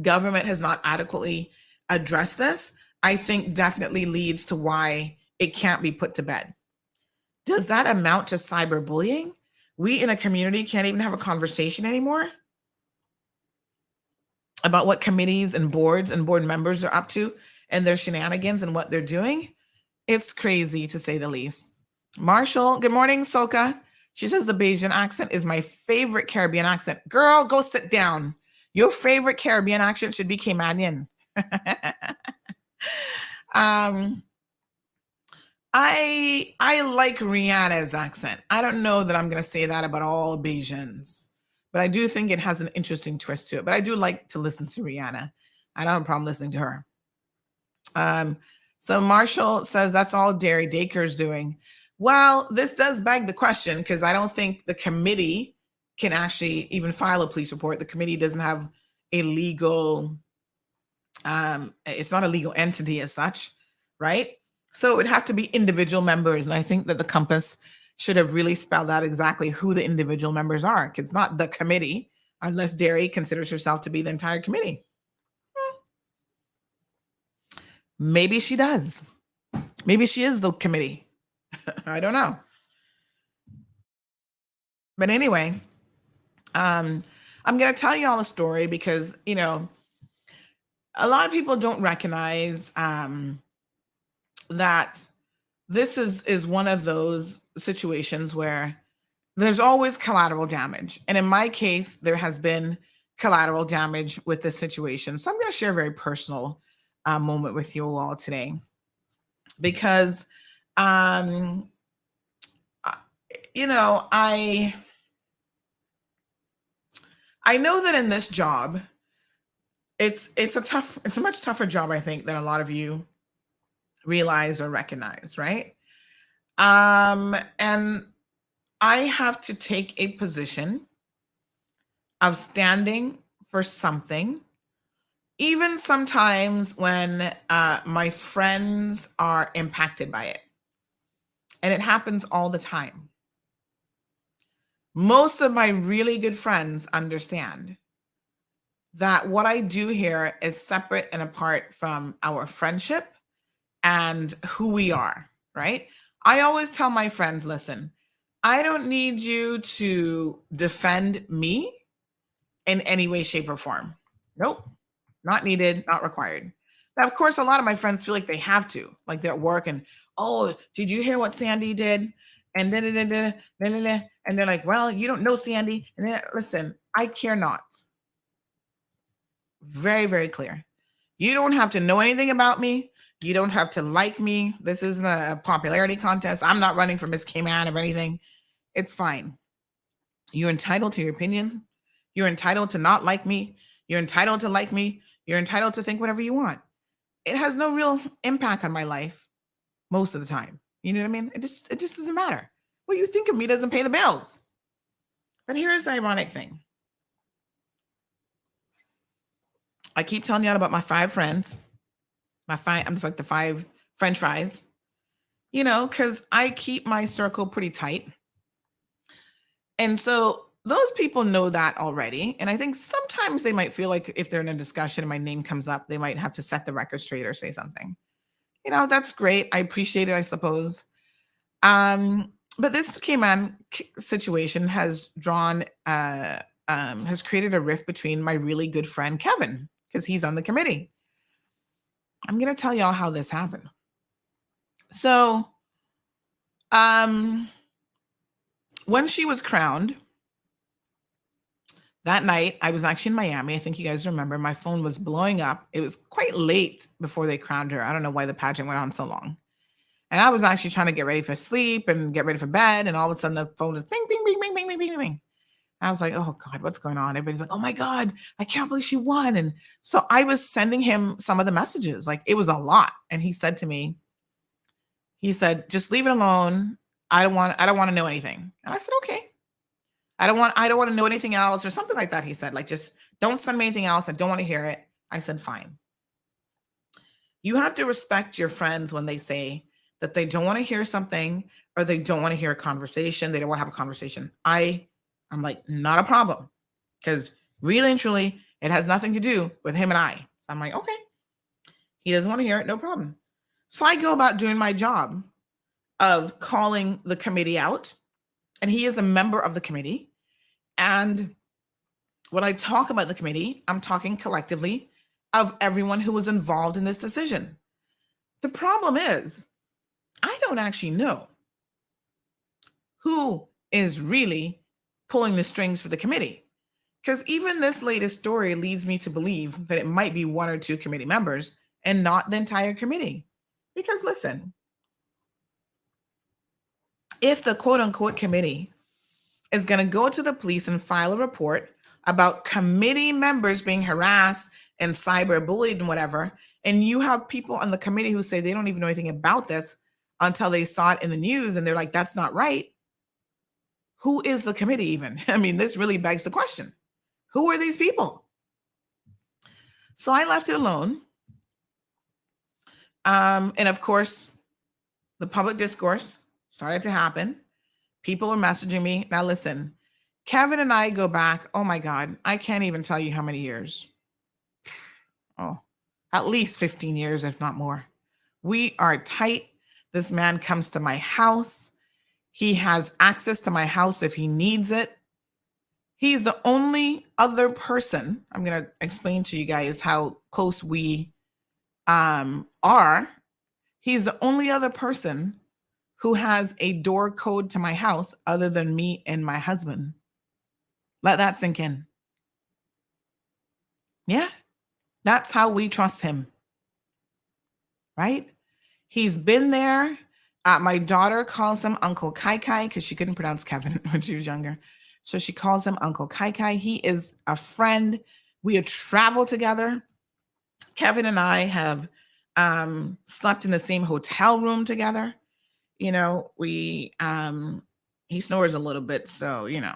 C: government has not adequately addressed this, I think definitely leads to why it can't be put to bed. Does that amount to cyberbullying? We in a community can't even have a conversation anymore about what committees and boards and board members are up to and their shenanigans and what they're doing. It's crazy, to say the least. Marshall, good morning, Soka. She says the Bajan accent is my favorite Caribbean accent. Girl, go sit down. Your favorite Caribbean accent should be Caymanian. I like Rihanna's accent. I don't know that I'm going to say that about all Bajans, but I do think it has an interesting twist to it. But I do like to listen to Rihanna. I don't have a problem listening to her. So Marshall says that's all Derry Dacre's doing. Well, this does beg the question, because I don't think the committee can actually even file a police report. The committee doesn't have a legal, it's not a legal entity as such, right? So it would have to be individual members. And I think that the Compass should have really spelled out exactly who the individual members are. It's not the committee, unless Derry considers herself to be the entire committee. Maybe she does. Maybe she is the committee. I don't know. But anyway, I'm going to tell you all a story because, a lot of people don't recognize that this is one of those situations where there's always collateral damage. And in my case, there has been collateral damage with this situation. So I'm going to share a very personal moment with you all today, because I know that in this job, it's a much tougher job, I think, than a lot of you realize or recognize, right? And I have to take a position of standing for something, even sometimes when my friends are impacted by it. And it happens all the time. Most of my really good friends understand that what I do here is separate and apart from our friendship and who we are, right? I always tell my friends, listen, I don't need you to defend me in any way, shape, or form. Nope, not needed, not required. Now, of course, a lot of my friends feel like they have to, like they're at work and, oh, did you hear what Sandy did? And and they're like, well, you don't know Sandy. And then, listen, I care not. Very, very clear. You don't have to know anything about me. You don't have to like me. This isn't a popularity contest. I'm not running for Miss Cayman or anything. It's fine. You're entitled to your opinion. You're entitled to not like me. You're entitled to like me. You're entitled to think whatever you want. It has no real impact on my life most of the time. You know what I mean? It just doesn't matter. What you think of me doesn't pay the bills. But here's the ironic thing. I keep telling y'all about my 5 friends. I'm just like the 5 French fries, because I keep my circle pretty tight. And so those people know that already. And I think sometimes they might feel like if they're in a discussion and my name comes up, they might have to set the record straight or say something. That's great. I appreciate it, I suppose. But this Cayman situation has has created a rift between my really good friend, Kevin, because he's on the committee. I'm going to tell y'all how this happened. So when she was crowned, that night, I was actually in Miami. I think you guys remember. My phone was blowing up. It was quite late before they crowned her. I don't know why the pageant went on so long. And I was actually trying to get ready for sleep and get ready for bed. And all of a sudden, the phone is bing, bing, bing, bing, bing, bing, bing, bing. I was like, oh God, what's going on? Everybody's like, oh my God, I can't believe she won. And so I was sending him some of the messages. Like, it was a lot. And he said to me, he said, just leave it alone. I don't want to know anything. And I said, okay. I don't want to know anything else, or something like that. He said, like, just don't send me anything else. I don't want to hear it. I said, fine. You have to respect your friends when they say that they don't want to hear something, or they don't want to hear a conversation. They don't want to have a conversation. I'm like, not a problem. Because really and truly, it has nothing to do with him and I. So I'm like, okay. He doesn't want to hear it. No problem. So I go about doing my job of calling the committee out. And he is a member of the committee. And when I talk about the committee, I'm talking collectively of everyone who was involved in this decision. The problem is, I don't actually know who is really pulling the strings for the committee. Because even this latest story leads me to believe that it might be one or two committee members and not the entire committee. Because listen, if the quote unquote committee is going to go to the police and file a report about committee members being harassed and cyberbullied and whatever, and you have people on the committee who say they don't even know anything about this until they saw it in the news and they're like, that's not right. Who is the committee even? I mean, this really begs the question. Who are these people? So I left it alone. And of course, the public discourse started to happen. People are messaging me. Now listen, Kevin and I go back, oh my God, I can't even tell you how many years. Oh, at least 15 years, if not more. We are tight. This man comes to my house. He has access to my house if he needs it. He's the only other person, I'm going to explain to you guys how close we are. He's the only other person who has a door code to my house other than me and my husband. Let that sink in. Yeah, that's how we trust him, right? He's been there. My daughter calls him Uncle Kai Kai because she couldn't pronounce Kevin when she was younger. So she calls him Uncle Kai Kai. He is a friend. We have traveled together. Kevin and I have slept in the same hotel room together. You know, he snores a little bit. So, you know,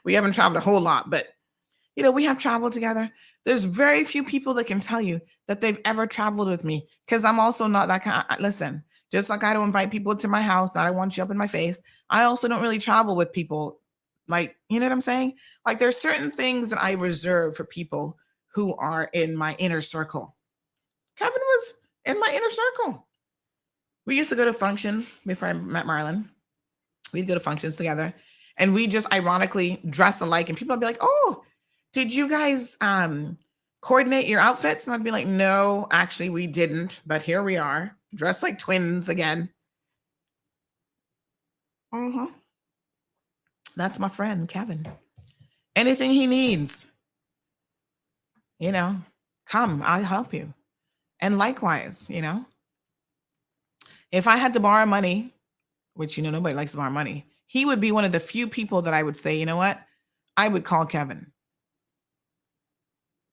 C: we haven't traveled a whole lot, but, you know, we have traveled together. There's very few people that can tell you that they've ever traveled with me because I'm also not that kind of, listen, just like I don't invite people to my house, that I want you up in my face. I also don't really travel with people like, you know what I'm saying? Like there's certain things that I reserve for people who are in my inner circle. Kevin was in my inner circle. We used to go to functions before I met Marlon. We'd go to functions together and we just ironically dress alike and people would be like, oh, did you guys coordinate your outfits? And I'd be like, no, actually we didn't, but here we are dressed like twins again. That's my friend, Kevin. Anything he needs, you know, come, I'll help you. And likewise, you know, if I had to borrow money, which, you know, nobody likes to borrow money, he would be one of the few people that I would say, you know what, I would call Kevin.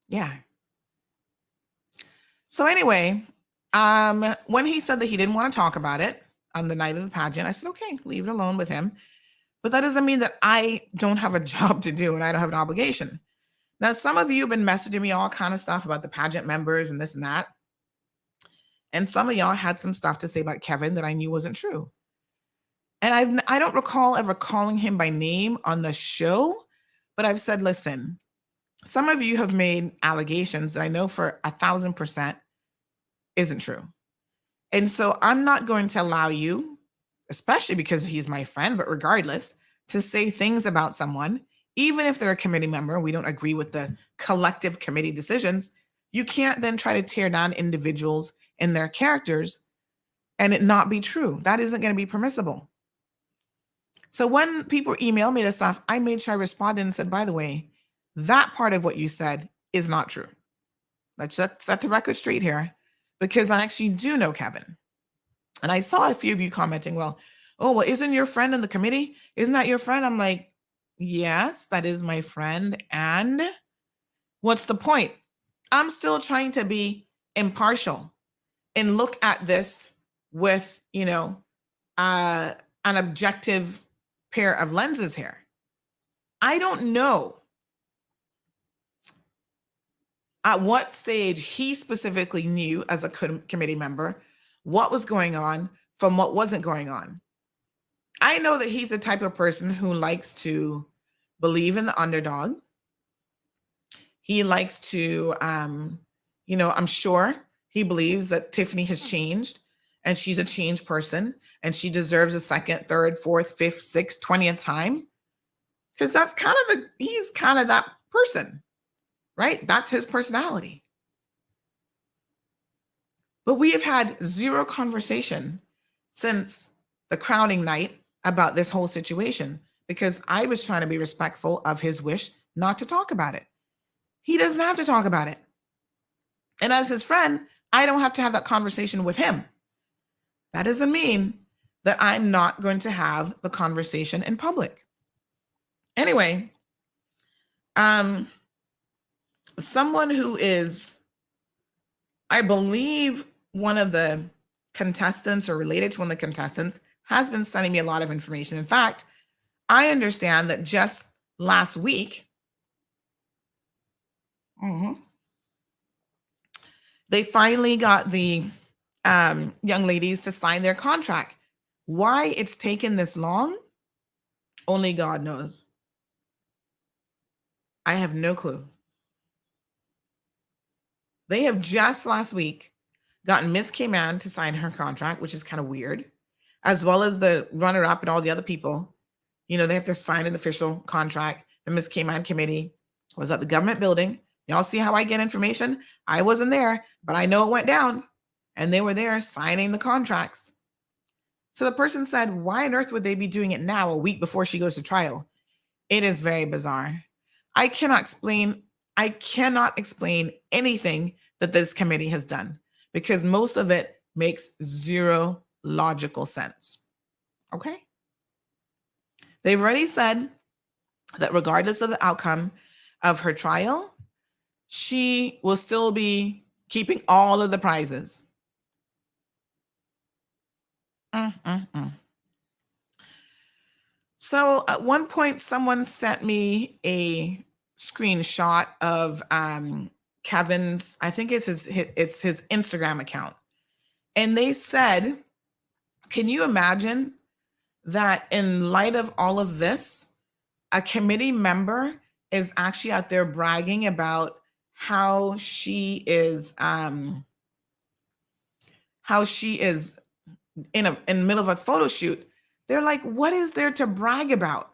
C: Yeah. So anyway, when he said that he didn't want to talk about it on the night of the pageant, I said, okay, leave it alone with him. But that doesn't mean that I don't have a job to do and I don't have an obligation. Now, some of you have been messaging me all kind of stuff about the pageant members and this and that. And some of y'all had some stuff to say about Kevin that I knew wasn't true. And I don't recall ever calling him by name on the show, but I've said, listen, some of you have made allegations that I know for 1,000% isn't true. And so I'm not going to allow you, especially because he's my friend, but regardless, to say things about someone, even if they're a committee member, we don't agree with the collective committee decisions. You can't then try to tear down individuals and their characters and it not be true. That isn't going to be permissible. So when people email me this stuff, I made sure I responded and said, by the way, that part of what you said is not true. Let's set the record straight here, because I actually do know Kevin. And I saw a few of you commenting, well, isn't your friend in the committee? Isn't that your friend? I'm like, yes, that is my friend. And what's the point? I'm still trying to be impartial and look at this with, an objective pair of lenses here. I don't know at what stage he specifically knew as a committee member what was going on from what wasn't going on. I know that he's the type of person who likes to believe in the underdog. He likes to, I'm sure he believes that Tiffany has changed and she's a changed person and she deserves a second, third, fourth, fifth, sixth, 20th time. Because that's he's kind of that person, right? That's his personality. But we have had zero conversation since the crowning night about this whole situation, because I was trying to be respectful of his wish not to talk about it. He doesn't have to talk about it. And as his friend, I don't have to have that conversation with him. That doesn't mean that I'm not going to have the conversation in public. Anyway, someone who is, I believe, one of the contestants or related to one of the contestants has been sending me a lot of information. In fact, I understand that just last week, they finally got the young ladies to sign their contract. Why it's taken this long, only God knows. I have no clue. They have just last week gotten Miss Cayman to sign her contract, which is kind of weird, as well as the runner-up and all the other people. They have to sign an official contract. The Miss Cayman committee was at the government building. Y'all see how I get information? I wasn't there, but I know it went down. And they were there signing the contracts. So the person said, why on earth would they be doing it now, a week before she goes to trial? It is very bizarre. I cannot explain anything that this committee has done, because most of it makes zero logical sense. Okay? They've already said that regardless of the outcome of her trial, she will still be keeping all of the prizes. So at one point, someone sent me a screenshot of Kevin's, I think it's his Instagram account. And they said, can you imagine that in light of all of this, a committee member is actually out there bragging about how she is in the middle of a photo shoot? They're like, what is there to brag about?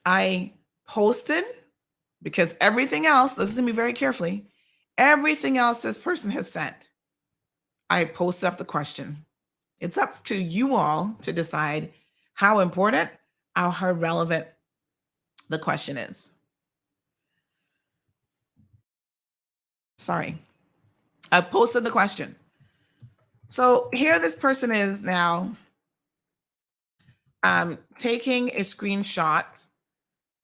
C: I posted, because everything else, listen to me very carefully, everything else this person has sent, I posted up the question. It's up to you all to decide how important or how relevant the question is. Sorry. I posted the question. So here this person is now taking a screenshot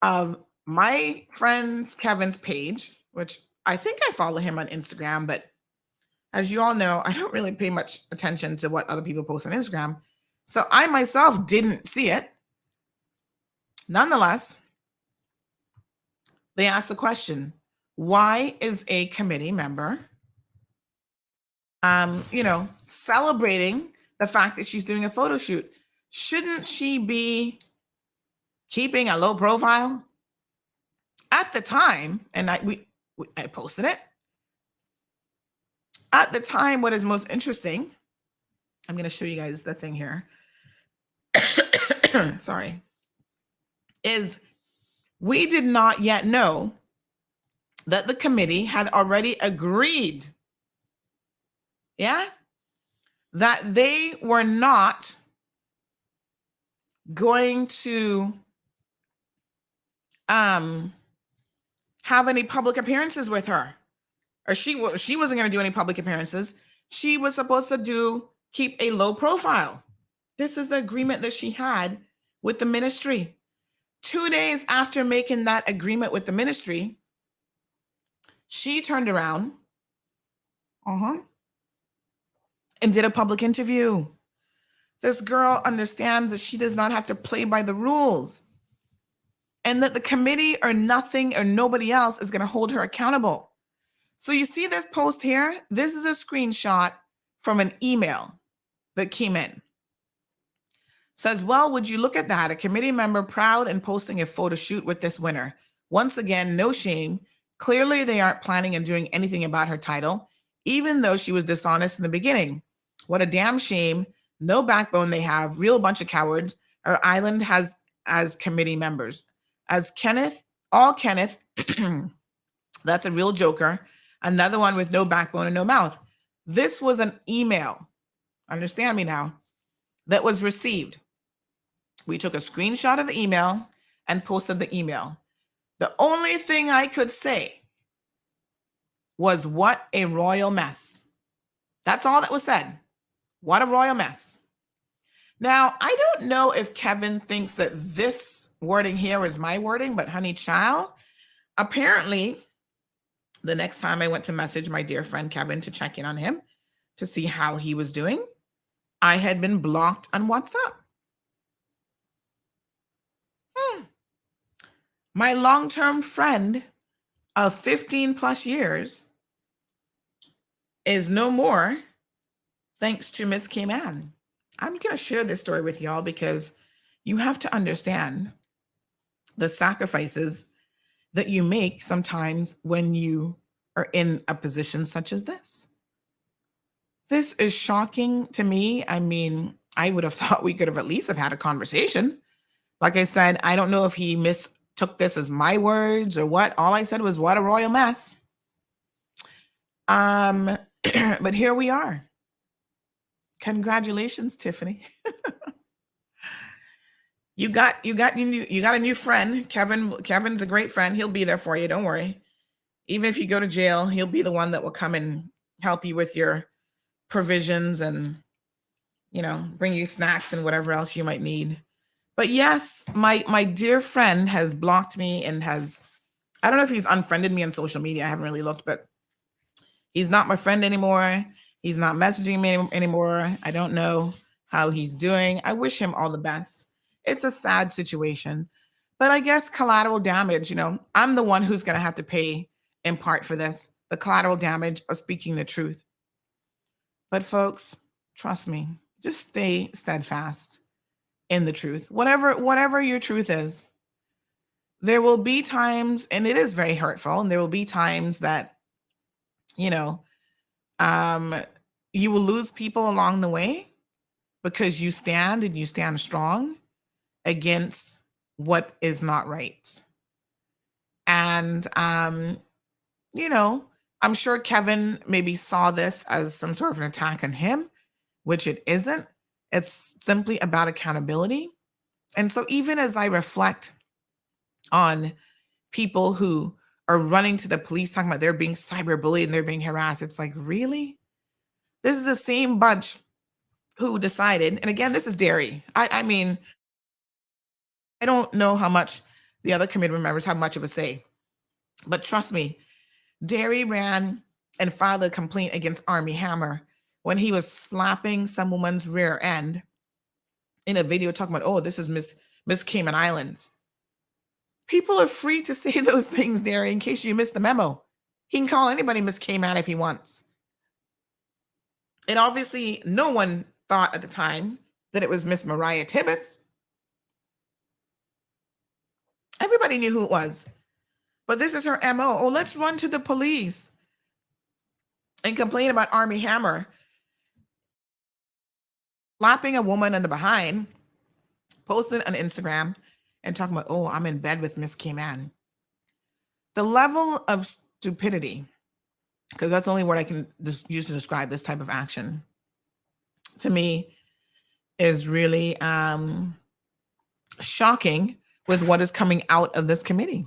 C: of my friend Kevin's page, which I think I follow him on Instagram, but as you all know, I don't really pay much attention to what other people post on Instagram. So I myself didn't see it. Nonetheless, they asked the question, why is a committee member celebrating the fact that she's doing a photo shoot? Shouldn't she be keeping a low profile? At the time, and I posted it. At the time, what is most interesting, I'm going to show you guys the thing here. Sorry. Is we did not yet know that the committee had already agreed. Yeah? that they were not going to have any public appearances with her, or she wasn't going to do any public appearances. She was supposed to keep a low profile. This is the agreement that she had with the ministry. 2 days after making that agreement with the ministry, she turned around and did a public interview. This girl understands that she does not have to play by the rules, and that the committee or nothing or nobody else is going to hold her accountable. So you see this post here? This is a screenshot from an email that came in. Says, well, would you look at that? A committee member proud and posting a photo shoot with this winner. Once again, no shame. Clearly, they aren't planning on doing anything about her title, even though she was dishonest in the beginning. What a damn shame. No backbone they have. Real bunch of cowards. Our island has as committee members. As Kenneth, that's a real joker. Another one with no backbone and no mouth. This was an email, understand me now, that was received. We took a screenshot of the email and posted the email. The only thing I could say was, what a royal mess. That's all that was said. What a royal mess. Now, I don't know if Kevin thinks that this wording here is my wording, but honey child, apparently the next time I went to message my dear friend Kevin to check in on him to see how he was doing, I had been blocked on WhatsApp. My long-term friend of 15 plus years is no more, thanks to Miss Cayman. I'm going to share this story with y'all because you have to understand the sacrifices that you make sometimes when you are in a position such as this. This is shocking to me. I mean, I would have thought we could have at least have had a conversation. Like I said, I don't know if he mistook this as my words or what. All I said was, what a royal mess. But here we are. Congratulations, Tiffany. You got a new friend. Kevin's a great friend. He'll be there for you. Don't worry. Even if you go to jail, he'll be the one that will come and help you with your provisions and, bring you snacks and whatever else you might need. But yes, my dear friend has blocked me and I don't know if he's unfriended me on social media. I haven't really looked, but he's not my friend anymore. He's not messaging me anymore. I don't know how he's doing. I wish him all the best. It's a sad situation, but I guess collateral damage, I'm the one who's going to have to pay in part for this, the collateral damage of speaking the truth. But folks, trust me, just stay steadfast in the truth. Whatever your truth is, there will be times, and it is very hurtful, and there will be times that, you will lose people along the way because you stand strong against what is not right. And, I'm sure Kevin maybe saw this as some sort of an attack on him, which it isn't. It's simply about accountability. And so even as I reflect on people who are running to the police talking about they're being cyberbullied and they're being harassed, it's like, really? This is the same bunch who decided, and again, this is Derry. I mean, I don't know how much the other committee members have much of a say, but trust me, Derry ran and filed a complaint against Armie Hammer when he was slapping some woman's rear end in a video talking about, oh, this is Miss Cayman Islands. People are free to say those things, Derry, in case you missed the memo. He can call anybody Miss Cayman if he wants. And obviously, no one thought at the time that it was Miss Mariah Tibbetts. Everybody knew who it was. But this is her MO. Oh, let's run to the police and complain about Armie Hammer slapping a woman in the behind, posting on Instagram, and talking about, oh, I'm in bed with Miss Cayman. The level of stupidity, because that's the only word I can use to describe this type of action. to me is really shocking with what is coming out of this committee.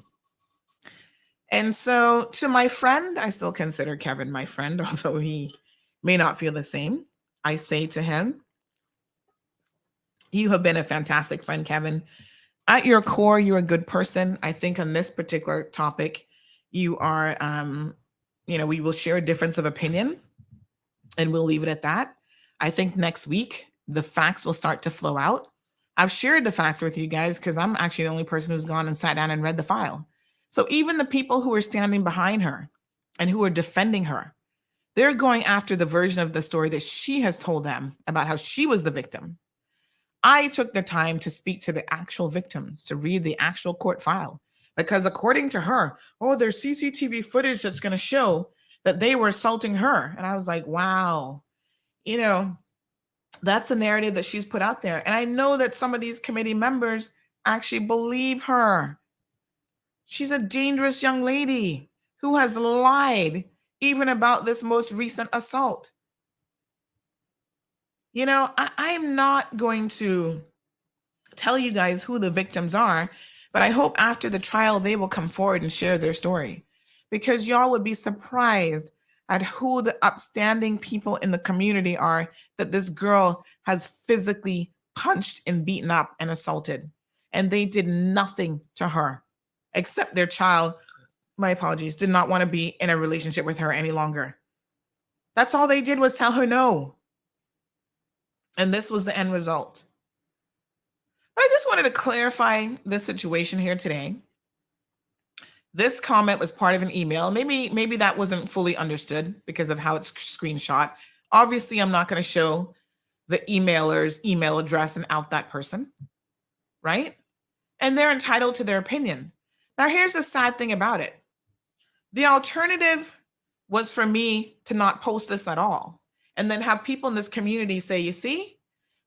C: And so to my friend, I still consider Kevin my friend, although he may not feel the same. I say to him, you have been a fantastic friend, Kevin. At your core, you're a good person. I think on this particular topic, you are, we will share a difference of opinion and we'll leave it at that. I think next week, the facts will start to flow out. I've shared the facts with you guys because I'm actually the only person who's gone and sat down and read the file. So even the people who are standing behind her and who are defending her, they're going after the version of the story that she has told them about how she was the victim. I took the time to speak to the actual victims, to read the actual court file, because according to her, there's CCTV footage that's going to show that they were assaulting her. And I was like, wow, that's the narrative that she's put out there. And I know that some of these committee members actually believe her. She's a dangerous young lady who has lied even about this most recent assault. I'm not going to tell you guys who the victims are, but I hope after the trial, they will come forward and share their story, because y'all would be surprised at who the upstanding people in the community are that this girl has physically punched and beaten up and assaulted. And they did nothing to her except their child, my apologies, did not want to be in a relationship with her any longer. That's all they did was tell her no. And this was the end result. But I just wanted to clarify this situation here today. This comment was part of an email. Maybe that wasn't fully understood because of how it's screenshot. Obviously, I'm not going to show the emailer's email address and out that person, right? And they're entitled to their opinion. Now, here's the sad thing about it. The alternative was for me to not post this at all and then have people in this community say, you see,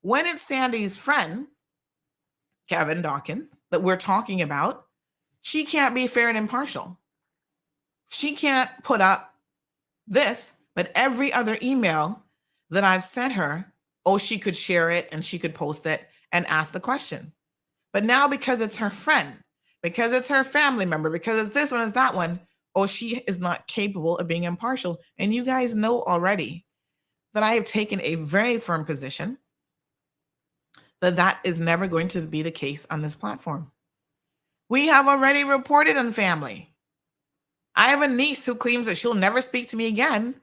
C: when it's Sandy's friend, Kevin Dawkins, that we're talking about, she can't be fair and impartial. She can't put up this, but every other email that I've sent her, she could share it and she could post it and ask the question. But now because it's her friend, because it's her family member, because it's this one, it's that one, she is not capable of being impartial. And you guys know already that I have taken a very firm position that is never going to be the case on this platform. We have already reported on family. I have a niece who claims that she'll never speak to me again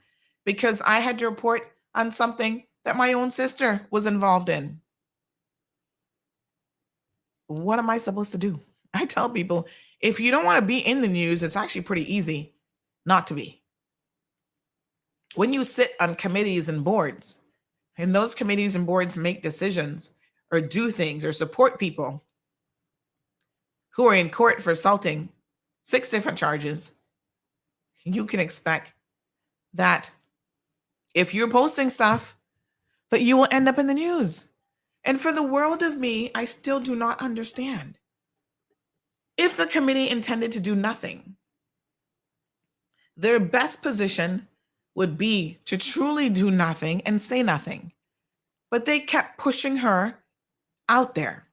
C: because I had to report on something that my own sister was involved in. What am I supposed to do? I tell people, if you don't want to be in the news, it's actually pretty easy not to be. When you sit on committees and boards, and those committees and boards make decisions or do things or support people who are in court for assaulting 6 different charges, you can expect that if you're posting stuff, that you will end up in the news. And for the world of me, I still do not understand. If the committee intended to do nothing, their best position would be to truly do nothing and say nothing. But they kept pushing her out there,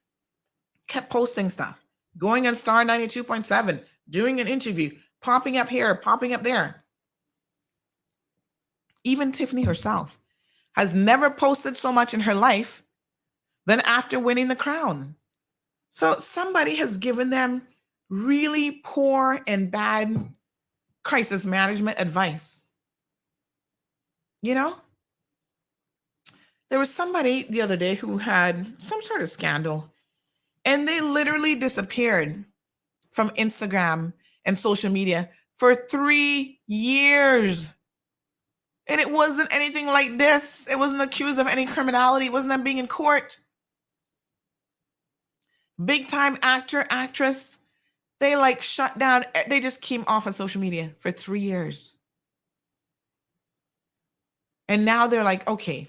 C: kept posting stuff, going on Star 92.7, doing an interview, popping up here, popping up there. Even Tiffany herself has never posted so much in her life than after winning the crown. So somebody has given them really poor and bad crisis management advice. There was somebody the other day who had some sort of scandal, and they literally disappeared from Instagram and social media for 3 years. And it wasn't anything like this. It wasn't accused of any criminality. It wasn't them being in court. Big time actor, actress, they shut down. They just came off of social media for 3 years. And now they're okay.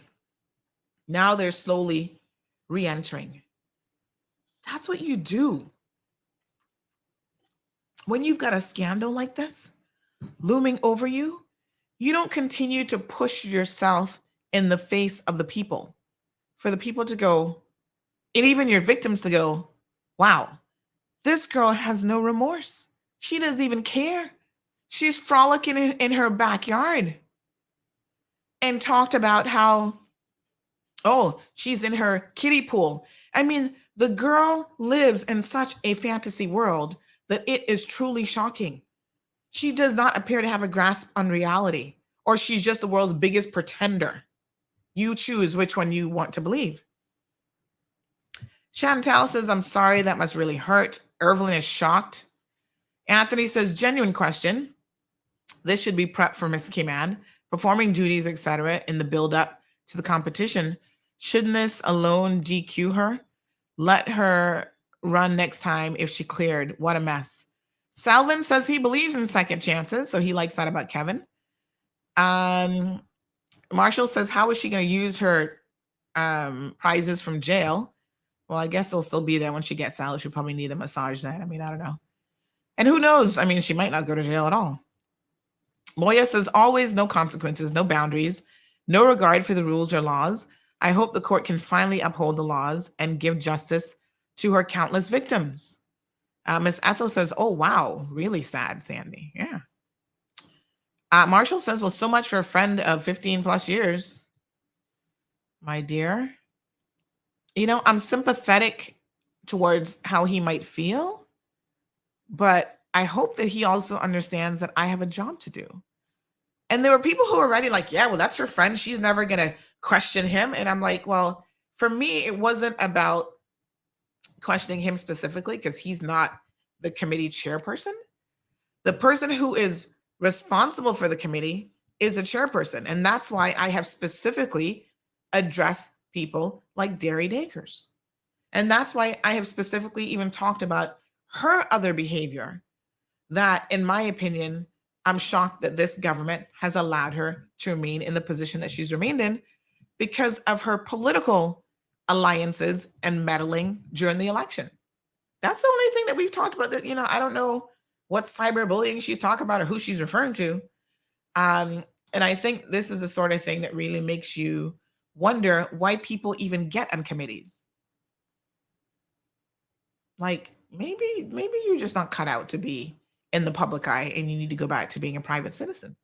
C: Now they're slowly re-entering. That's what you do. When you've got a scandal like this looming over you, you don't continue to push yourself in the face of the people. for the people to go, and even your victims to go, wow, this girl has no remorse. She doesn't even care. She's frolicking in her backyard, and talked about how, oh, she's in her kiddie pool. I mean, the girl lives in such a fantasy world that it is truly shocking. She does not appear to have a grasp on reality, or she's just the world's biggest pretender. You choose which one you want to believe. Chantal says, I'm sorry, that must really hurt. Evelyn is shocked. Anthony says, genuine question. This should be prep for Miss Cayman, performing duties, etc. in the build-up to the competition. Shouldn't this alone DQ her? Let her run next time if she cleared. What a mess. Salvin says he believes in second chances, so he likes that about Kevin. Marshall says, how is she going to use her prizes from jail? Well, I guess they'll still be there when she gets out. She'll probably need a massage then. I mean, I don't know. And who knows? I mean, she might not go to jail at all. Moya says, always no consequences, no boundaries, no regard for the rules or laws. I hope the court can finally uphold the laws and give justice to her countless victims. Miss Ethel says, oh, wow, really sad, Sandy. Yeah. Marshall says, well, so much for a friend of 15 plus years. My dear, you know, I'm sympathetic towards how he might feel, but I hope that he also understands that I have a job to do. And there were people who were already like, yeah, well, that's her friend. She's never going to question him. And I'm like, well, for me, it wasn't about questioning him specifically because he's not the committee chairperson. The person who is responsible for the committee is a chairperson. And that's why I have specifically addressed people like Derry Dakers. And that's why I have specifically even talked about her other behavior that, in my opinion, I'm shocked that this government has allowed her to remain in the position that she's remained in because of her political alliances and meddling during the election. That's the only thing that we've talked about. That, you know, I don't know what cyberbullying she's talking about or who she's referring to. And I think this is the sort of thing that really makes you wonder why people even get on committees. Like, maybe you're just not cut out to be in the public eye and you need to go back to being a private citizen.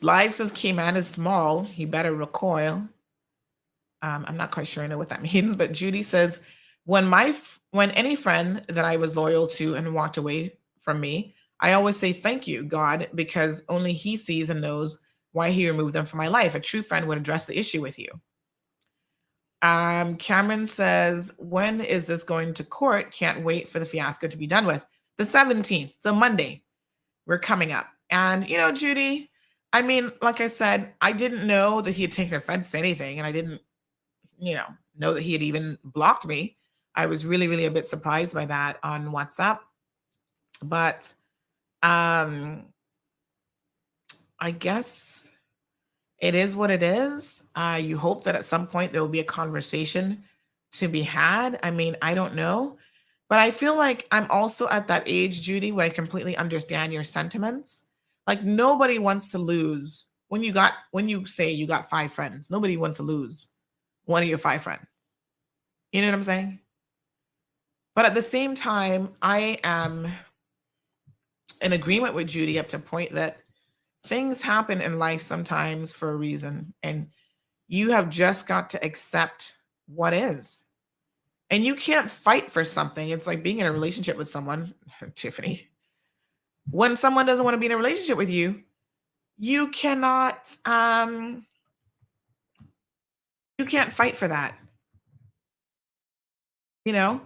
C: Live says Cayman is small. He better recoil. I'm not quite sure I know what that means, but Judy says, when any friend that I was loyal to and walked away from me, I always say, thank you, God, because only he sees and knows why he removed them from my life. A true friend would address the issue with you. Cameron says, when is this going to court? Can't wait for the fiasco to be done with. The 17th, so Monday, we're coming up. And, you know, Judy, I mean, like I said, I didn't know that he had taken offense to anything, and I didn't, you know that he had even blocked me. I was really, really a bit surprised by that on WhatsApp. But I guess it is what it is. You hope that at some point there will be a conversation to be had. I mean, I don't know. But I feel like I'm also at that age, Judy, where I completely understand your sentiments. Like, nobody wants to lose. When you say you got 5 friends, nobody wants to lose one of your 5 friends. You know what I'm saying? But at the same time, I am in agreement with Judy up to a point that things happen in life sometimes for a reason, and you have just got to accept what is. And you can't fight for something. It's like being in a relationship with someone, Tiffany. When someone doesn't want to be in a relationship with you, you cannot you can't fight for that. You know,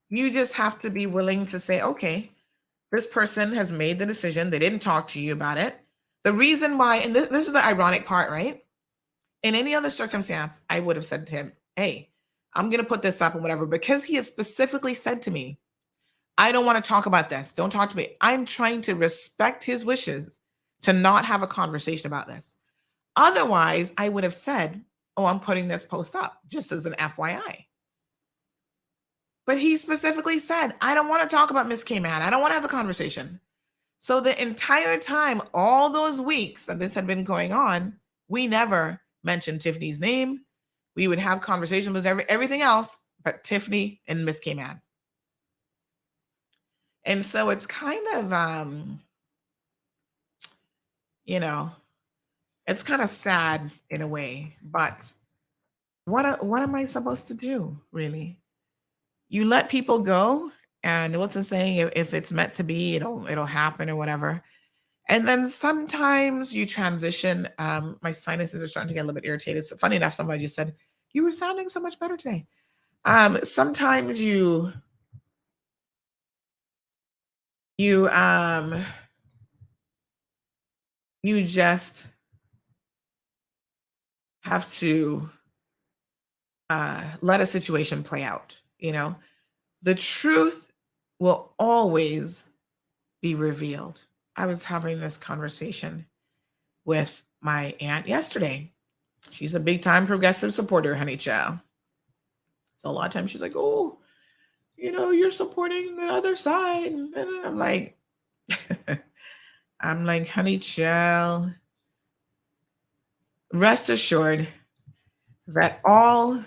C: you just have to be willing to say, okay, this person has made the decision. They didn't talk to you about it. The reason why, and this is the ironic part, right? In any other circumstance, I would have said to him, hey, I'm going to put this up and whatever, because he had specifically said to me, I don't want to talk about this. Don't talk to me. I'm trying to respect his wishes to not have a conversation about this. Otherwise, I would have said, oh, I'm putting this post up just as an FYI. But he specifically said, I don't want to talk about Miss Cayman. I don't want to have the conversation. So the entire time, all those weeks that this had been going on, we never mention Tiffany's name. We would have conversations with everything else but Tiffany and Miss Cayman. And so it's kind of, it's kind of sad in a way, but what am I supposed to do, really? You let people go, and what's the saying? If it's meant to be, it'll happen or whatever. And then sometimes you transition. My sinuses are starting to get a little bit irritated. So funny enough, somebody just said, "You were sounding so much better today." Sometimes you just have to let a situation play out. The truth will always be revealed. I was having this conversation with my aunt yesterday. She's a big time progressive supporter, honey child. So a lot of times she's like, "Oh, you're supporting the other side." And I'm like, honey child, rest assured that all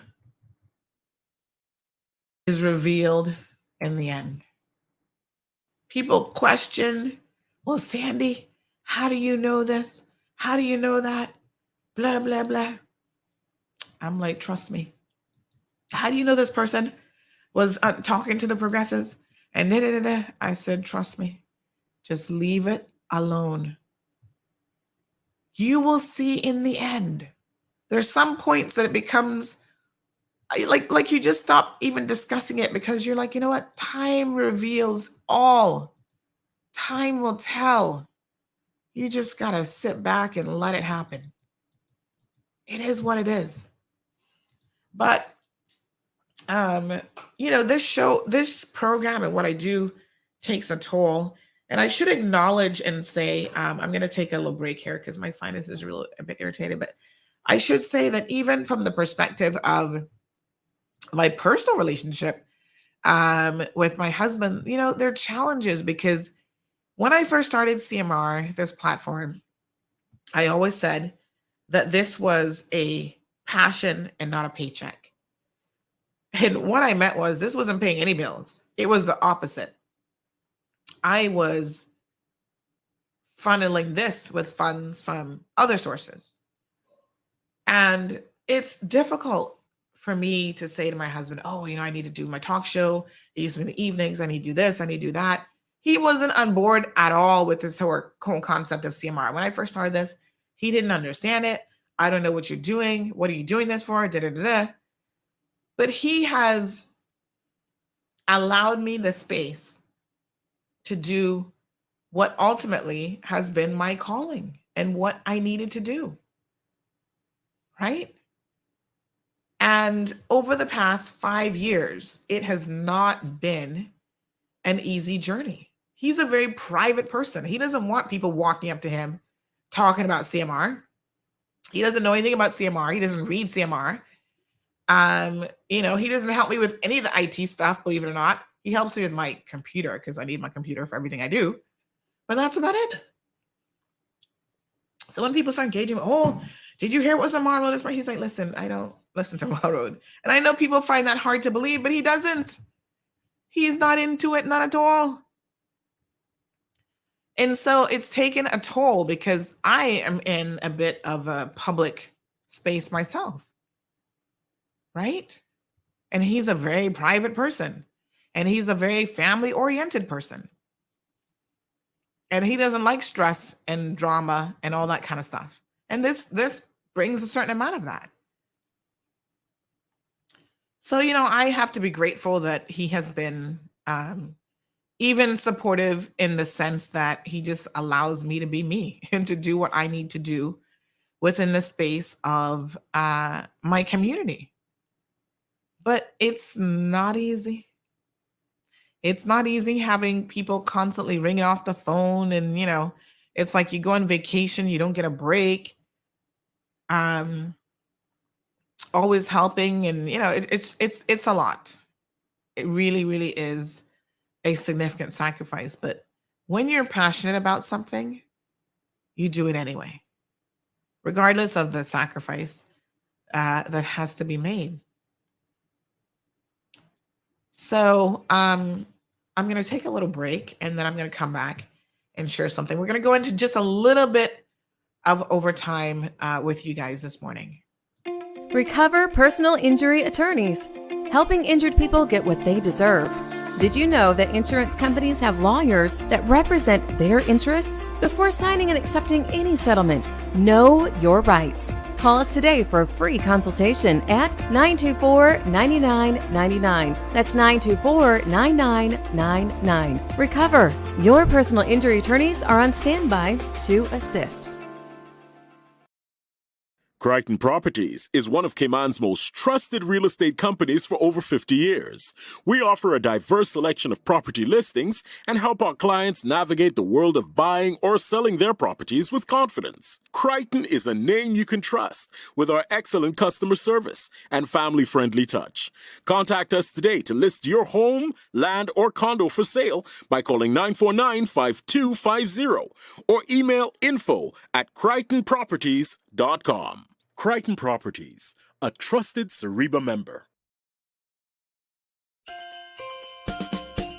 C: is revealed in the end. People question, "Well, Sandy, how do you know this? How do you know that? Blah, blah, blah." I'm like, trust me. How do you know this person was talking to the progressives? And da, da, da, da. I said, trust me. Just leave it alone. You will see in the end. There's some points that it becomes like you just stop even discussing it because you're like, you know what? Time reveals all. Time will tell. You just got to sit back and let it happen. It is what it is. But, this program and what I do takes a toll. And I should acknowledge and say, I'm going to take a little break here because my sinus is really a bit irritated. But I should say that even from the perspective of my personal relationship with my husband, there are challenges because when I first started CMR, this platform, I always said that this was a passion and not a paycheck. And what I meant was this wasn't paying any bills. It was the opposite. I was funneling this with funds from other sources. And it's difficult for me to say to my husband, "Oh, I need to do my talk show. It used to be in the evenings. I need to do this. I need to do that." He wasn't on board at all with this whole concept of CMR. When I first started this, he didn't understand it. "I don't know what you're doing. What are you doing this for?" Da, da, da, da. But he has allowed me the space to do what ultimately has been my calling and what I needed to do. Right? And over the past 5 years, it has not been an easy journey. He's a very private person. He doesn't want people walking up to him talking about CMR. He doesn't know anything about CMR. He doesn't read CMR. He doesn't help me with any of the IT stuff, believe it or not. He helps me with my computer because I need my computer for everything I do. But that's about it. So when people start engaging, "Oh, did you hear what was on Marvel this morning?" He's like, "Listen, I don't listen to Railroad." And I know people find that hard to believe, but he doesn't. He's not into it, not at all. And so it's taken a toll because I am in a bit of a public space myself. Right? And he's a very private person. And he's a very family-oriented person. And he doesn't like stress and drama and all that kind of stuff. And this brings a certain amount of that. So, I have to be grateful that he has been even supportive in the sense that he just allows me to be me and to do what I need to do within the space of my community. But it's not easy. It's not easy having people constantly ringing off the phone and, it's like you go on vacation, you don't get a break. Always helping and, it's a lot. It really, really is a significant sacrifice. But when you're passionate about something, you do it anyway. regardless of the sacrifice that has to be made. So I'm going to take a little break, and then I'm going to come back and share something. We're going to go into just a little bit of overtime with you guys this morning.
B: Recover Personal Injury Attorneys, helping injured people get what they deserve. Did you know that insurance companies have lawyers that represent their interests? Before signing and accepting any settlement, know your rights. Call us today for a free consultation at 924-9999. That's 924-9999. Recover. Your personal injury attorneys are on standby to assist.
F: Crichton Properties is one of Cayman's most trusted real estate companies for over 50 years. We offer a diverse selection of property listings and help our clients navigate the world of buying or selling their properties with confidence. Crichton is a name you can trust with our excellent customer service and family-friendly touch. Contact us today to list your home, land, or condo for sale by calling 949-5250 or email info@crichtonproperties.com. Crichton Properties, a trusted Cereba member.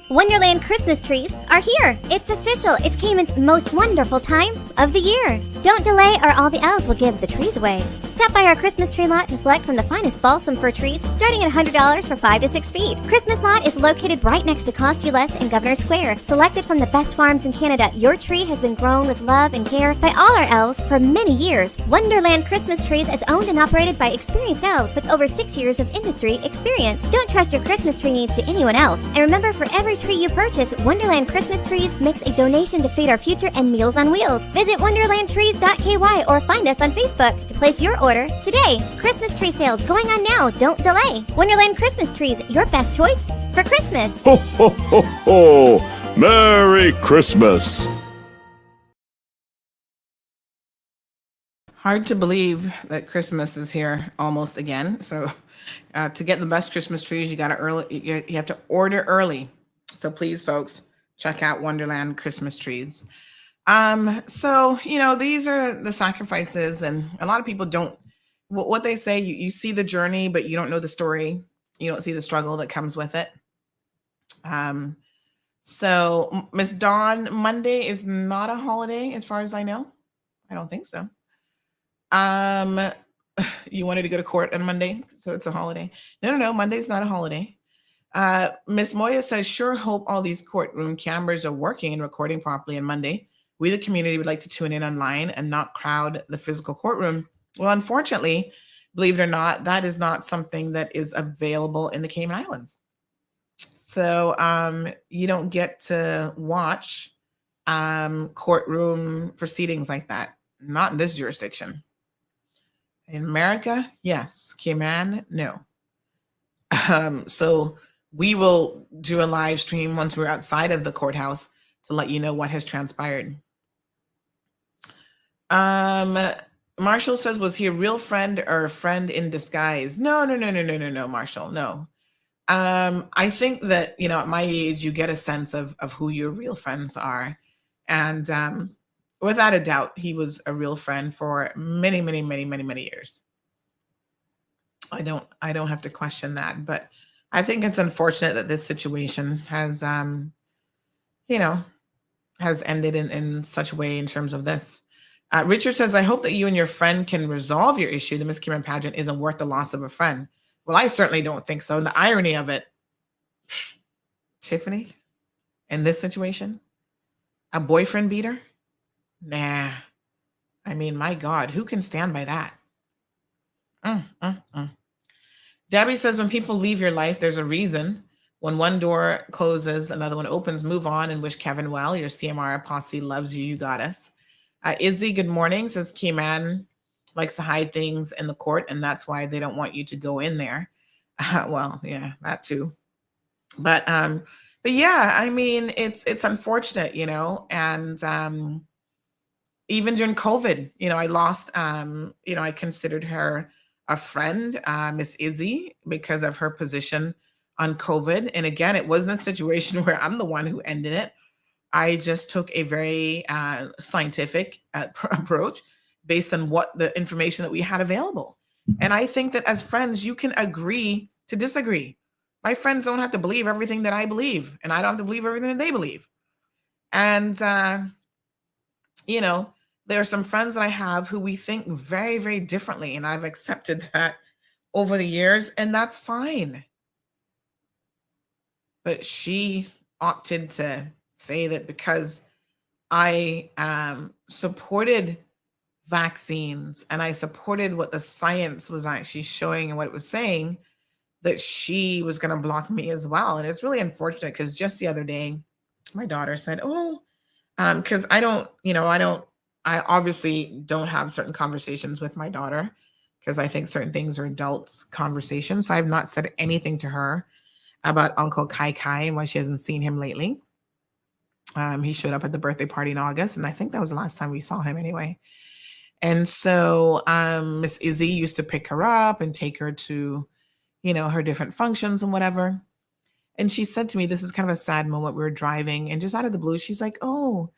W: Wonderland Christmas trees are here. It's official. It's Cayman's most wonderful time of the year. Don't delay or all the elves will give the trees away. Stop by our Christmas tree lot to select from the finest balsam fir trees, starting at $100 for 5 to 6 feet. Christmas lot is located right next to Cost You Less in Governor Square. Selected from the best farms in Canada, your tree has been grown with love and care by all our elves for many years. Wonderland Christmas Trees is owned and operated by experienced elves with over 6 years of industry experience. Don't trust your Christmas tree needs to anyone else. And remember, for every tree you purchase, Wonderland Christmas Trees makes a donation to Feed Our Future and Meals on Wheels. Visit wonderlandtrees.ky or find us on Facebook to place your order today. Christmas tree sales going on now. Don't delay. Wonderland Christmas Trees, your best choice for Christmas.
X: Ho, ho, ho, ho! Merry Christmas!
C: Hard to believe that Christmas is here almost again. So to get the best Christmas trees, you have to order early. So please, folks, check out Wonderland Christmas Trees. So, these are the sacrifices, and a lot of people don't, what they say, you see the journey, but you don't know the story. You don't see the struggle that comes with it. So Miss Dawn, Monday is not a holiday as far as I know. I don't think so. You wanted to go to court on Monday, so it's a holiday. No, Monday's not a holiday. Miss Moya says, sure hope all these courtroom cameras are working and recording properly on Monday. We, the community, would like to tune in online and not crowd the physical courtroom. Well, unfortunately, believe it or not, that is not something that is available in the Cayman Islands. So you don't get to watch courtroom proceedings like that. Not in this jurisdiction. In America, yes. Cayman, no. So we will do a live stream once we're outside of the courthouse to let you know what has transpired. Marshall says, was he a real friend or a friend in disguise? No, Marshall, no. I think that, at my age, you get a sense of who your real friends are. And without a doubt, he was a real friend for many, many, many, many, many years. I don't have to question that, but I think it's unfortunate that this situation has, has ended in such a way in terms of this. Richard says, I hope that you and your friend can resolve your issue. The Miss Cayman pageant isn't worth the loss of a friend. Well, I certainly don't think so. And the irony of it, Tiffany, in this situation, a boyfriend beater? Nah. I mean, my God, who can stand by that? Debbie says, when people leave your life, there's a reason. When one door closes, another one opens. Move on and wish Kevin well. Your CMR posse loves you. You got us. Izzy, good morning, says Cayman likes to hide things in the court, and that's why they don't want you to go in there. Well, yeah, that too. But yeah, I mean, it's unfortunate, and even during COVID, I lost, I considered her a friend, Miss Izzy, because of her position on COVID. And again, it wasn't a situation where I'm the one who ended it. I just took a very scientific approach based on what the information that we had available. And I think that as friends, you can agree to disagree. My friends don't have to believe everything that I believe, and I don't have to believe everything that they believe. And, you know, there are some friends that I have who we think very, very differently, and I've accepted that over the years, and that's fine. But she opted to say that because I supported vaccines and I supported what the science was actually showing and what it was saying, that she was going to block me as well. And it's really unfortunate because just the other day, my daughter said, oh, because I obviously don't have certain conversations with my daughter because I think certain things are adults' conversations. So I've not said anything to her about Uncle Kai Kai and why she hasn't seen him lately. He showed up at the birthday party in August, and I think that was the last time we saw him anyway. And so Miss Izzy used to pick her up and take her to, her different functions and whatever. And she said to me, this was kind of a sad moment. We were driving, and just out of the blue, she's like, oh,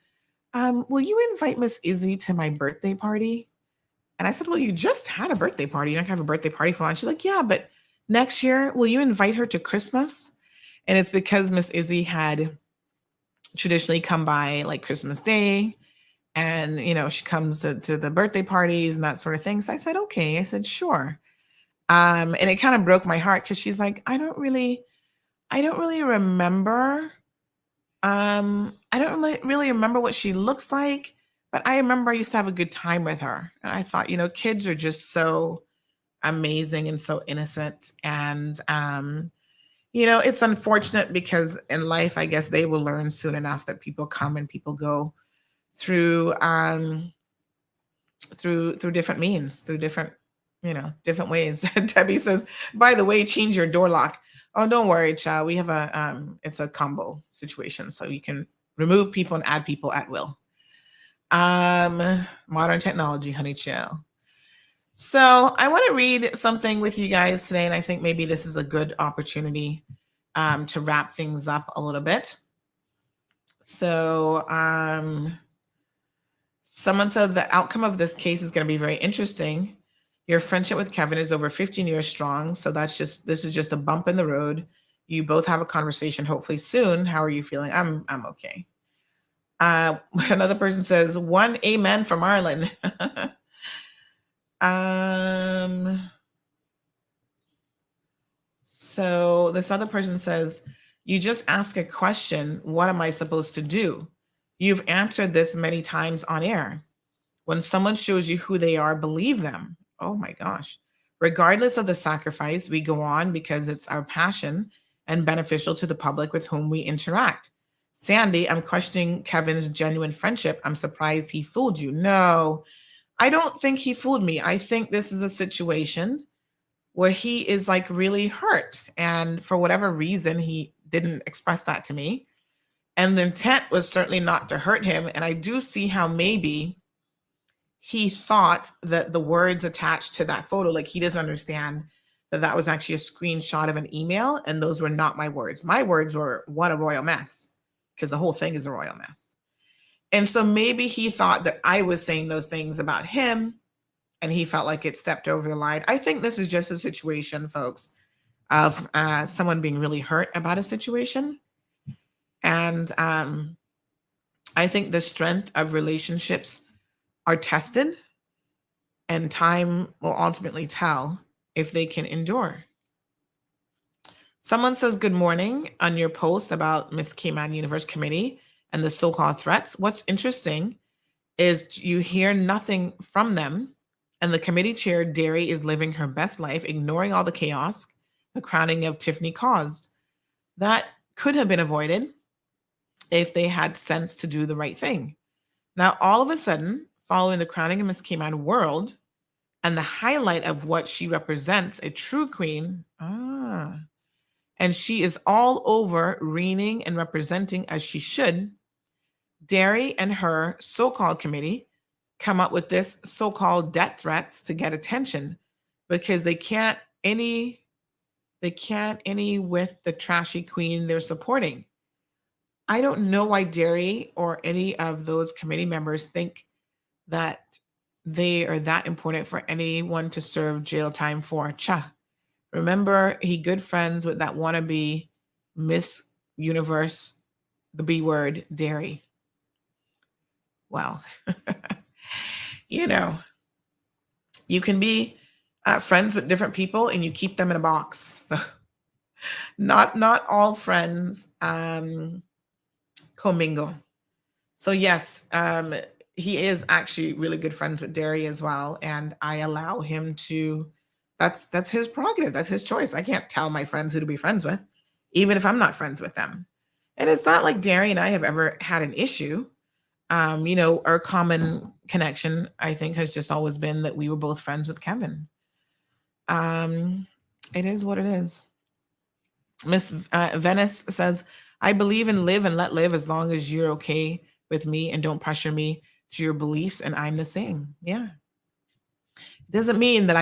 C: will you invite Miss Izzy to my birthday party? And I said, well, you just had a birthday party. You're not gonna have a birthday party for her. And she's like, yeah, but next year, will you invite her to Christmas? And it's because Miss Izzy had traditionally come by like Christmas Day. And, she comes to the birthday parties and that sort of thing. So I said, okay. I said, sure. And it kind of broke my heart because she's like, I don't really remember. I don't really remember what she looks like, but I remember I used to have a good time with her. And I thought, kids are just so amazing and so innocent. And, it's unfortunate because in life, I guess they will learn soon enough that people come and people go through different means, through different ways. Debbie says, by the way, change your door lock. Oh, don't worry, child. We have it's a combo situation. So you can remove people and add people at will. Modern technology, honey chill. So I want to read something with you guys today. And I think maybe this is a good opportunity to wrap things up a little bit. So someone said the outcome of this case is going to be very interesting. Your friendship with Kevin is over 15 years strong. So this is just a bump in the road. You both have a conversation, hopefully soon. How are you feeling? I'm okay. Another person says, one amen from Ireland. So this other person says, you just ask a question. What am I supposed to do? You've answered this many times on air. When someone shows you who they are, believe them. Oh my gosh. Regardless of the sacrifice, we go on because it's our passion and beneficial to the public with whom we interact. Sandy, I'm questioning Kevin's genuine friendship. I'm surprised he fooled you. No, I don't think he fooled me. I think this is a situation where he is like really hurt. And for whatever reason, he didn't express that to me. And the intent was certainly not to hurt him. And I do see how maybe he thought that the words attached to that photo, like he doesn't understand that that was actually a screenshot of an email. And those were not my words. My words were, what a royal mess, because the whole thing is a royal mess. And so maybe he thought that I was saying those things about him and he felt like it stepped over the line. I think this is just a situation, folks, of someone being really hurt about a situation. And I think the strength of relationships are tested, and time will ultimately tell if they can endure. Someone says, good morning on your post about Miss Cayman Universe Committee and the so-called threats. What's interesting is you hear nothing from them, and the committee chair, Derry, is living her best life, ignoring all the chaos the crowning of Tiffany caused. That could have been avoided if they had sense to do the right thing. Now, all of a sudden, following the crowning of Miss Cayman World and the highlight of what she represents, a true queen, and she is all over reigning and representing as she should, Derry and her so-called committee come up with this so-called death threats to get attention because they can't any with the trashy queen they're supporting. I don't know why Derry or any of those committee members think that they are that important for anyone to serve jail time for. Cha. Remember, he good friends with that wannabe Miss Universe, the B word, Dairy. Wow. You know, you can be friends with different people and you keep them in a box. So not all friends commingle. So yes, he is actually really good friends with Derry as well, and I allow him to. That's his prerogative. That's his choice. I can't tell my friends who to be friends with, even if I'm not friends with them. And it's not like Derry and I have ever had an issue. Our common connection, I think, has just always been that we were both friends with Kevin. It is what it is. Miss Venice says, I believe in live and let live as long as you're okay with me and don't pressure me to your beliefs, and I'm the same. Yeah. It doesn't mean that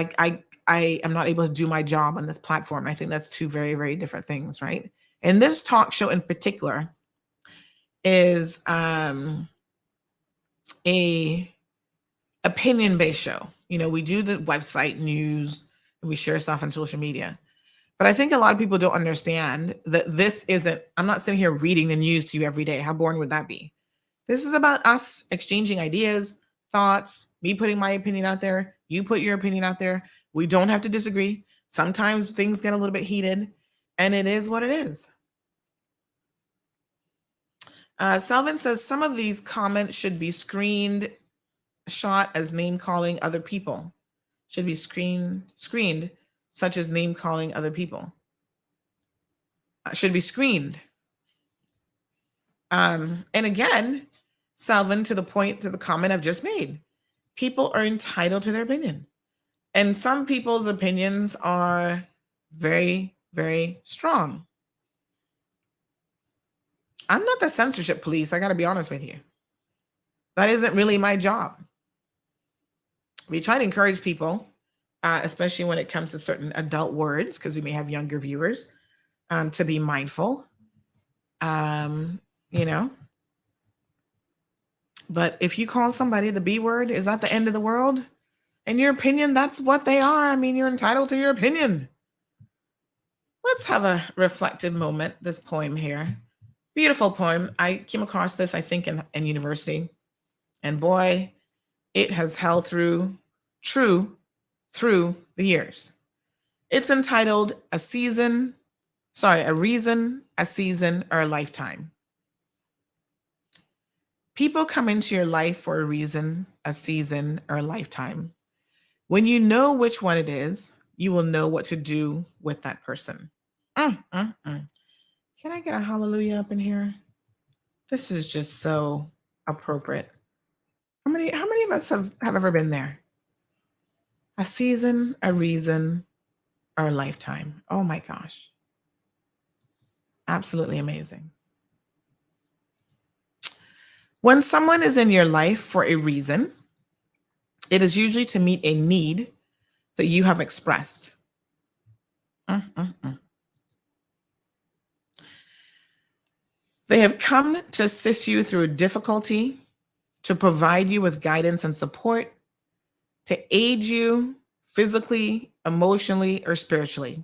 C: I am not able to do my job on this platform. I think that's two very, very different things, right? And this talk show in particular is a opinion-based show. We do the website news and we share stuff on social media. But I think a lot of people don't understand that this isn't, I'm not sitting here reading the news to you every day. How boring would that be? This is about us exchanging ideas, thoughts, me putting my opinion out there, you put your opinion out there. We don't have to disagree. Sometimes things get a little bit heated, and it is what it is. Selvin says some of these comments should be screened shot as name calling other people. Should be screened, such as name calling other people. Should be screened. And again, Selvin, to the comment I've just made, people are entitled to their opinion. And some people's opinions are very, very strong. I'm not the censorship police. I got to be honest with you. That isn't really my job. We try to encourage people, especially when it comes to certain adult words, because we may have younger viewers, to be mindful. But if you call somebody the B word, is that the end of the world? In your opinion, that's what they are. I mean, you're entitled to your opinion. Let's have a reflective moment. This poem here. Beautiful poem. I came across this, I think, in university. And boy, it has held through the years. It's entitled A Reason, a Season, or a Lifetime. People come into your life for a reason, a season, or a lifetime. When you know which one it is, you will know what to do with that person. Can I get a hallelujah up in here? This is just so appropriate. How many of us have ever been there? A season, a reason, or a lifetime. Oh my gosh. Absolutely amazing. When someone is in your life for a reason, it is usually to meet a need that you have expressed. They have come to assist you through difficulty, to provide you with guidance and support, to aid you physically, emotionally, or spiritually.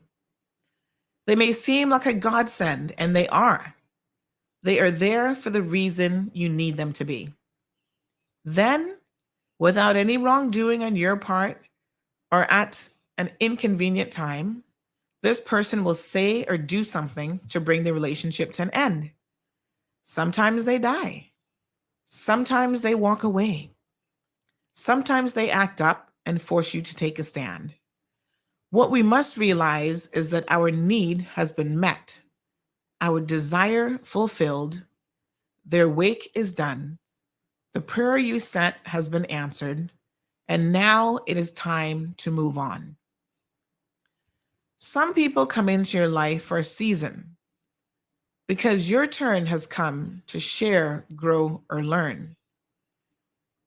C: They may seem like a godsend, and they are. They are there for the reason you need them to be. Then, without any wrongdoing on your part or at an inconvenient time, this person will say or do something to bring the relationship to an end. Sometimes they die. Sometimes they walk away. Sometimes they act up and force you to take a stand. What we must realize is that our need has been met, our desire fulfilled, their wake is done, the prayer you sent has been answered, and now it is time to move on. Some people come into your life for a season because your turn has come to share, grow, or learn.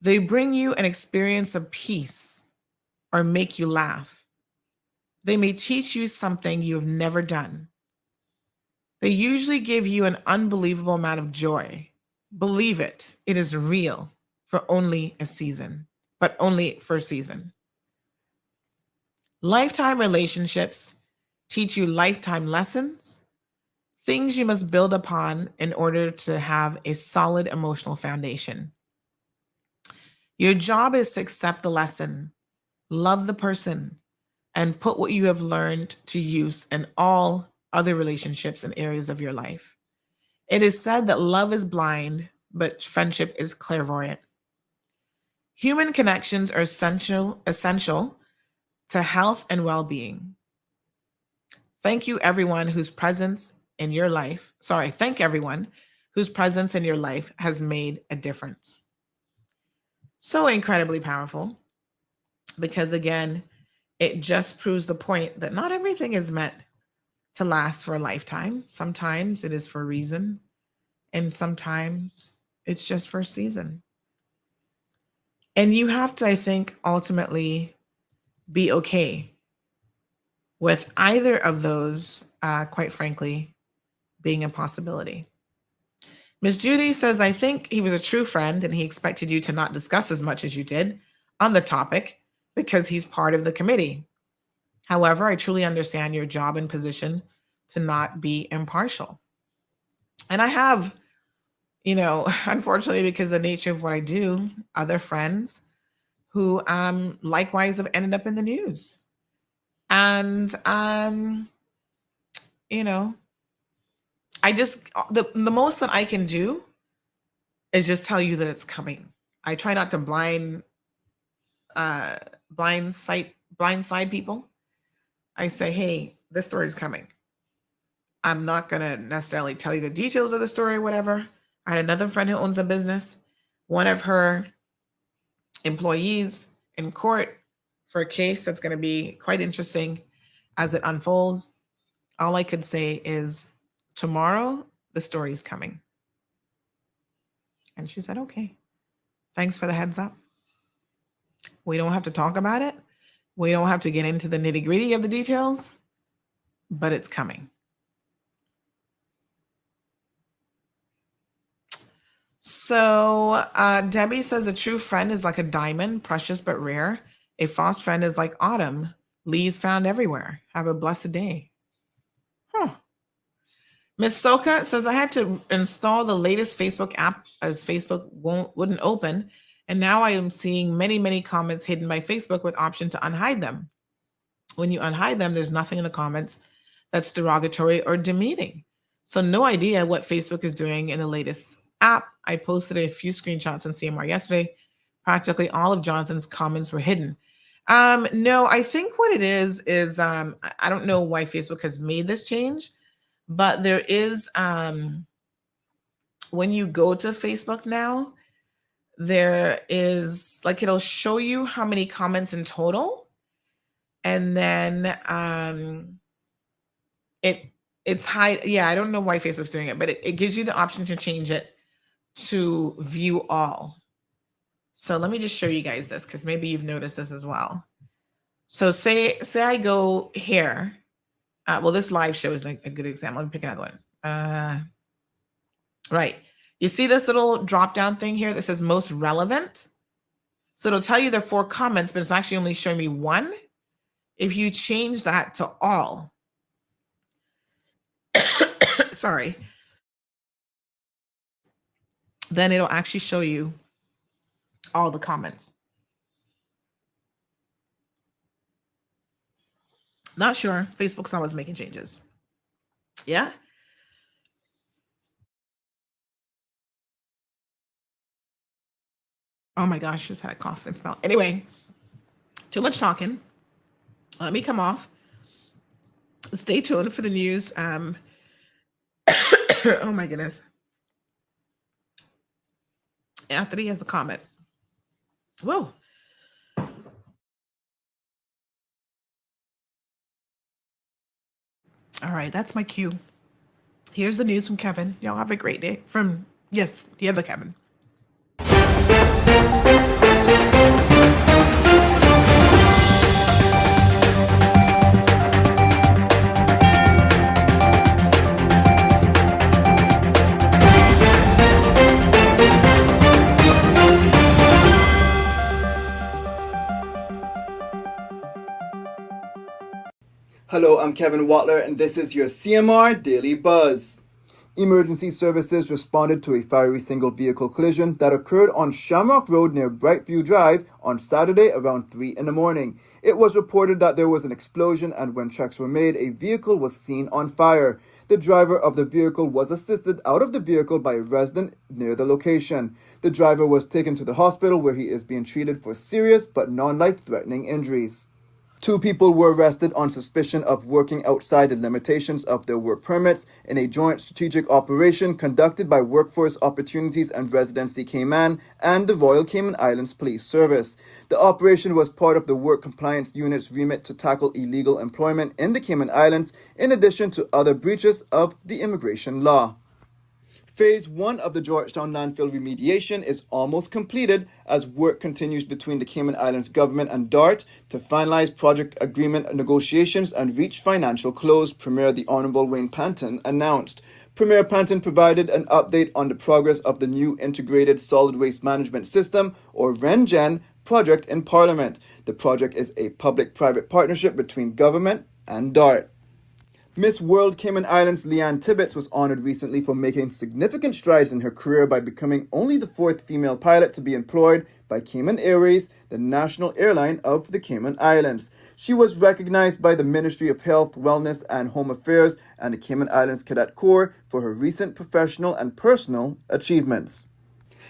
C: They bring you an experience of peace or make you laugh. They may teach you something you have never done. They usually give you an unbelievable amount of joy. Believe it, it is real for only a season. but only for a season. Lifetime relationships teach you lifetime lessons, things you must build upon in order to have a solid emotional foundation. Your job is to accept the lesson, love the person, and put what you have learned to use in all other relationships and areas of your life. It is said that love is blind, but friendship is clairvoyant. Human connections are essential to health and well-being. Thank everyone whose presence in your life has made a difference. So incredibly powerful, because again, it just proves the point that not everything is meant to last for a lifetime. Sometimes it is for a reason, and sometimes it's just for a season. And you have to, I think, ultimately be okay with either of those, quite frankly, being a possibility. Miss Judy says, I think he was a true friend and he expected you to not discuss as much as you did on the topic because he's part of the committee. However, I truly understand your job and position to not be impartial. And I have, unfortunately, because of the nature of what I do, other friends who likewise have ended up in the news. And, I just, the most that I can do is just tell you that it's coming. I try not to blindside people. I say, hey, this story is coming. I'm not going to necessarily tell you the details of the story or whatever. I had another friend who owns a business. One of her employees in court for a case that's going to be quite interesting as it unfolds. All I could say is tomorrow, the story is coming. And she said, okay, thanks for the heads up. We don't have to talk about it. We don't have to get into the nitty-gritty of the details, but it's coming. So Debbie says a true friend is like a diamond, precious but rare. A false friend is like autumn, leaves found everywhere. Have a blessed day. Miss Soka says, I had to install the latest Facebook app as Facebook wouldn't open. And now I am seeing many, many comments hidden by Facebook with option to unhide them. When you unhide them, there's nothing in the comments that's derogatory or demeaning. So no idea what Facebook is doing in the latest app. I posted a few screenshots on CMR yesterday. Practically all of Jonathan's comments were hidden. No, I think what it is I don't know why Facebook has made this change, but there is, when you go to Facebook now, there is like, it'll show you how many comments in total. And then it's high. Yeah, I don't know why Facebook's doing it, but it gives you the option to change it to view all. So let me just show you guys this, because maybe you've noticed this as well. So say I go here. Well, this live show is like a good example. Let me pick another one. Right. You see this little drop down thing here that says most relevant? So it'll tell you there are 4 comments, but it's actually only showing me 1. If you change that to all, sorry, then it'll actually show you all the comments. Not sure. Facebook's always making changes. Yeah. Oh my gosh, just had a cough and smell. Anyway, too much talking. Let me come off. Stay tuned for the news. Oh my goodness. Anthony has a comment. Whoa. All right, that's my cue. Here's the news from Kevin. Y'all have a great day. Yes, the other Kevin.
E: Hello, I'm Kevin Watler, and this is your CMR Daily Buzz. Emergency services responded to a fiery single-vehicle collision that occurred on Shamrock Road near Brightview Drive on Saturday around 3 in the morning. It was reported that there was an explosion, and when checks were made, a vehicle was seen on fire. The driver of the vehicle was assisted out of the vehicle by a resident near the location. The driver was taken to the hospital where he is being treated for serious but non-life-threatening injuries. 2 people were arrested on suspicion of working outside the limitations of their work permits in a joint strategic operation conducted by Workforce Opportunities and Residency Cayman and the Royal Cayman Islands Police Service. The operation was part of the Work Compliance Unit's remit to tackle illegal employment in the Cayman Islands, in addition to other breaches of the immigration law. Phase 1 of the Georgetown landfill remediation is almost completed as work continues between the Cayman Islands government and DART to finalize project agreement negotiations and reach financial close, Premier the Honourable Wayne Panton announced. Premier Panton provided an update on the progress of the new Integrated Solid Waste Management System, or RENGEN, project in Parliament. The project is a public-private partnership between government and DART. Miss World Cayman Islands Leanne Tibbetts was honored recently for making significant strides in her career by becoming only the 4th female pilot to be employed by Cayman Airways, the national airline of the Cayman Islands. She was recognized by the Ministry of Health, Wellness and Home Affairs and the Cayman Islands Cadet Corps for her recent professional and personal achievements.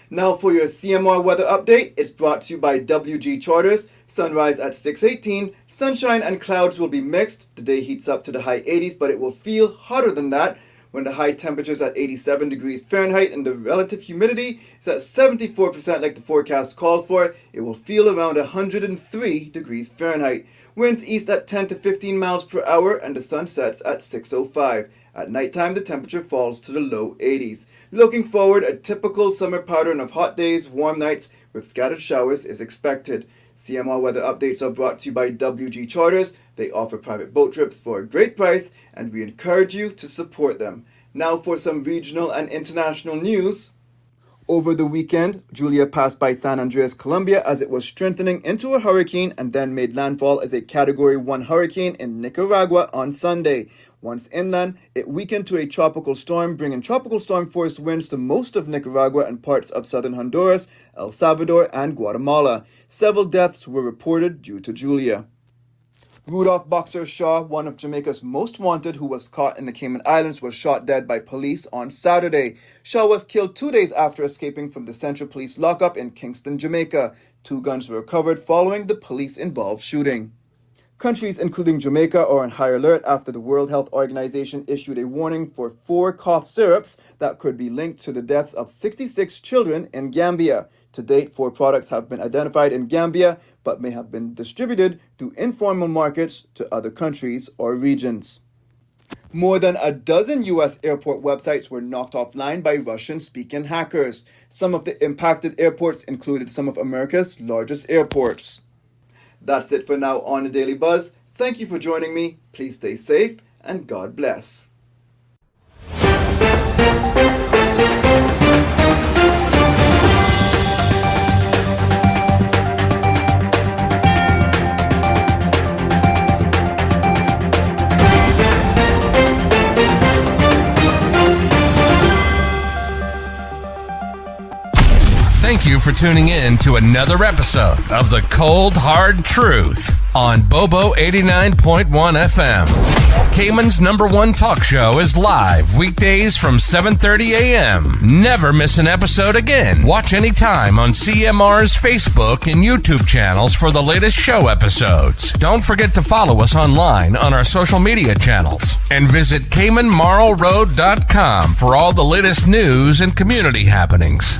E: Now for your CMR weather update, it's brought to you by WG Charters. Sunrise at 6:18. Sunshine and clouds will be mixed. The day heats up to the high 80s, but it will feel hotter than that when the high temperatures at 87 degrees Fahrenheit and the relative humidity is at 74% like the forecast calls for. It will feel around 103 degrees Fahrenheit. Winds east at 10 to 15 miles per hour and the sun sets at 6:05. At nighttime, the temperature falls to the low 80s. Looking forward, a typical summer pattern of hot days, warm nights with scattered showers is expected. CMR weather updates are brought to you by WG Charters. They offer private boat trips for a great price, and we encourage you to support them. Now for some regional and international news. Over the weekend, Julia passed by San Andreas, Colombia as it was strengthening into a hurricane and then made landfall as a Category 1 hurricane in Nicaragua on Sunday. Once inland, it weakened to a tropical storm, bringing tropical storm-force winds to most of Nicaragua and parts of southern Honduras, El Salvador, and Guatemala. Several deaths were reported due to Julia. Rudolph Boxer Shaw, one of Jamaica's most wanted who was caught in the Cayman Islands, was shot dead by police on Saturday. Shaw was killed 2 days after escaping from the Central Police lockup in Kingston, Jamaica. 2 guns were recovered following the police-involved shooting. Countries including Jamaica are on high alert after the World Health Organization issued a warning for 4 cough syrups that could be linked to the deaths of 66 children in Gambia. To date, 4 products have been identified in Gambia, but may have been distributed through informal markets to other countries or regions. More than a dozen U.S. airport websites were knocked offline by Russian-speaking hackers. Some of the impacted airports included some of America's largest airports. That's it for now on the Daily Buzz. Thank you for joining me. Please stay safe and God bless.
K: Thank you for tuning in to another episode of The Cold Hard Truth on Bobo 89.1 FM. Cayman's #1 talk show is live weekdays from 7:30 a.m. Never miss an episode again. Watch anytime on CMR's Facebook and YouTube channels for the latest show episodes. Don't forget to follow us online on our social media channels and visit CaymanMarlRoad.com for all the latest news and community happenings.